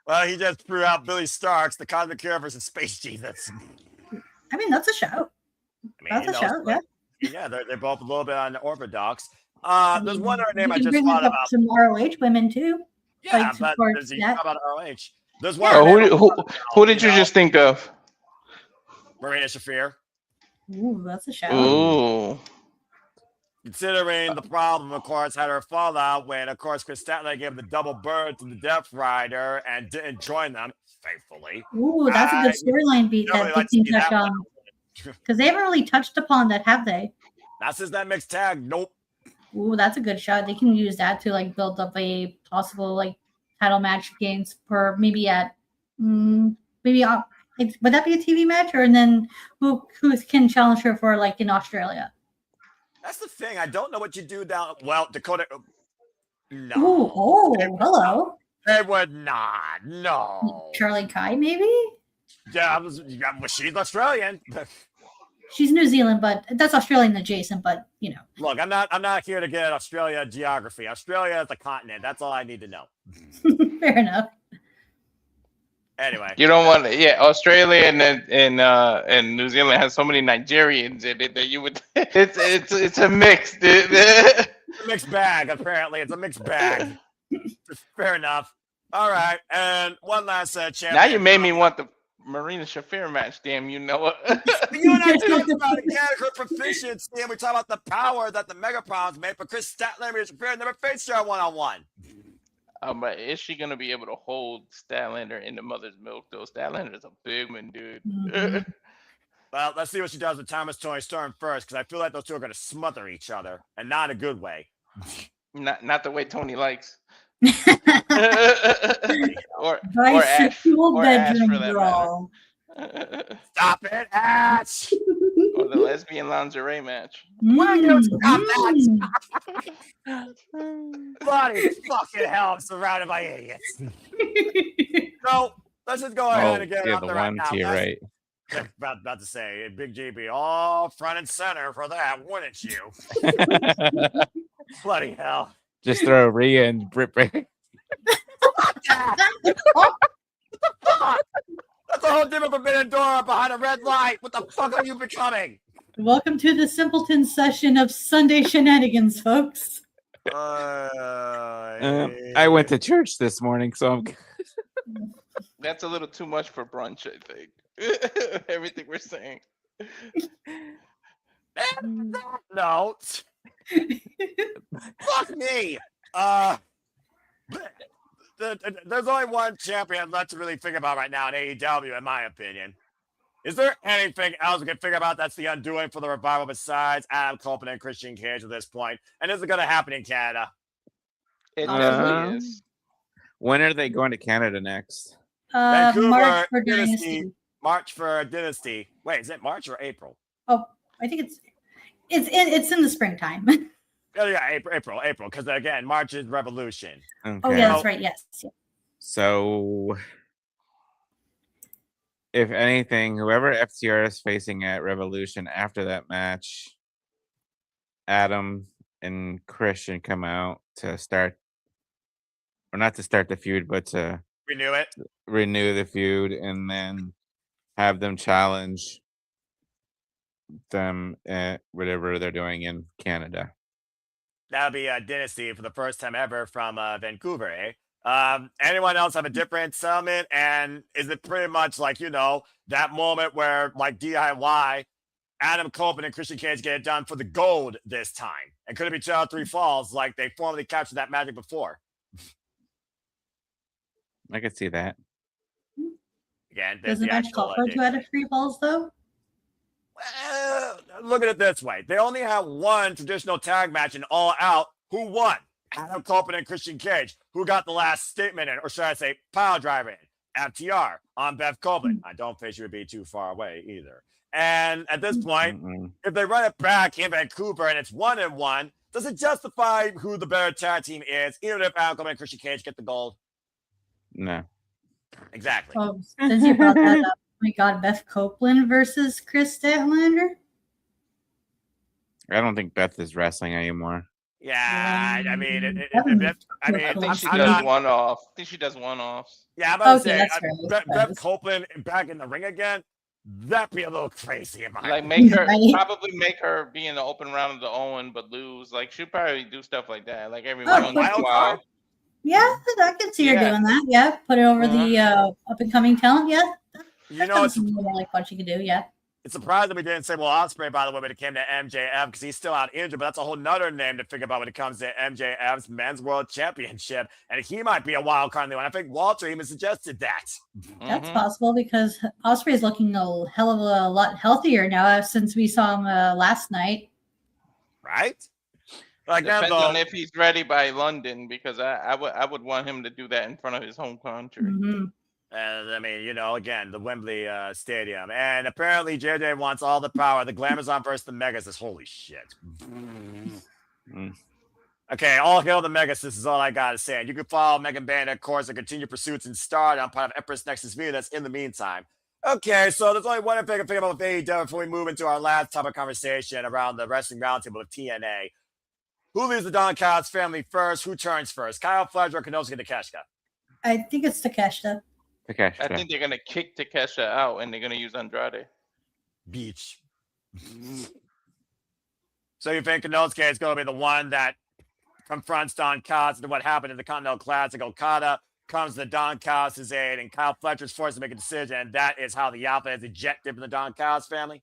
Well, he just threw out Billy Starks, the Cosmic Cure versus Space Jesus. I mean, that's a show. That's a show. Yeah. Yeah, they're both a little bit unorthodox. There's one other name I just bring thought up about. some ROH women too. Yeah, but towards you that. talk about ROH. There's one. Who did you just think of? Marina Shafir. Ooh, that's a show. Ooh. Considering the problem, of course, had her fallout when, of course, Chris Statler gave the double bird to the Death Rider and didn't join them faithfully. Ooh, that's a good storyline beat really that like they to can see touch that on, because they haven't really touched upon that, have they? Not since that mixed tag. Nope. Ooh, that's a good shot. They can use that to like build up a possible like title match gains for maybe at would that be a TV match, or and then who can challenge her for like in Australia? That's the thing. I don't know what you do down. Well, Dakota. No. Ooh, oh, hello. They would not. No. Charlie Kai, maybe? Yeah, she's Australian. She's New Zealand, but that's Australian adjacent. But you know, look, I'm not here to get Australia geography. Australia is a continent. That's all I need to know. Fair enough. Anyway, You don't want to, yeah. Australia and New Zealand has so many Nigerians in it that you would. It's a mix, dude. It's a mixed bag. Apparently, it's a mixed bag. Fair enough. All right, and one last champion. Now you made me want the Marina Shafir match. Damn, you know what? You and I talked about again her proficiency, and we talked about the power that the Megaprons made for Chris Statler and Marina Shafir never faced her one-on-one. But is she gonna be able to hold Statlander in the mother's milk? Though Statlander is a big one, dude. Mm-hmm. Well, let's see what she does with Thomas Tony Storm first, because I feel like those two are going to smother each other, and not in a good way. Not the way Tony likes. or Ash for that brawl. matter. Stop it, Ash! Or the lesbian lingerie match. Why don't you stop that? Bloody fucking hell, I'm surrounded by idiots. So, let's just go ahead and get it yeah, up the there one right to your now. right. About to say, Big JB, all front and center for that, wouldn't you? Bloody hell. Just throw Rhea and Britt Baker. That's a whole different forbidden door behind a red light. What the fuck are you becoming? Welcome to the Simpleton session of Sunday Shenanigans, folks. I went to church this morning, so I'm. That's a little too much for brunch, I think. Everything we're saying. No. Fuck me. There's only one champion left to really think about right now in AEW, in my opinion. Is there anything else we can figure out that's the undoing for the Revival besides Adam Copeland and Christian Cage at this point? And is it going to happen in Canada? It definitely is. When are they going to Canada next? Vancouver, March for Dynasty. March for Dynasty. Wait, is it March or April? Oh, I think it's in the springtime. Oh, yeah, April. Because again, March is Revolution. Okay. Oh yeah, that's right. Yes. So, if anything, whoever FTR is facing at Revolution after that match, Adam and Christian come out to start, or not to start the feud, but to renew the feud, and then have them challenge them at whatever they're doing in Canada. That'll be a Dynasty for the first time ever from Vancouver, eh? Anyone else have a different summit? And is it pretty much like, that moment where like DIY Adam Copeland and Christian Cage get it done for the gold this time? And could it be 2 out of 3 falls like they formerly captured that magic before? I could see that. Again, Does the match call for 2 out of 3 falls though? Look at it this way. They only have one traditional tag match in All Out. Who won? Adam Copeland and Christian Cage. Who got the last statement in, or should I say pile driver in? FTR on Bev Copeland. I don't think she would be too far away either. And at this point, if they run it back in Vancouver and it's 1-1, does it justify who the better tag team is, even if Adam Copeland and Christian Cage get the gold? No. Exactly. Oh, since you brought that up, oh my God, Beth Copeland versus Chris Statlander. I don't think Beth is wrestling anymore. Yeah, I mean, I think she does one-off. I think she does one-offs. Yeah, I'm about to say, that's right. Beth Copeland back in the ring again, that'd be a little crazy in my Like probably make her be in the open round of the Owen, but lose. Like she'll probably do stuff like that. Like every once in a while. Yeah, I can see her doing that. Yeah, put it over the up and coming talent. Yeah, you know, it's like what she could do. Yeah. It's surprising we didn't say Ospreay, by the way, when it came to MJF, because he's still out injured, but that's a whole nother name to think about when it comes to MJF's Men's World Championship, and he might be a wild card in the one. I think Walter even suggested that. That's possible because Ospreay is looking a hell of a lot healthier now since we saw him last night. Right? Like depends on if he's ready by London, because I would want him to do that in front of his home country. Mm-hmm. I mean, you know, again, the Wembley Stadium. And apparently JJ wants all the power. The Glamazon versus the Megas is holy shit. Okay, all hail the Megas. This is all I got to say. And you can follow Megan Bandit, of course, and continue pursuits and start on part of Empress Nexus Venus in the meantime. Okay, so there's only one thing I can think about with AEW before we move into our last topic conversation around the Wrestling Roundtable of TNA. Who leaves the Don Callis family first? Who turns first? Kyle Fletcher or Konosuke Takeshita? I think it's Takeshita. I think they're gonna kick Takeshita out and they're gonna use Andrade. Beach. So you think Konosuke is gonna be the one that confronts Don Callis and what happened in the Continental Classic? Okada comes to Don Callis' aid and Kyle Fletcher's forced to make a decision, and that is how the Alpha is ejected from the Don Callis family?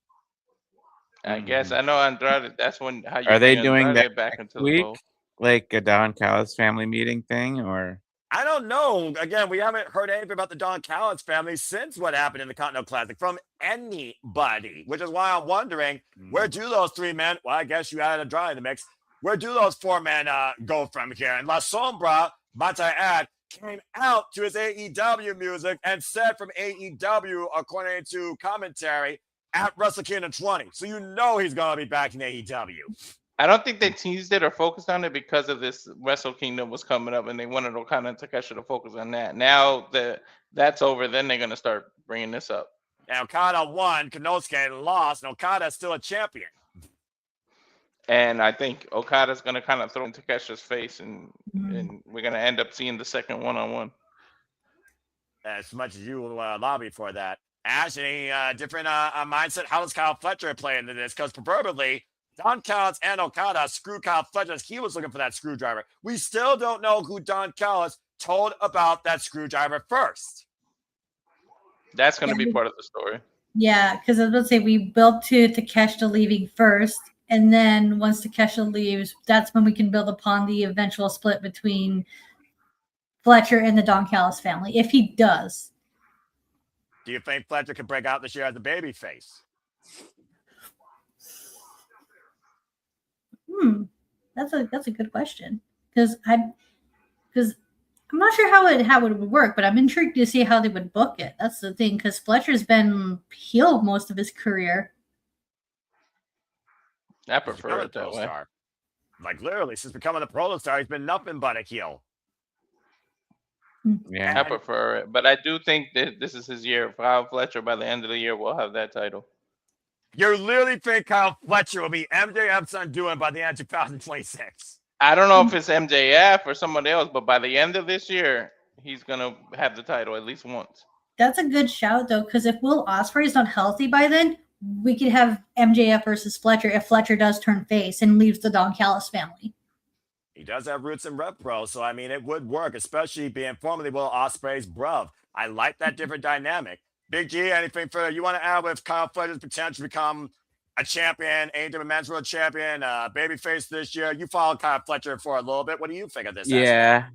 I guess I know Andrade. That's when how you Are they bring doing Andrade that back next into week, the fold. like a Don Callis family meeting thing, or? I don't know. Again, we haven't heard anything about the Don Callis family since what happened in the Continental Classic from anybody, which is why I'm wondering, where do those 3 men, well, I guess you added Andrade in the mix, where do those 4 men go from here? And La Sombra, might I add, came out to his AEW music and said from AEW, according to commentary, at Wrestle Kingdom 20. So you know he's going to be back in AEW. I don't think they teased it or focused on it because of this Wrestle Kingdom was coming up, and they wanted Okada and Takeshita to focus on that. Now that that's over, then they're going to start bringing this up. Now Okada won, Konosuke lost, and Okada's still a champion. And I think Okada's going to kind of throw in Takeshi's face, and we're going to end up seeing the second one-on-one. As much as you lobby for that. Ash, any different mindset? How does Kyle Fletcher play into this? Because proverbially, Don Callis and Okada screw Kyle Fletcher as he was looking for that screwdriver. We still don't know who Don Callis told about that screwdriver first. That's going to be part of the story. Yeah, because I was about to say we built to Takeshita leaving first, and then once Takeshita leaves, that's when we can build upon the eventual split between Fletcher and the Don Callis family, if he does. Do you think Fletcher can break out this year as a baby face? That's a good question because I'm not sure how it would work, but I'm intrigued to see how they would book it. That's the thing, because Fletcher's been heel most of his career. I prefer it that way. Star. Like literally, since becoming the Pro Star, he's been nothing but a heel. Yeah, I prefer it, but I do think that this is his year. Kyle Fletcher, by the end of the year, will have that title. You literally think Kyle Fletcher will be MJF's undoing by the end of 2026? I don't know if it's MJF or somebody else, but by the end of this year, he's going to have the title at least once. That's a good shout, though, because if Will Ospreay is not healthy by then, we could have MJF versus Fletcher if Fletcher does turn face and leaves the Don Callis family. He does have roots in Rev Pro, so I mean, it would work, especially being formerly Will Ospreay's bruv. I like that different dynamic. Big G, anything further you want to add with Kyle Fletcher's potential to become a champion, AEW Men's World Champion, babyface this year. You followed Kyle Fletcher for a little bit. What do you think of this? Yeah.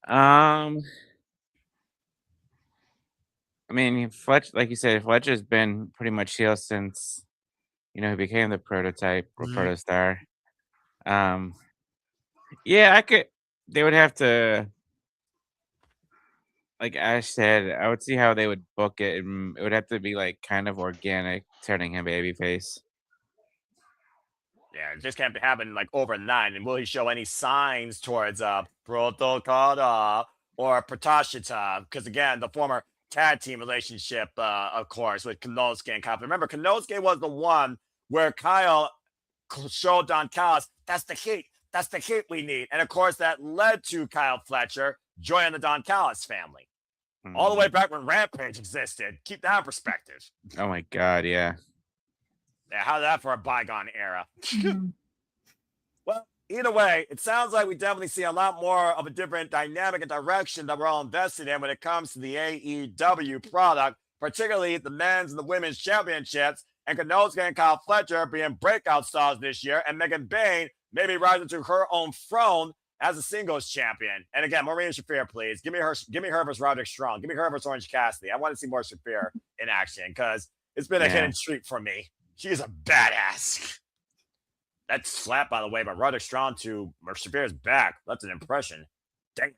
I mean, Fletch, like you said, Fletcher's been pretty much heel since, he became the prototype or protostar. Yeah, they would have to, like Ash said, I would see how they would book it. It would have to be like kind of organic, turning him babyface. Yeah, it just can't happen like overnight. And will he show any signs towards Protokada or Pratashita? Because again, the former tag team relationship, of course, with Konosuke and Kyle. Remember, Konosuke was the one where Kyle showed Don Callis, that's the heat. That's the heat we need. And of course, that led to Kyle Fletcher joining the Don Callis family. All the way back when Rampage existed. Keep that in perspective. Oh my God, yeah. Yeah, how's that for a bygone era? Well, either way, it sounds like we definitely see a lot more of a different dynamic and direction that we're all invested in when it comes to the AEW product, particularly the men's and the women's championships, and Konosuke and Kyle Fletcher being breakout stars this year, and Megan Bayne maybe rising to her own throne as a singles champion. And again, Marina Shafir, please. Give me her versus Roderick Strong. Give me her versus Orange Cassidy. I want to see more Shafir in action because it's been a hidden streak for me. She's a badass. That slap, by the way, by Roderick Strong to Shafir's back. That's an impression. Damn.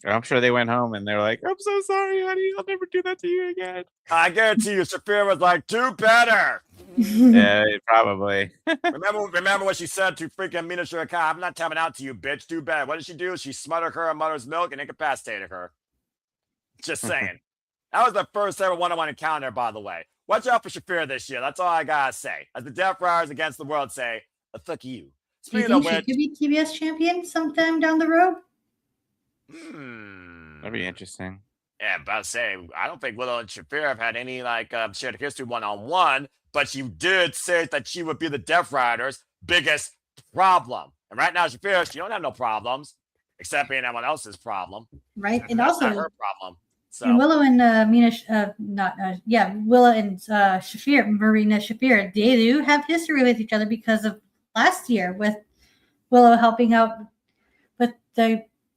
I'm sure they went home and they're like, I'm so sorry, honey. I'll never do that to you again. I guarantee you, Shafir was like, do better. Yeah, probably. remember what she said to freaking Mina Shirakawa? I'm not tapping out to you, bitch. Do better. What did she do? She smothered her in mother's milk and incapacitated her. Just saying. That was the first ever one-on-one encounter, by the way. Watch out for Shafir this year. That's all I gotta say. As the Death Riders against the world say, fuck you. Do you think she could be TBS champion sometime down the road? That'd be interesting. Yeah, but I'll say, I don't think Willow and Shafir have had any shared history one-on-one, but she did say that she would be the Death Riders' biggest problem. And right now, Shafir, she don't have no problems, except being everyone else's problem. Right, and that's also not her problem. So and Willow and Willow and Shafir, Marina Shafir, they do have history with each other because of last year with Willow helping out with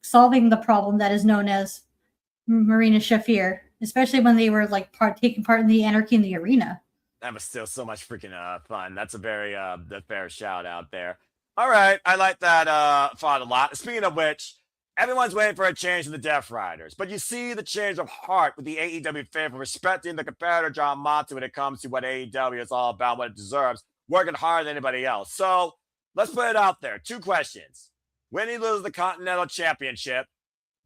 solving the problem that is known as Marina Shafir, especially when they were taking part in the Anarchy in the Arena. That was still so much freaking fun. That's a very fair shout out there. All right, I like that thought a lot. Speaking of which, everyone's waiting for a change in the Death Riders, but you see the change of heart with the AEW fan for respecting the competitor John Monty when it comes to what AEW is all about, what it deserves, working harder than anybody else. So let's put it out there. 2 questions. When he loses the Continental Championship,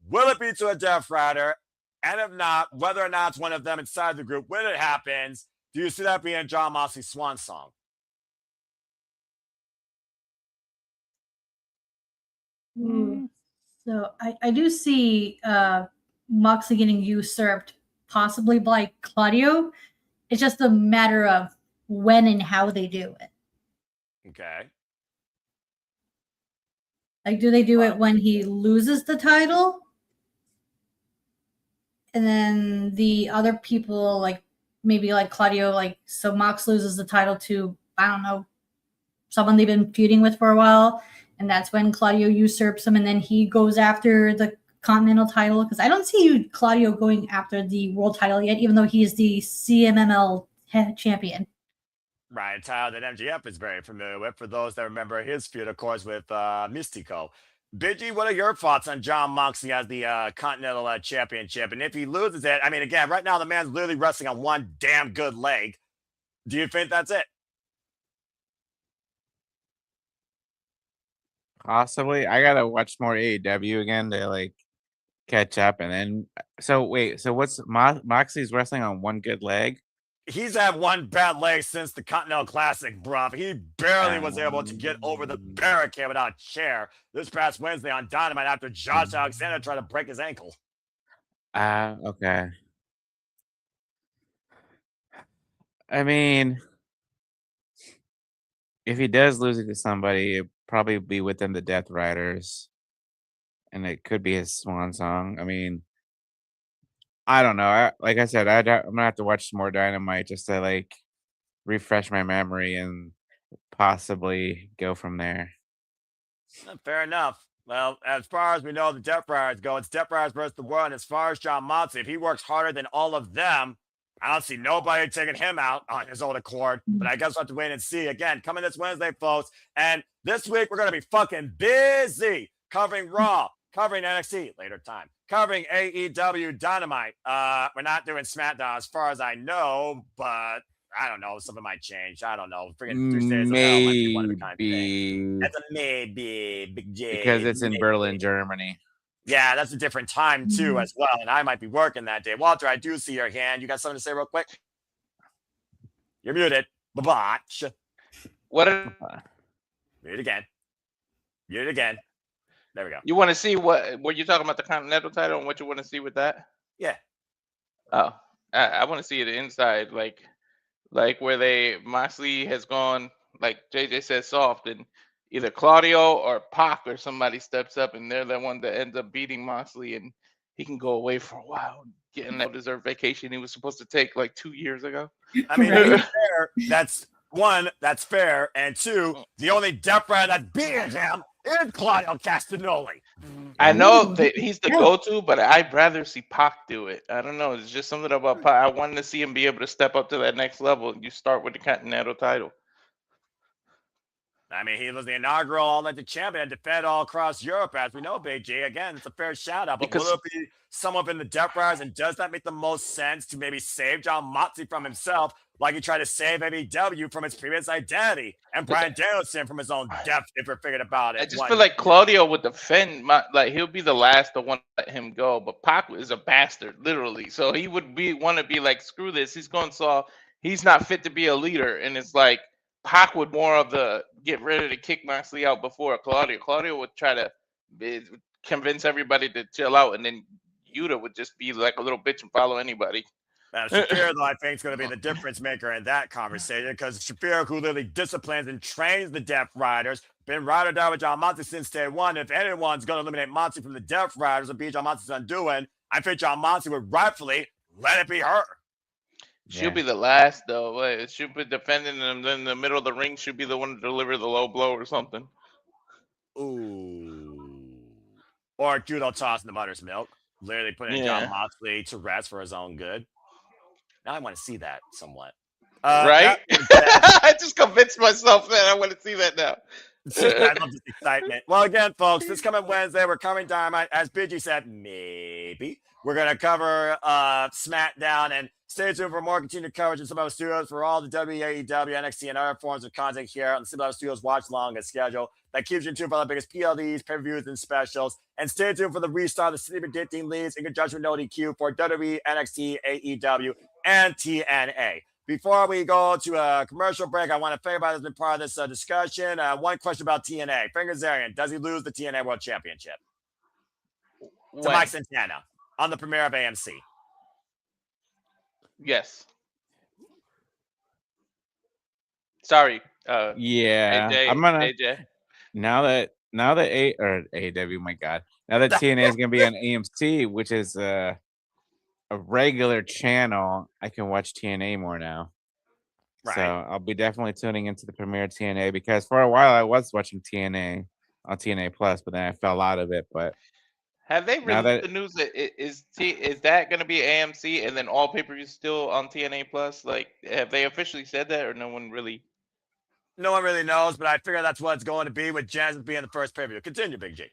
will it be to a Death Rider? And if not, whether or not it's one of them inside the group, when it happens, do you see that being John Moxley's swan song? So I do see Moxley getting usurped, possibly by Claudio. It's just a matter of when and how they do it. Okay. Do they do it when he loses the title? And then the other people, maybe Claudio, so Mox loses the title to, I don't know, someone they've been feuding with for a while. And that's when Claudio usurps him. And then he goes after the Continental title. Because I don't see Claudio going after the world title yet, even though he is the CMML champion. Right, a title that MJF is very familiar with. For those that remember his feud, of course, with Mystico. Biggie, what are your thoughts on John Moxley as the Continental Championship? And if he loses it, I mean, again, right now the man's literally wrestling on one damn good leg. Do you think that's it? Possibly. I gotta watch more AEW again to catch up, and then. So wait. So what's Moxley's wrestling on one good leg? He's had one bad leg since the Continental Classic, bruv. He barely was able to get over the barricade without a chair this past Wednesday on Dynamite after Josh Alexander tried to break his ankle. Okay. I mean, if he does lose it to somebody, it'd probably be within the Death Riders, and it could be his swan song. I mean, I don't know. Like I said, I'm gonna have to watch some more Dynamite just to refresh my memory and possibly go from there. Fair enough. Well, as far as we know, the Death Riders go, it's Death Riders versus the world. And as far as John Moxley, if he works harder than all of them, I don't see nobody taking him out on his own accord. But I guess we'll have to wait and see. Again, coming this Wednesday, folks. And this week, we're going to be fucking busy covering Raw, covering NXT, later time, covering AEW Dynamite. We're not doing SmackDown as far as I know, but I don't know. Something might change. I don't know. Freaking Tuesdays of Hell might be one of a kind of thing. That's a maybe, Big J. Because it's in maybe. Berlin, Germany. Yeah, that's a different time too, as well. And I might be working that day. Walter, I do see your hand. You got something to say real quick? You're muted. Babotch. Mute again. Mute again. There we go. You want to see what you're talking about, the Continental title, and what you want to see with that? Yeah. Oh, I want to see it inside, like where Moxley has gone, like JJ said, soft, and either Claudio or Pac or somebody steps up, and they're the one that ends up beating Moxley, and he can go away for a while, getting that deserved vacation he was supposed to take like 2 years ago. I mean, to be fair, that's one, that's fair, and two, the only Death Rider that's beating him is Claudio Castagnoli. I know that he's the go-to, but I'd rather see Pac do it. I don't know. It's just something about Pac. I wanted to see him be able to step up to that next level. You start with the Continental title. I mean, he was the inaugural All-Atlantic champion and defended all across Europe, as we know, Big G. Again, it's a fair shout-out. But will it be someone in the Death Riders, and does that make the most sense to maybe save John Moxley from himself, like he tried to save AEW from its previous identity, and Bryan Danielson from his own death, if you're figuring about it? I just feel like Claudio would defend, he'll be the last to want to let him go, but Pac is a bastard, literally. So he would want to be like, screw this. He's going soft. He's not fit to be a leader. And it's like, Pac would more of the get ready to kick Moxley out before Claudio. Claudio would try to convince everybody to chill out, and then Yuta would just be like a little bitch and follow anybody. Shafir, though, I think is going to be the difference maker in that conversation, because Shafir, who literally disciplines and trains the Death Riders, been ride or die with John Moxley since day one. If anyone's going to eliminate Moxley from the Death Riders and be John Moxley's undoing, I think John Moxley would rightfully let it be her. She'll be the last, though. She'll be defending, and then in the middle of the ring, she'll be the one to deliver the low blow or something. Ooh. Or judo toss in the butter's milk. Literally putting John Moxley to rest for his own good. Now I want to see that somewhat. Right? I just convinced myself that I want to see that now. I love this excitement. Well, again, folks, this coming Wednesday, we're covering Dynamite. As Biggie said, maybe. We're going to cover SmackDown, and stay tuned for more continued coverage in Slip Studios for all the WAEW, NXT, and other forms of content here on the Slip Studios Watch Long and schedule that keeps you in tune for the biggest PLDs, pay-per-views, and specials. And stay tuned for the restart of the City Predicting Leads in conjunction with No DQ for WWE, NXT, AEW, and TNA. Before we go to a commercial break, I want to thank everybody that's been part of this discussion. One question about TNA. Fingazarian, does he lose the TNA World Championship? To Mike Santana on the premiere of AMC. Yes. Sorry. Yeah. AJ, I'm gonna AJ. now that AEW, my God. Now that TNA is gonna be on AMC, which is a regular channel, I can watch TNA more now. Right. So I'll be definitely tuning into the premiere of TNA, because for a while I was watching TNA on TNA Plus, but then I fell out of it. But have they released the news that is that going to be AMC and then all pay-per-views still on TNA Plus? Like, have they officially said that, or no one really? No one really knows, but I figure that's what it's going to be, with Genesis being the first pay-per-view. Continue, Big G.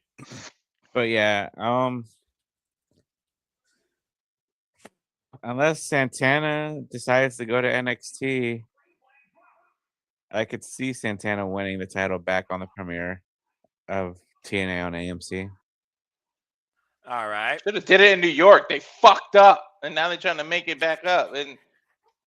But yeah, unless Santana decides to go to NXT, I could see Santana winning the title back on the premiere of TNA on AMC. All right. Should have did it in New York. They fucked up, and now they're trying to make it back up. And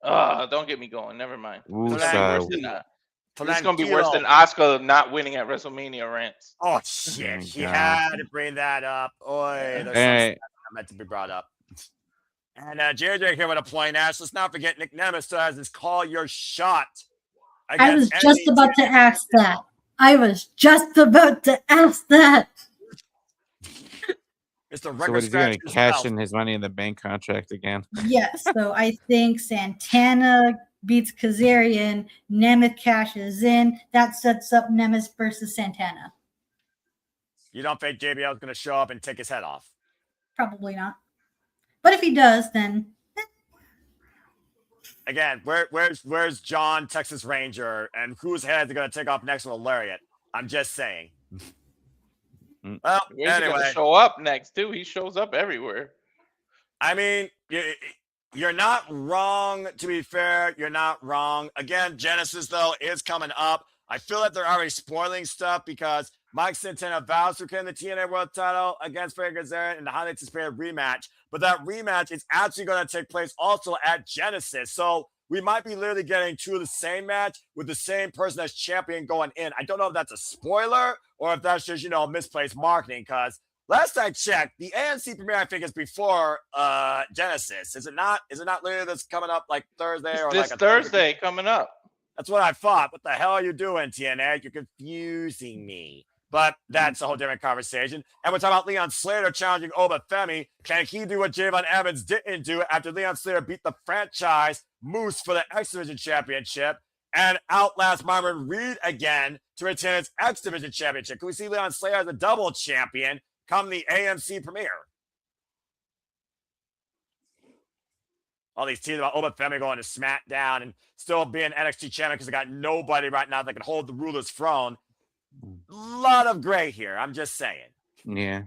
don't get me going. Never mind. It's gonna be worse than Asuka not winning at WrestleMania rants. Oh shit! He had to bring that up. Oi, there's something that meant to be brought up. And JJ here with a point. Ash, let's not forget Nick Nemeth still has his call your shot. I was just about to ask that. Mr. So what is he going to cash in his Money in the Bank contract again? Yes, so I think Santana beats Kazarian, Nemeth cashes in. That sets up Nemeth versus Santana. You don't think JBL is going to show up and take his head off? Probably not. But if he does, then again, where's John, Texas Ranger, and whose head is going to take off next with a lariat? I'm just saying. Well, Where's he anyway, gonna show up next too? He shows up everywhere. I mean, you're not wrong. To be fair, you're not wrong. Again, Genesis though is coming up. I feel like they're already spoiling stuff because Mike Santana vows to claim the TNA World Title against Frank Kazarian in the highly anticipated rematch. But that rematch is actually going to take place also at Genesis. So we might be literally getting two of the same match with the same person as champion going in. I don't know if that's a spoiler or if that's just, misplaced marketing. Because last I checked, the AMC premiere, I think, is before Genesis. Is it not? Is it not literally that's coming up like Thursday or this like Thursday coming up? That's what I thought. What the hell are you doing, TNA? You're confusing me. But that's a whole different conversation. And we're talking about Leon Slater challenging Oba Femi. Can he do what Javon Evans didn't do after Leon Slater beat the franchise Moose for the X Division Championship and outlast Marvin Reed again to retain his X Division Championship? Can we see Leon Slater as a double champion come the AMC premiere? All these teams about Oba Femi going to SmackDown and still being NXT champion because they got nobody right now that can hold the ruler's throne. A lot of gray here. I'm just saying. Yeah.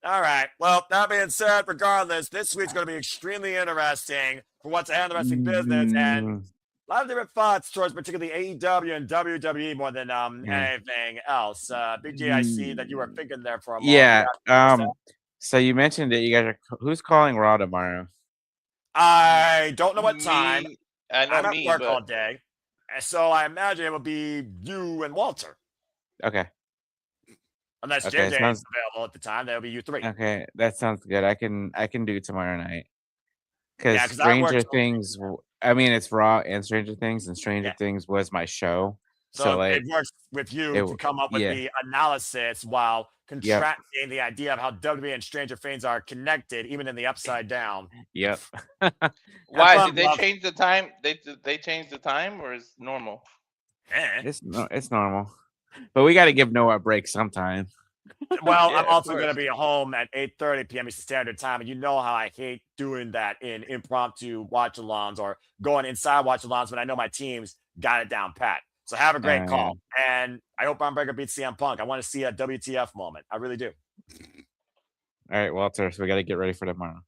All right. Well, that being said, regardless, this week's going to be extremely interesting for what's ahead in the wrestling business, and a lot of different thoughts towards particularly AEW and WWE more than anything else. Big G, I see that you were thinking there for a moment. Yeah. So you mentioned that you guys are. Who's calling Raw tomorrow? I don't know what time. I know I'm at work but... all day. So I imagine it would be you and Walter. Okay. Unless Okay, JJ sounds- is available at the time, that'll be you three. Okay, that sounds good. I can do tomorrow night. Because Yeah, 'cause I work Stranger till- Things. I mean, it's Raw and Stranger Things, and Stranger Things was my show. So like, it works with you it- to come up with yeah. the analysis while contrasting the idea of how WWE and Stranger Things are connected, even in the upside down. Yep. Why fun, did they love. change the time? They changed the time, or is normal? It's normal, but we got to give Noah a break sometime. Well, Yeah, I'm of also going to course. be home at 8:30 p.m. Eastern Standard Time, and you know how I hate doing that in impromptu watch-alongs or going inside watch-alongs when I know my team's got it down pat. So have a great call, and I hope Braun Breaker beats CM Punk. I want to see a WTF moment. I really do. All right, Walter. So we got to get ready for tomorrow.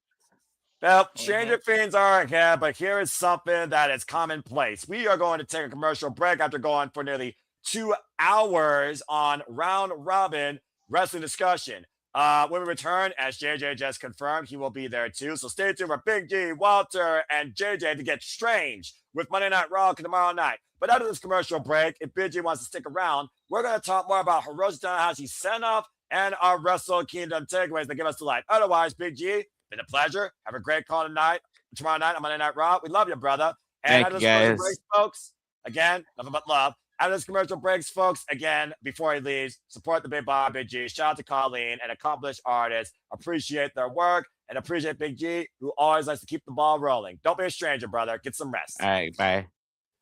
Well, Stranger Things are ahead, but here is something that is commonplace. We are going to take a commercial break after going for nearly 2 hours on Round Robin Wrestling Discussion. When we return, as JJ just confirmed, he will be there too. So stay tuned for Big G, Walter, and JJ to get strange with Monday Night Raw tomorrow night. But after this commercial break, if Big G wants to stick around, we're going to talk more about Hiroshi Tanahashi's send-off and our Wrestle Kingdom takeaways that give us the light. Otherwise, Big G, been a pleasure. Have a great call tonight. Tomorrow night on Monday Night Raw. We love you, brother. And Thank after you, this commercial guys. break, folks, again, nothing but love. After this commercial breaks, folks, again, before he leaves, support the Big Bob, Big G. Shout out to Colleen, an accomplished artist. Appreciate their work and appreciate Big G, who always likes to keep the ball rolling. Don't be a stranger, brother. Get some rest. All right, bye.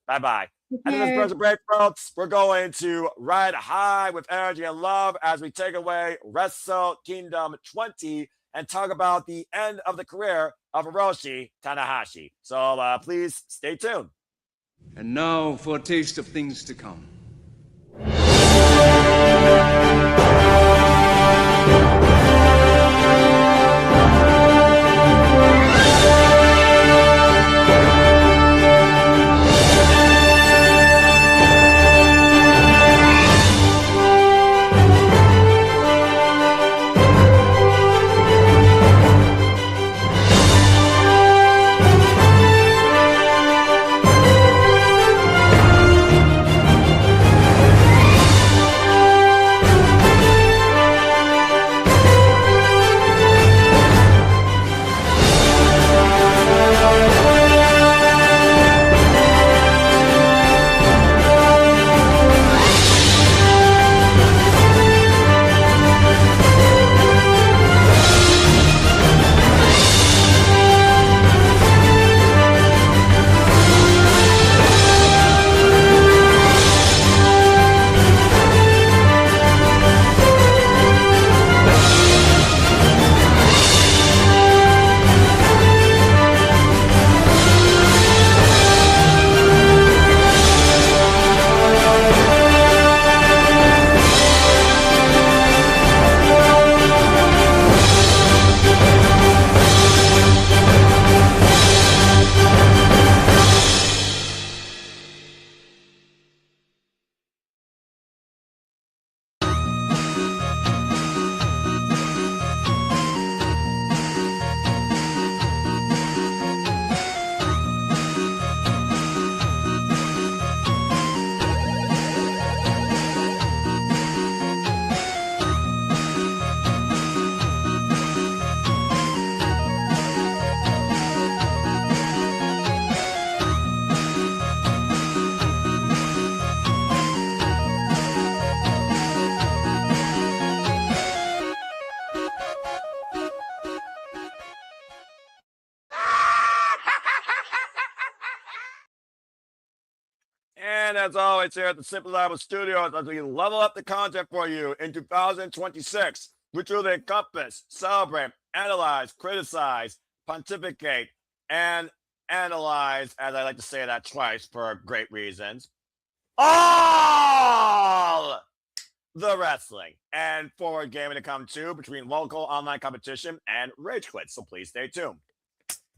Bye-bye. After this commercial break, folks, we're going to ride high with energy and love as we take away Wrestle Kingdom 20 and talk about the end of the career of Hiroshi Tanahashi. So please stay tuned. And now for a taste of things to come. And as always, here at the Simple Level Studios, as we level up the content for you in 2026, we truly encompass, celebrate, analyze, criticize, pontificate, and analyze, as I like to say that twice for great reasons, all the wrestling and forward gaming to come too between local online competition and rage quits. So please stay tuned.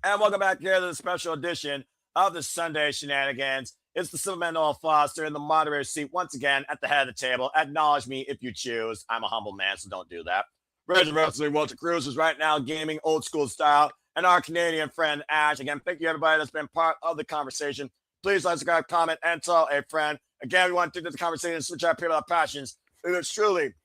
And welcome back here to the special edition of the Sunday Shenanigans. It's the Silverman Noel Foster in the moderator seat once again at the head of the table. Acknowledge me if you choose. I'm a humble man, so don't do that. Rage Wrestling Walter Cruz is right now gaming old school style. And our Canadian friend Ash. Again, thank you everybody that's been part of the conversation. Please like, subscribe, comment, and tell a friend. Again, we want to do this conversation and switch our people our passions. It's truly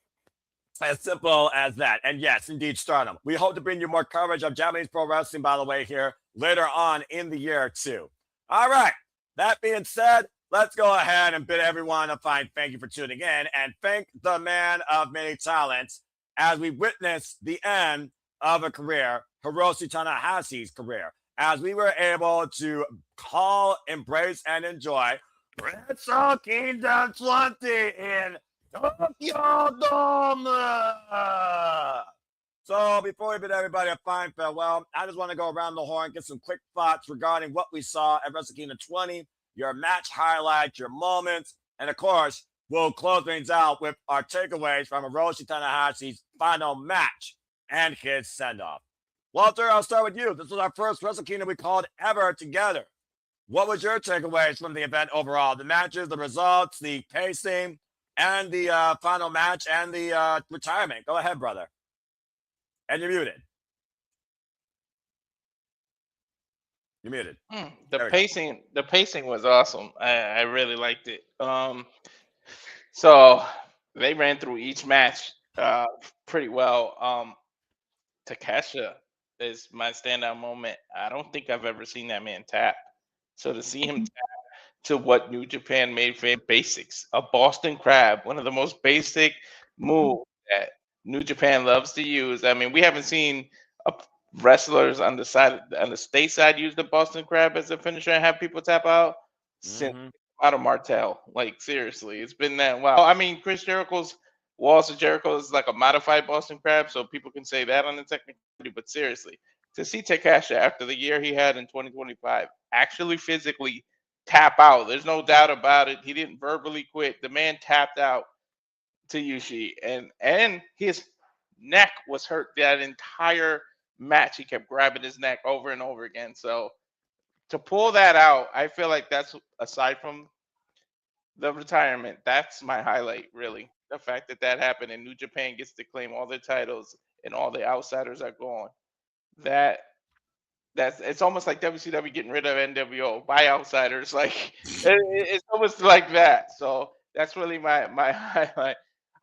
as simple as that. And yes, indeed, Stardom. We hope to bring you more coverage of Japanese pro wrestling, by the way, here later on in the year, too. All right. That being said, let's go ahead and bid everyone a fine thank you for tuning in and thank the man of many talents as we witness the end of a career, Hiroshi Tanahashi's career, as we were able to call, embrace, and enjoy Wrestle Kingdom 20 in Tokyo Dome. So before we bid everybody a fine farewell, I just want to go around the horn, get some quick thoughts regarding what we saw at Wrestle Kingdom 20, your match highlights, your moments, and of course, we'll close things out with our takeaways from Hiroshi Tanahashi's final match and his send-off. Walter, I'll start with you. This was our first Wrestle Kingdom we called ever together. What was your takeaways from the event overall? The matches, the results, the pacing, and the final match and the retirement. Go ahead, brother. And you're muted. You're muted. The pacing was awesome. I really liked it. So they ran through each match pretty well. Takesha is my standout moment. I don't think I've ever seen that man tap. So to see him tap to what New Japan made for basics, a Boston Crab, one of the most basic moves that New Japan loves to use. I mean, we haven't seen wrestlers on the state side use the Boston Crab as a finisher and have people tap out since out of Martel. Like seriously, it's been that while. I mean, Chris Jericho's Walls of Jericho is like a modified Boston Crab, so people can say that on the technicality. But seriously, to see Takesha after the year he had in 2025 actually physically tap out, there's no doubt about it. He didn't verbally quit. The man tapped out to Yushi, and his neck was hurt that entire match. He kept grabbing his neck over and over again. So to pull that out, I feel like that's, aside from the retirement, that's my highlight, really. The fact that that happened and New Japan gets to claim all their titles and all the outsiders are gone. That's it's almost like WCW getting rid of NWO by outsiders. Like it's almost like that. So that's really my highlight.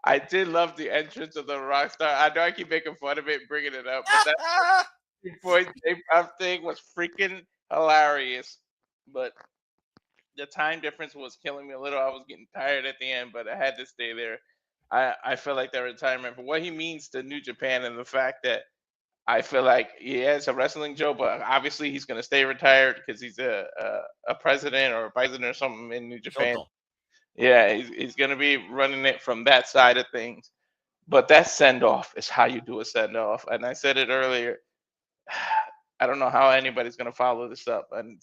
I did love the entrance of the Rockstar. I know I keep making fun of it, bringing it up, but that point thing was freaking hilarious. But the time difference was killing me a little. I was getting tired at the end, but I had to stay there. I feel like that retirement for what he means to New Japan and the fact that I feel like it's a wrestling joke, but obviously he's going to stay retired because he's a president or a president or something in New Japan. Yeah, he's going to be running it from that side of things. But that send-off is how you do a send-off. And I said it earlier, I don't know how anybody's going to follow this up and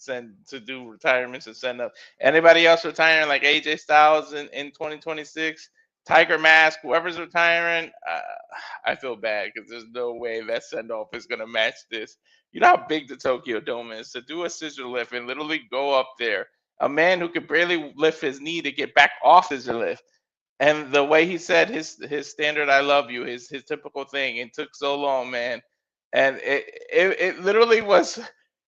do retirements and send up. Anybody else retiring like AJ Styles in 2026? Tiger Mask, whoever's retiring, I feel bad because there's no way that send-off is going to match this. You know how big the Tokyo Dome is. To do a scissor lift and literally go up there, a man who could barely lift his knee to get back off his lift. And the way he said his standard "I love you," his typical thing, it took so long, man. And it literally was.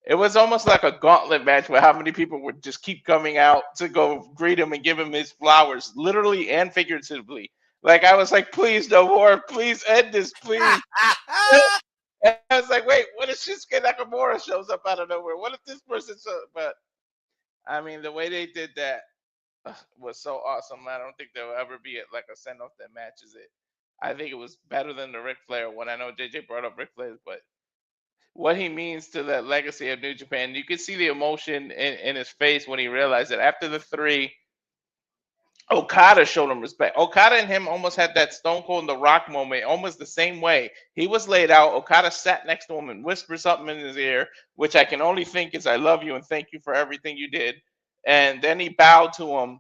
It was almost like a gauntlet match where how many people would just keep coming out to go greet him and give him his flowers, literally and figuratively. Like I was like, please no more, please end this, please. And I was like, wait, what if Shinsuke Nakamura shows up out of nowhere? What if this person? But I mean, the way they did that was so awesome. I don't think there will ever be like a send off that matches it. I think it was better than the Ric Flair one. I know JJ brought up Ric Flair, but what he means to the legacy of New Japan. You could see the emotion in his face when he realized that after the 3, Okada showed him respect. Okada and him almost had that Stone Cold and The Rock moment, almost the same way. He was laid out. Okada sat next to him and whispered something in his ear, which I can only think is "I love you and thank you for everything you did." And then he bowed to him,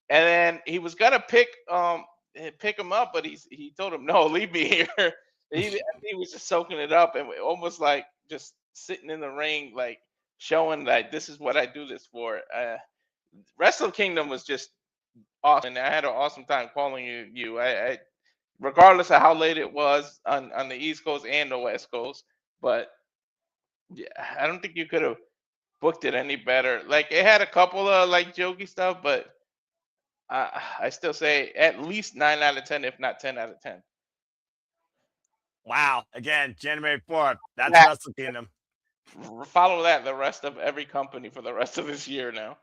and then he was gonna pick him up, but he told him, "No, leave me here." He was just soaking it up and almost like just sitting in the ring, like showing like this is what I do this for. Wrestle Kingdom was just awesome. And I had an awesome time calling you. I regardless of how late it was on the East Coast and the West Coast, but yeah, I don't think you could have booked it any better. Like it had a couple of like jokey stuff, but I still say at least 9 out of 10, if not 10 out of 10. Wow. Again, January 4th. That's Yeah. Wrestle Kingdom. Follow that the rest of every company for the rest of this year now.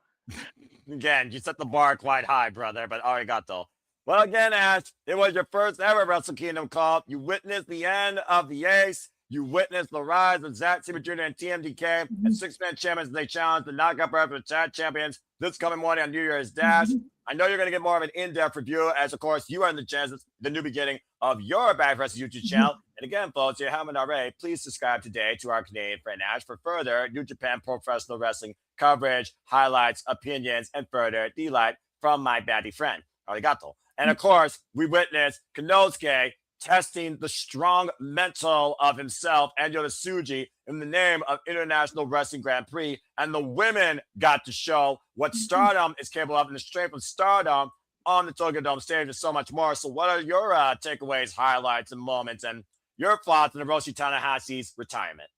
Again, you set the bar quite high, brother, but arigato. Well, again, Ash, it was your first ever Wrestle Kingdom call. You witnessed the end of the Ace. You witnessed the rise of Zack Sabre Jr. and TMDK and six-man champions as they challenge the knockout bracket for tag champions this coming morning on New Year's Dash. I know you're going to get more of an in-depth review as, of course, you are in the Genesis, the new beginning of your Back Wrestling YouTube channel. And again, folks, if you haven't already, please subscribe today to our Canadian friend Ash for further New Japan Professional Wrestling coverage, highlights, opinions, and further delight from my baddie friend. Arigato. And of course, we witnessed Konosuke testing the strong mental of himself and Yoda in the name of International Wrestling Grand Prix. And the women got to show what Stardom is capable of and the strength of Stardom on the Tokyo Dome stage and so much more. So what are your takeaways, highlights, and moments, and your thoughts on Hiroshi Tanahashi's retirement?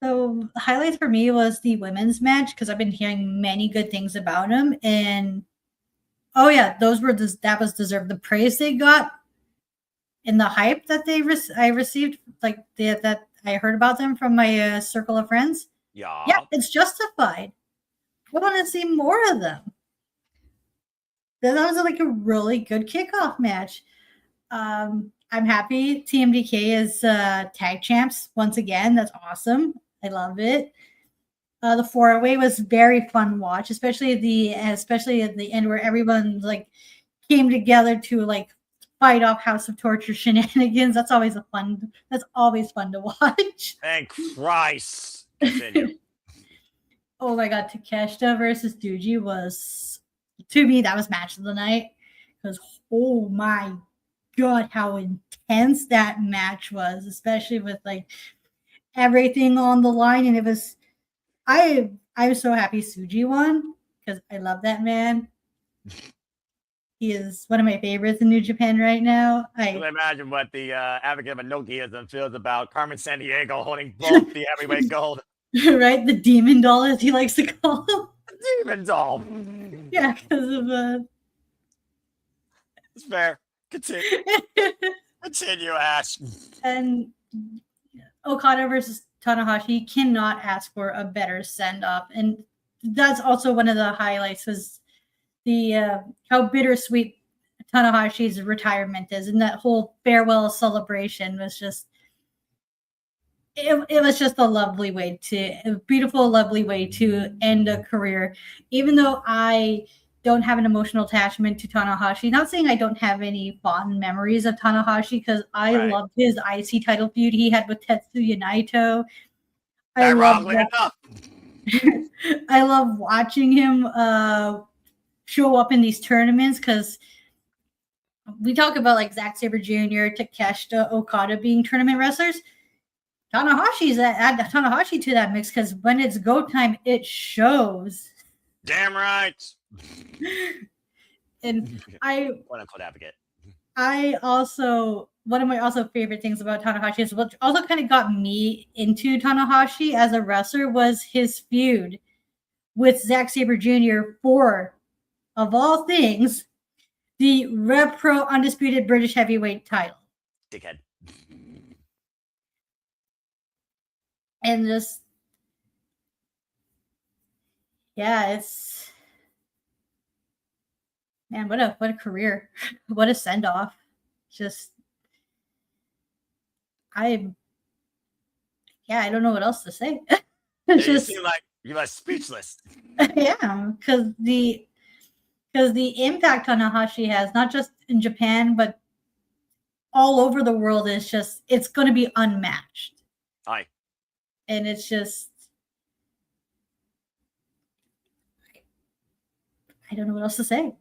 So highlights for me was the women's match because I've been hearing many good things about him, and oh yeah, that was deserved. The praise they got and the hype that I received, like that I heard about them from my circle of friends. Yeah, it's justified. I want to see more of them. That was like a really good kickoff match. I'm happy TMDK is tag champs once again. That's awesome. I love it. The 4-way was very fun watch, especially at the end where everyone like came together to like fight off House of Torture Shenanigans. That's always fun to watch. Thank Christ. Continue. Oh my god, Takeshita versus Doogie was, to me, that was match of the night. Because oh my god, how intense that match was, especially with like everything on the line. And it was I was so happy Tsuji won because I love that man. He is one of my favorites in New Japan right now. I can imagine what the advocate of Enochiism feels about Carmen Sandiego holding both the heavyweight gold. Right? The demon doll, as he likes to call him. Demon doll. Yeah, because of It's fair. Continue. Continue, Ash. And Okada versus Tanahashi cannot ask for a better send-off. And that's also one of the highlights was the how bittersweet Tanahashi's retirement is. And that whole farewell celebration was just it was just a beautiful, lovely way to end a career. Even though I don't have an emotional attachment to Tanahashi. Not saying I don't have any fond memories of Tanahashi because I loved his IC title feud he had with Tetsuya Naito. I love watching him show up in these tournaments because we talk about like Zack Sabre Jr., Takeshita, Okada being tournament wrestlers. Tanahashi's add Tanahashi to that mix because when it's go time, it shows. Damn right. And quote unquote advocate. I also, one of my also favorite things about Tanahashi is what also kind of got me into Tanahashi as a wrestler was his feud with Zack Sabre Jr. for, of all things, the Rev Pro Undisputed British Heavyweight title. Dickhead. And just, yeah, it's, man, what a career. What a send-off. Just, I don't know what else to say. You seem like you are speechless. Yeah, because Because the impact Tanahashi has, not just in Japan, but all over the world, is just, it's going to be unmatched. Aye. And it's just, I don't know what else to say.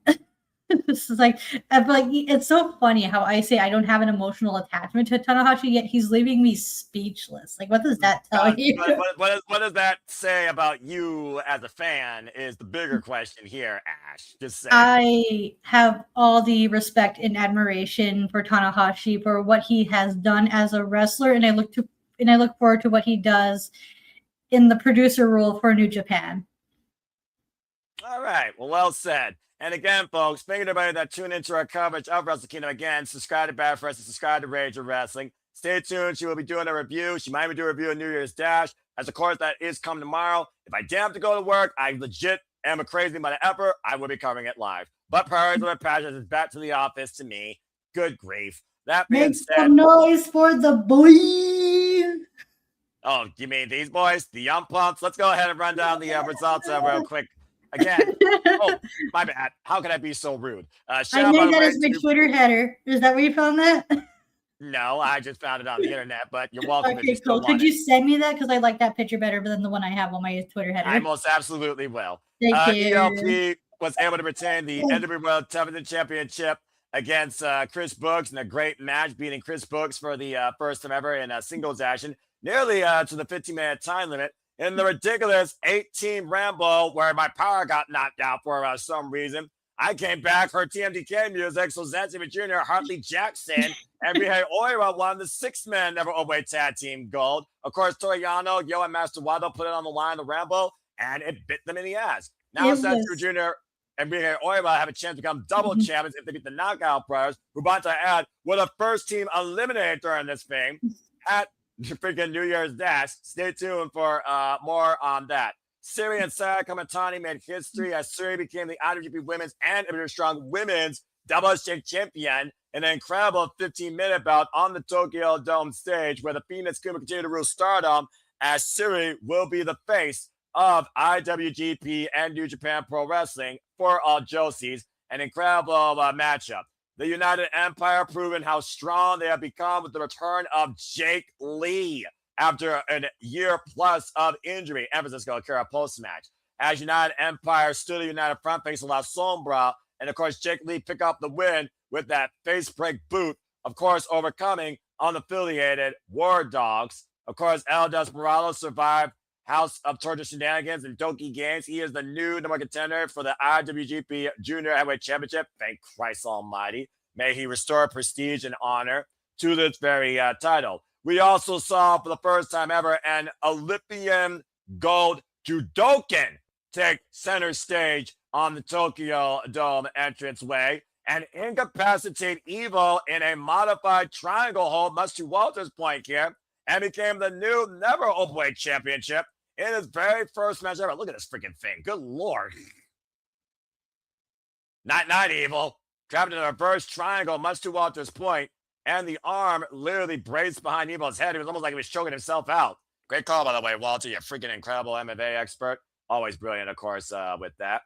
This is like, I'm like, it's so funny how I say I don't have an emotional attachment to Tanahashi, yet he's leaving me speechless. Like, what does that tell you? What does that say about you as a fan is the bigger question here, Ash. Just say. I have all the respect and admiration for Tanahashi for what he has done as a wrestler, and I look forward to what he does in the producer role for New Japan. All right. Well said. And again, folks, thank you to everybody that tuned into our coverage of Wrestle Kingdom. Again, subscribe to Bad for Us and subscribe to Rage of Wrestling. Stay tuned. She will be doing a review. She might be doing a review of New Year's Dash. As of course, that is coming tomorrow. If I damn have to go to work, I legit am a crazy mother-effer. I will be covering it live. But priorities of passions is back to the office to me. Good grief. That being Make said, some noise for the boys. oh, you mean these boys, the Young Punks? Let's go ahead and run down the results real quick. Again, oh, my bad. How could I be so rude? I made that as my Twitter header. Is that where you found that? No, I just found it on the internet, but you're welcome. Okay, cool. Could you send me that? Because I like that picture better than the one I have on my Twitter header. I most absolutely will. Thank you. ELP was able to retain the NWA World Television Championship against Chris Brooks in a great match, beating Chris Brooks for the first time ever in a singles action, nearly to the 15-minute time limit. In the ridiculous 8-team Rambo, where my power got knocked out for some reason, I came back, heard TMDK music, so Zayn Jr., Hartley Jackson, and Rihei Oira won the 6-man Never Overweight Tag Team Gold. Of course, Toriano, Yo, and Master Wado put it on the line, the Rambo, and it bit them in the ass. Now Zayn Jr. and Rihei Oira have a chance to become double champions if they beat the Knockout Brothers, who, about to add, were the first team eliminated during this thing at freaking New Year's Dash. Stay tuned for more on that. Siri and Sarah Kamatani made history as Siri became the IWGP Women's and Imperial Strong Women's Double Strength Champion in an incredible 15-minute bout on the Tokyo Dome stage, where the Phoenix Could continue to rule Stardom, as Siri will be the face of IWGP and New Japan Pro Wrestling for all Josies. An incredible matchup. The United Empire proving how strong they have become with the return of Jake Lee after a year plus of injury. Emphasis going to occur post-match. As United Empire stood a united front facing La Sombra, and of course Jake Lee picked up the win with that face break boot, of course overcoming unaffiliated War Dogs. Of course, El Desperado survived House of Torture Shenanigans and Donkey Games. He is the new number one contender for the IWGP Junior Heavyweight Championship. Thank Christ Almighty. May he restore prestige and honor to this very title. We also saw for the first time ever an Olympian gold judokan take center stage on the Tokyo Dome entranceway and incapacitate Evo in a modified triangle hold, much to Walter's point here, and became the new Never Openweight Championship in his very first match ever. Look at this freaking thing. Good Lord. Night, Evil. Trapped in a reverse triangle, much to Walter's point, and the arm literally braced behind Evil's head. It was almost like he was choking himself out. Great call, by the way, Walter. You're a freaking incredible MMA expert. Always brilliant, of course, with that.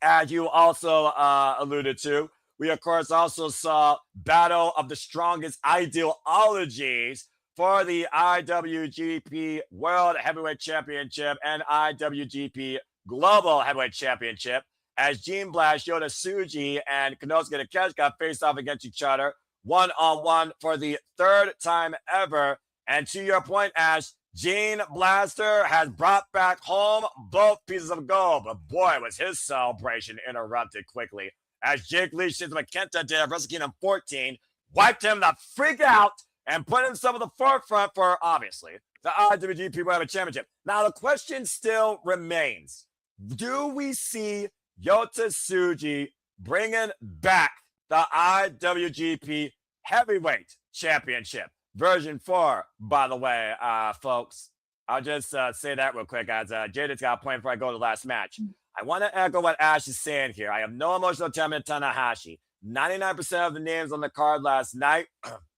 As you also alluded to, we, of course, also saw Battle of the Strongest Ideologies for the IWGP World Heavyweight Championship and IWGP Global Heavyweight Championship, as Gene Blast, Yota Tsuji, and Konosuke Takeshita faced off against each other one-on-one for the third time ever. And to your point, Ash, Gene Blaster has brought back home both pieces of gold, but boy, was his celebration interrupted quickly as Jake Lee, Shinsuke Kenta did at Wrestle Kingdom 14, wiped him the freak out and put himself at the forefront for, obviously, the IWGP World Heavyweight Championship. Now, the question still remains, do we see Yota Tsuji bringing back the IWGP Heavyweight Championship? Version 4, by the way, folks. I'll just say that real quick, as Jada's got a point before I go to the last match. I want to echo what Ash is saying here. I have no emotional attachment to Tanahashi. 99% of the names on the card last night,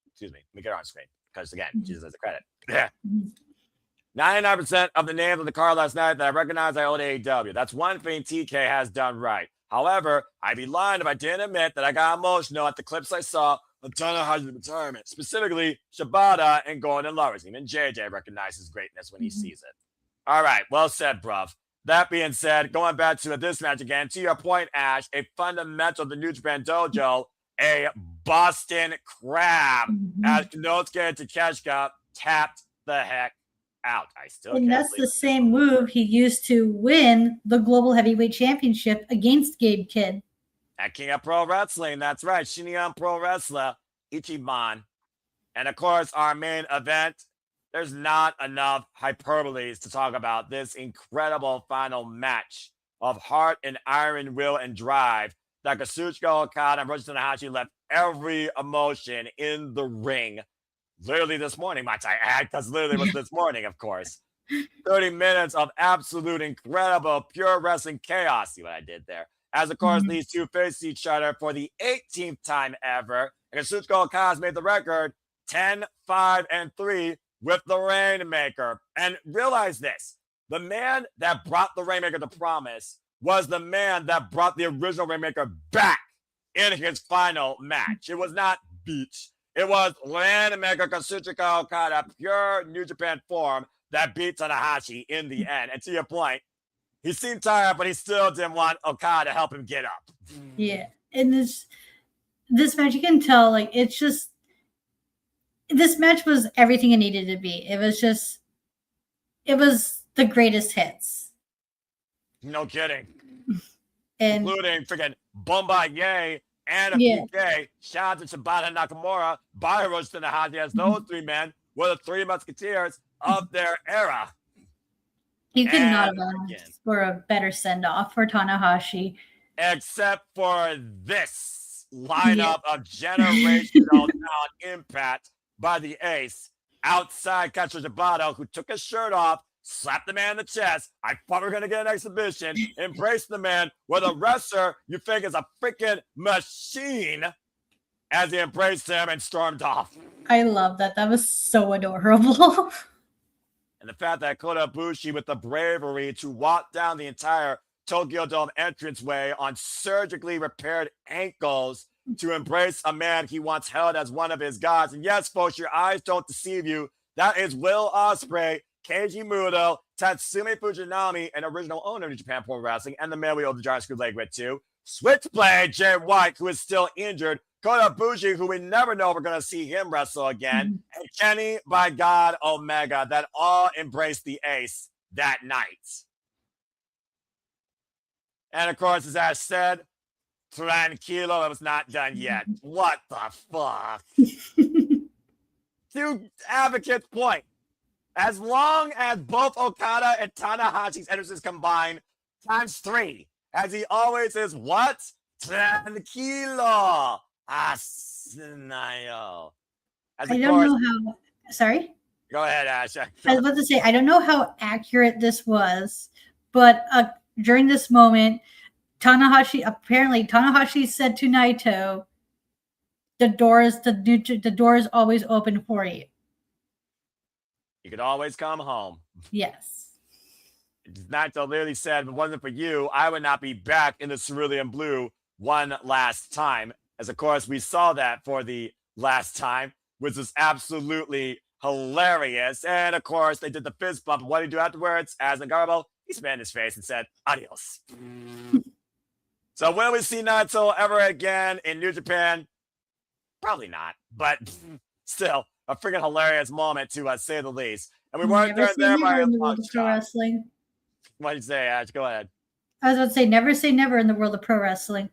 excuse me, let me get it on screen, because again, she deserves the credit. 99% of the names on the card last night that I recognize I owe to AEW. That's one thing TK has done right. However, I'd be lying if I didn't admit that I got emotional at the clips I saw of Tanahashi's retirement, specifically Shibata and Gordon Lawrence. Even JJ recognizes greatness when he sees it. All right, well said, bruv. That being said, going back to this match again, to your point, Ash, a fundamental of the New Japan Dojo, a Boston Crab, as Konosuke Takeshita tapped the heck out. I still And can't that's believe the same move he used to win the Global Heavyweight Championship against Gabe Kidd. At King of Pro Wrestling, that's right, Shinyan Pro Wrestler, Ichiban. And of course, our main event, there's not enough hyperboles to talk about this incredible final match of heart and iron will and drive that Kazuchika Okada and Hiroshi Tanahashi left every emotion in the ring. Literally this morning, might I add, because literally it was this morning, of course. 30 minutes of absolute incredible pure wrestling chaos. See what I did there? As, of course, these two face each other for the 18th time ever. And Kazuchika Okada's made the record 10-5-3 with the Rainmaker. And realize this. The man that brought the Rainmaker to Promise was the man that brought the original Rainmaker back in his final match. It was not Beach. It was Rainmaker Kazuchika Okada, pure New Japan form, that beat Tanahashi in the end. And to your point, he seemed tired, but he still didn't want Okada to help him get up. Yeah. And this match, you can tell, like, it's just, this match was everything it needed to be. It was the greatest hits. No kidding. And including freaking Bombardier and a PK. Shout out to Shibata Nakamura, by Hiroshi Tanahashi, as those three men were the three musketeers of their era. You could not have asked for a better send-off for Tanahashi. Except for this lineup of generational impact by the ace outside Katsura Shibata, who took his shirt off, slapped the man in the chest. I thought we were going to get an exhibition. Embraced the man with a wrestler you think is a freaking machine as he embraced him and stormed off. I love that. That was so adorable. And the fact that Kota Ibushi, with the bravery to walk down the entire Tokyo Dome entranceway on surgically repaired ankles to embrace a man he once held as one of his gods. And yes, folks, your eyes don't deceive you. That is Will Ospreay, Keiji Muto, Tatsumi Fujinami, an original owner of New Japan Pro Wrestling, and the man we owe the giant screw leg with too. Switchblade Jay White, who is still injured. Kota Ibushi, who we never know if we're going to see him wrestle again. And Kenny, by God, Omega, that all embraced the ace that night. And of course, as I said, Tranquilo, it was not done yet. What the fuck? To Advocate's point, as long as both Okada and Tanahashi's entrances combine times 3, as he always is, what? Tranquilo. Asinayo. I don't know how. Sorry? Go ahead, Ash. I was about to say, I don't know how accurate this was, but during this moment, Tanahashi said to Naito, the door is always open for you. You could always come home. Yes. Naito literally said, if it wasn't for you, I would not be back in the cerulean blue one last time. As, of course, we saw that for the last time, which was absolutely hilarious. And, of course, they did the fist bump. And what did he do afterwards? As Ngarbo, he spat in his face and said, adios. So will we see Naito ever again in New Japan? Probably not. But still, a freaking hilarious moment to say the least. And we weren't there by a long shot. Wrestling. What did you say, Ash? Go ahead. I was about to say never in the world of pro wrestling.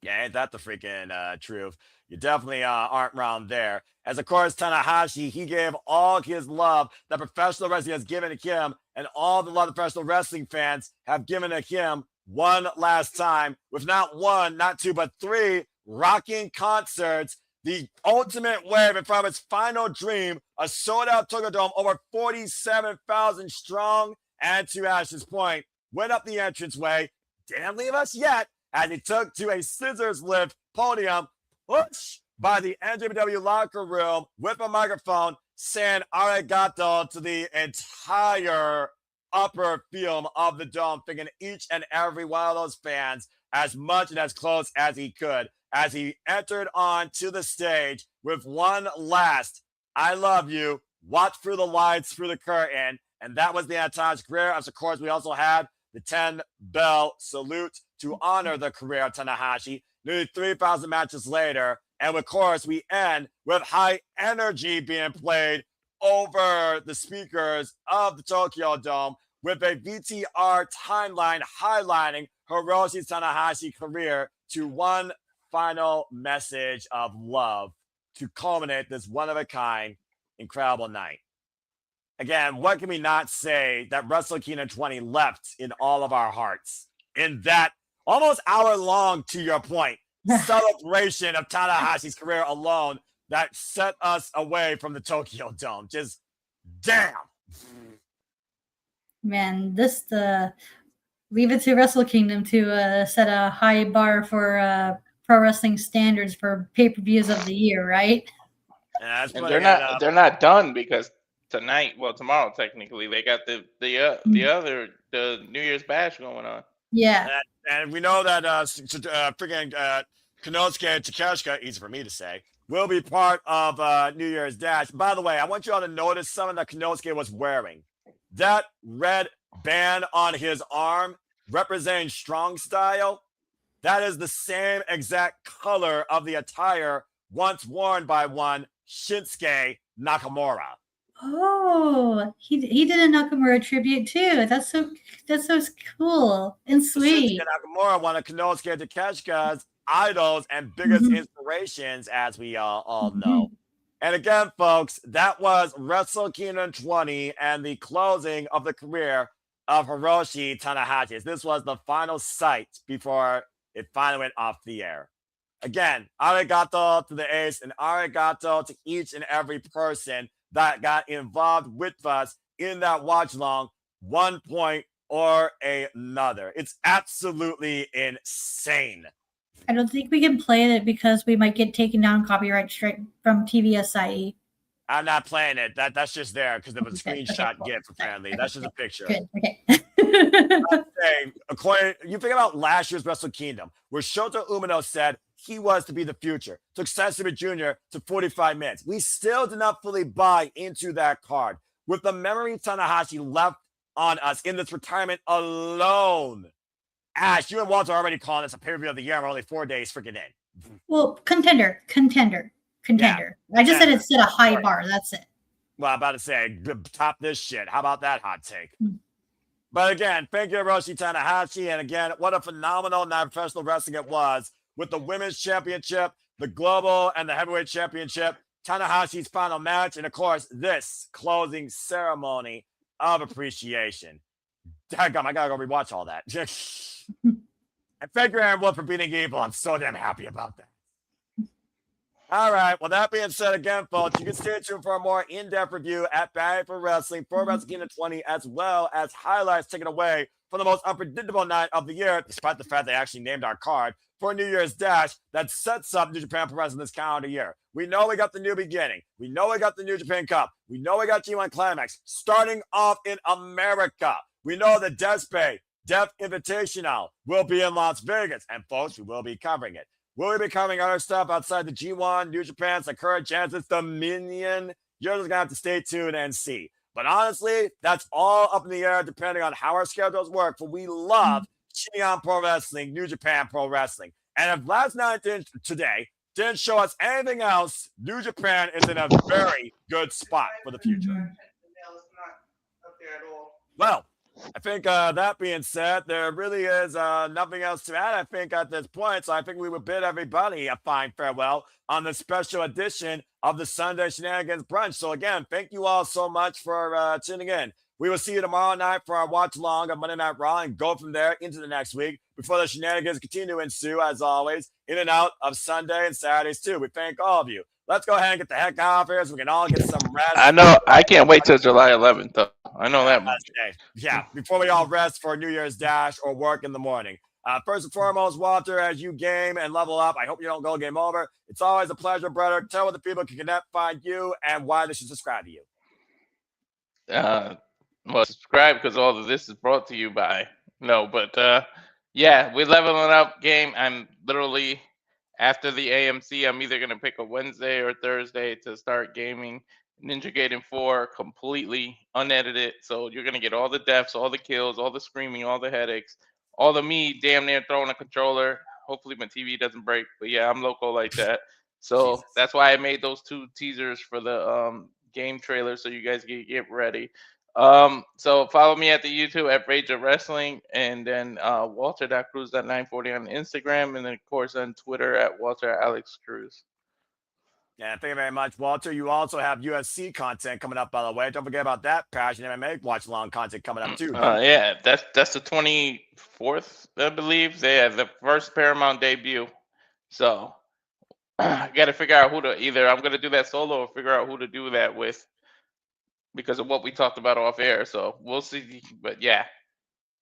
Yeah, ain't that the freaking truth? You definitely aren't around there. As, of course, Tanahashi, he gave all his love that professional wrestling has given to him, and all the love the professional wrestling fans have given to him one last time, with not one, not two, but 3 rocking concerts. The ultimate wave in front of its final dream, a sold-out Tokyo Dome, over 47,000 strong. And to Ash's point, went up the entranceway, didn't leave us yet, as he took to a scissors lift podium, pushed by the NJPW locker room with a microphone, saying arigato to the entire upper film of the dome, thinking each and every one of those fans as much and as close as he could as he entered onto the stage with one last "I love you, watch through the lights, through the curtain." And that was the end of Tanahashi's career. As of course, we also had the 10-bell salute to honor the career of Tanahashi. Nearly 3,000 matches later. And of course, we end with high energy being played over the speakers of the Tokyo Dome with a VTR timeline highlighting Hiroshi Tanahashi's career to one final message of love to culminate this one-of-a-kind incredible night. Again, what can we not say that Wrestle Kingdom 20 left in all of our hearts in that almost hour-long, to your point, celebration of Tanahashi's career alone that set us away from the Tokyo Dome. Just damn. Man, leave it to Wrestle Kingdom to set a high bar for pro wrestling standards for pay-per-views of the year, right? Yeah, and they're not done because tomorrow technically they got the New Year's Bash going on. Yeah. And we know that freaking Konosuke Takeshita, easy for me to say, will be part of New Year's Dash. By the way, I want you all to notice something that Konosuke was wearing. That red band on his arm representing strong style, that is the same exact color of the attire once worn by one Shinsuke Nakamura. Oh, he did a Nakamura tribute too. That's so cool and sweet. Shinsuke Nakamura, one of Konosuke Takeshita's idols and biggest inspirations, as we all know. And again, folks, that was Wrestle Kingdom 20 and the closing of the career of Hiroshi Tanahashi. This was the final sight before it finally went off the air. Again, arigato to the ace and arigato to each and every person that got involved with us in that watch long, one point or another. It's absolutely insane. I don't think we can play it because we might get taken down copyright straight from TVSIE. I'm not playing it. That's just there because of a screenshot GIF, apparently. That's just a picture. Good. Okay. You think about last year's Wrestle Kingdom, where Shota Umino said he was to be the future. Took Sensei Jr. to 45 minutes. We still did not fully buy into that card. With the memory Tanahashi left on us in this retirement alone. Ash, you and Walter are already calling this a pay-per-view of the year. We're only 4 days freaking in. Well, contender. Yeah. I just said it set a high bar. That's it. Well, I'm about to say, top this shit. How about that hot take? But again, thank you, Hiroshi Tanahashi. And again, what a phenomenal night of professional wrestling it was with the Women's Championship, the Global, and the Heavyweight Championship, Tanahashi's final match, and of course, this closing ceremony of appreciation. Daggum, I gotta go rewatch all that. And thank you, Aaron Wolf, for beating Evil. I'm so damn happy about that. All right. Well, that being said, again, folks, you can stay tuned for a more in-depth review at Bang for Wrestling, for Wrestle Kingdom 20, as well as highlights taken away from the most unpredictable night of the year, despite the fact they actually named our card for New Year's Dash that sets up New Japan Pro Wrestling this calendar year. We know we got the New Beginning. We know we got the New Japan Cup. We know we got G1 Climax starting off in America. We know the Death Invitational will be in Las Vegas. And, folks, we will be covering it. Will we be covering other stuff outside the G1, New Japan, Sakura Genesis, Dominion? You're just going to have to stay tuned and see. But honestly, that's all up in the air depending on how our schedules work. For we love G1 Pro Wrestling, New Japan Pro Wrestling. And if last night today didn't show us anything else, New Japan is in a very good spot for the future. Well, I think that being said, there really is nothing else to add, I think, at this point. So I think we would bid everybody a fine farewell on the special edition of the Sunday Shenanigans Brunch. So again, thank you all so much for tuning in. We will see you tomorrow night for our watch along of Monday Night Raw and go from there into the next week before the shenanigans continue to ensue, as always, in and out of Sunday and Saturdays too. We thank all of you. Let's go ahead and get the heck out of here so we can all get some rest. I know. I can't wait till July 11th, though. I know that much. Yeah, before we all rest for New Year's Dash or work in the morning. First and foremost, Walter, as you game and level up, I hope you don't go game over. It's always a pleasure, brother. Tell what the people can connect, find you, and why they should subscribe to you. Well, subscribe because all of this is brought to you by yeah, we're leveling up game. I'm literally after the AMC. I'm either gonna pick a Wednesday or Thursday to start gaming Ninja Gaiden 4 completely unedited. So you're gonna get all the deaths, all the kills, all the screaming, all the headaches, all the me damn near throwing a controller. Hopefully my TV doesn't break. But yeah, I'm local like that. So that's why I made those 2 teasers for the game trailer so you guys can get ready. So follow me at the YouTube at Rage of Wrestling, and then Walter.Cruz.940 on Instagram, and then of course on Twitter at Walter Alex Cruz. Yeah, thank you very much, Walter. You also have UFC content coming up, by the way. Don't forget about that Passion MMA watch along content coming up too. Yeah, that's the 24th, I believe. They have the first Paramount debut. So I got to figure out who to either I'm gonna do that solo or figure out who to do that with, because of what we talked about off air. So we'll see. But yeah.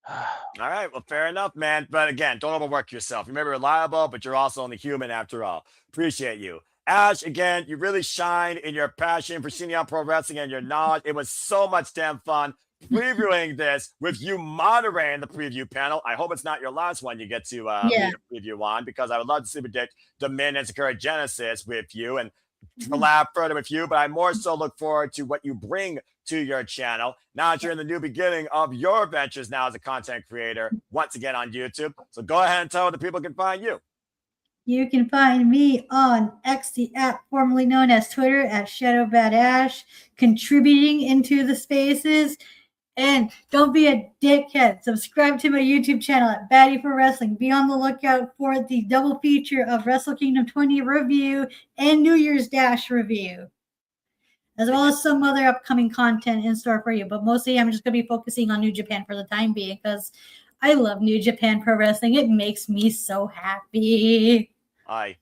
All right. Well, fair enough, man. But again, don't overwork yourself. You may be reliable, but you're also only human after all. Appreciate you. Ash, again, you really shine in your passion for Senior Pro Wrestling and your knowledge. It was so much damn fun previewing this with you moderating the preview panel. I hope it's not your last one you get to lead a preview on, because I would love to see predict Dominion and Sakura Genesis with you and collab further with you. But I more so look forward to what you bring to your channel now that you're in the new beginning of your ventures now as a content creator once again on YouTube. So go ahead and tell where the people can find you. You can find me on X, the app formerly known as Twitter, at ShadowBadAsh, contributing into the spaces. And don't be a dickhead. Subscribe to my YouTube channel at Baddie for Wrestling. Be on the lookout for the double feature of Wrestle Kingdom 20 review and New Year's Dash review, as well as some other upcoming content in store for you. But mostly I'm just going to be focusing on New Japan for the time being, because I love New Japan Pro Wrestling. It makes me so happy. Aye.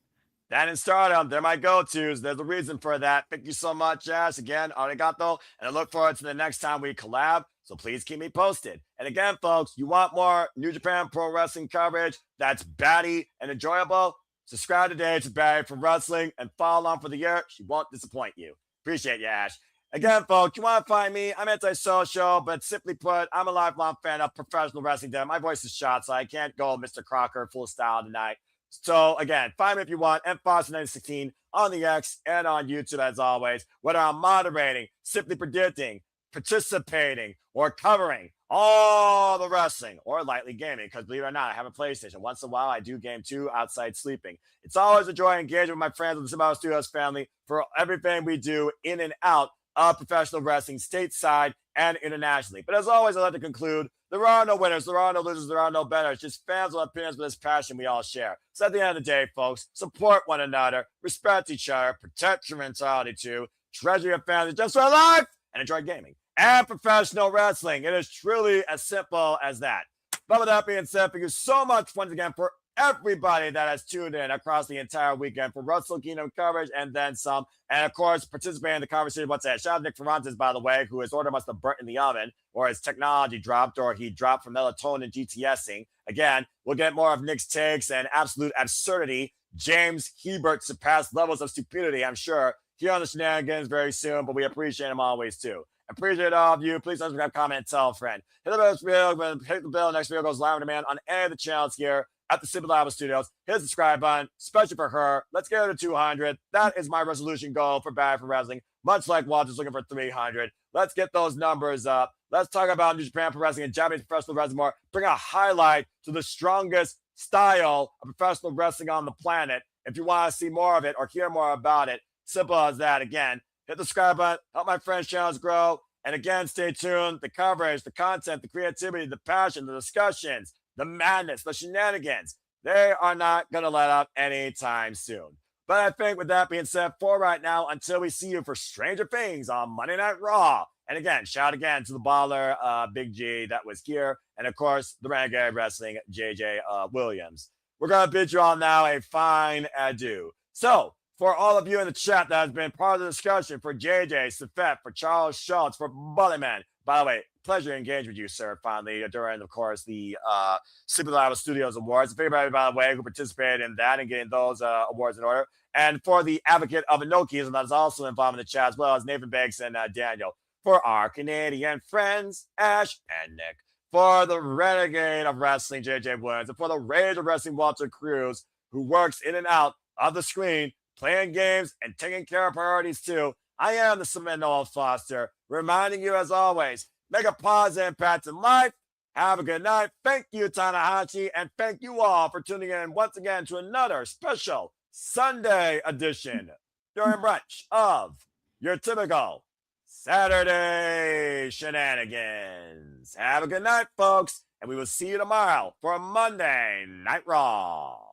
That and Stardom, they're my go-tos. There's a reason for that. Thank you so much, Ash. Again, arigato. And I look forward to the next time we collab. So please keep me posted. And again, folks, you want more New Japan Pro Wrestling coverage that's batty and enjoyable? Subscribe today to Baddie for Wrestling and follow along for the year. She won't disappoint you. Appreciate you, Ash. Again, folks, you want to find me? I'm anti-social, but simply put, I'm a lifelong fan of professional wrestling. My voice is shot, so I can't go Mr. Crocker full style tonight. So again, find me if you want, mfoster916 on the X and on YouTube as always, whether I'm moderating, simply predicting, participating, or covering all the wrestling, or lightly gaming, because believe it or not, I have a PlayStation. Once in a while, I do game too outside sleeping. It's always a joy engaging with my friends of the Symbiote Studios family for everything we do in and out of professional wrestling, stateside and internationally. But as always, I'd like to conclude, there are no winners, there are no losers, there are no betters, just fans with opinions with this passion we all share. So at the end of the day, folks, support one another, respect each other, protect your mentality too, treasure your family just for life, and enjoy gaming and professional wrestling. It is truly as simple as that. But with that being said, thank you so much once again for everybody that has tuned in across the entire weekend for Wrestle Kingdom coverage and then some. And of course, participating in the conversation. What's that? Shout out Nick Ferrantes, by the way, who his order must have burnt in the oven, or his technology dropped, or he dropped from melatonin GTSing. Again, we'll get more of Nick's takes and absolute absurdity. James Hebert surpassed levels of stupidity, I'm sure, here on the Shenanigans very soon, but we appreciate him always too. Appreciate all of you. Please don't subscribe, comment, and tell a friend. Hit the bell. Next video goes live on demand on any of the channels here at the Symbiote Studios. Hit the subscribe button, especially for her. Let's get her to 200. That is my resolution goal for Baddie for Wrestling, much like Walter's looking for 300. Let's get those numbers up. Let's talk about New Japan Pro Wrestling and Japanese professional wrestling more. Bring a highlight to the strongest style of professional wrestling on the planet. If you want to see more of it or hear more about it, simple as that. Again, hit the subscribe button, help my friends' channels grow. And again, stay tuned. The coverage, the content, the creativity, the passion, the discussions, the madness, the shenanigans, they are not going to let up anytime soon. But I think with that being said, for right now, until we see you for Stranger Things on Monday Night Raw. And again, shout again to the baller, Big G, that was here. And of course, the Renegade Wrestling, JJ Williams. We're going to bid you all now a fine adieu. So, for all of you in the chat that has been part of the discussion, for JJ, Safet, for Charles Schultz, for Bullyman. By the way, pleasure to engage with you, sir, finally, during, of course, the Symbiote Studios Awards. For everybody, by the way, who participated in that and getting those awards in order. And for the advocate of Enochiism that is also involved in the chat, as well as Nathan Banks and Daniel. For our Canadian friends, Ash and Nick. For the renegade of wrestling, JJ Williams. And for the rage of wrestling, Walter Cruz, who works in and out of the screen, playing games and taking care of priorities too. I am the Cement Noel Foster, reminding you as always, make a positive impact in life. Have a good night. Thank you, Tanahashi, and thank you all for tuning in once again to another special Sunday edition during brunch of your typical Saturday Shenanigans. Have a good night, folks, and we will see you tomorrow for Monday Night Raw.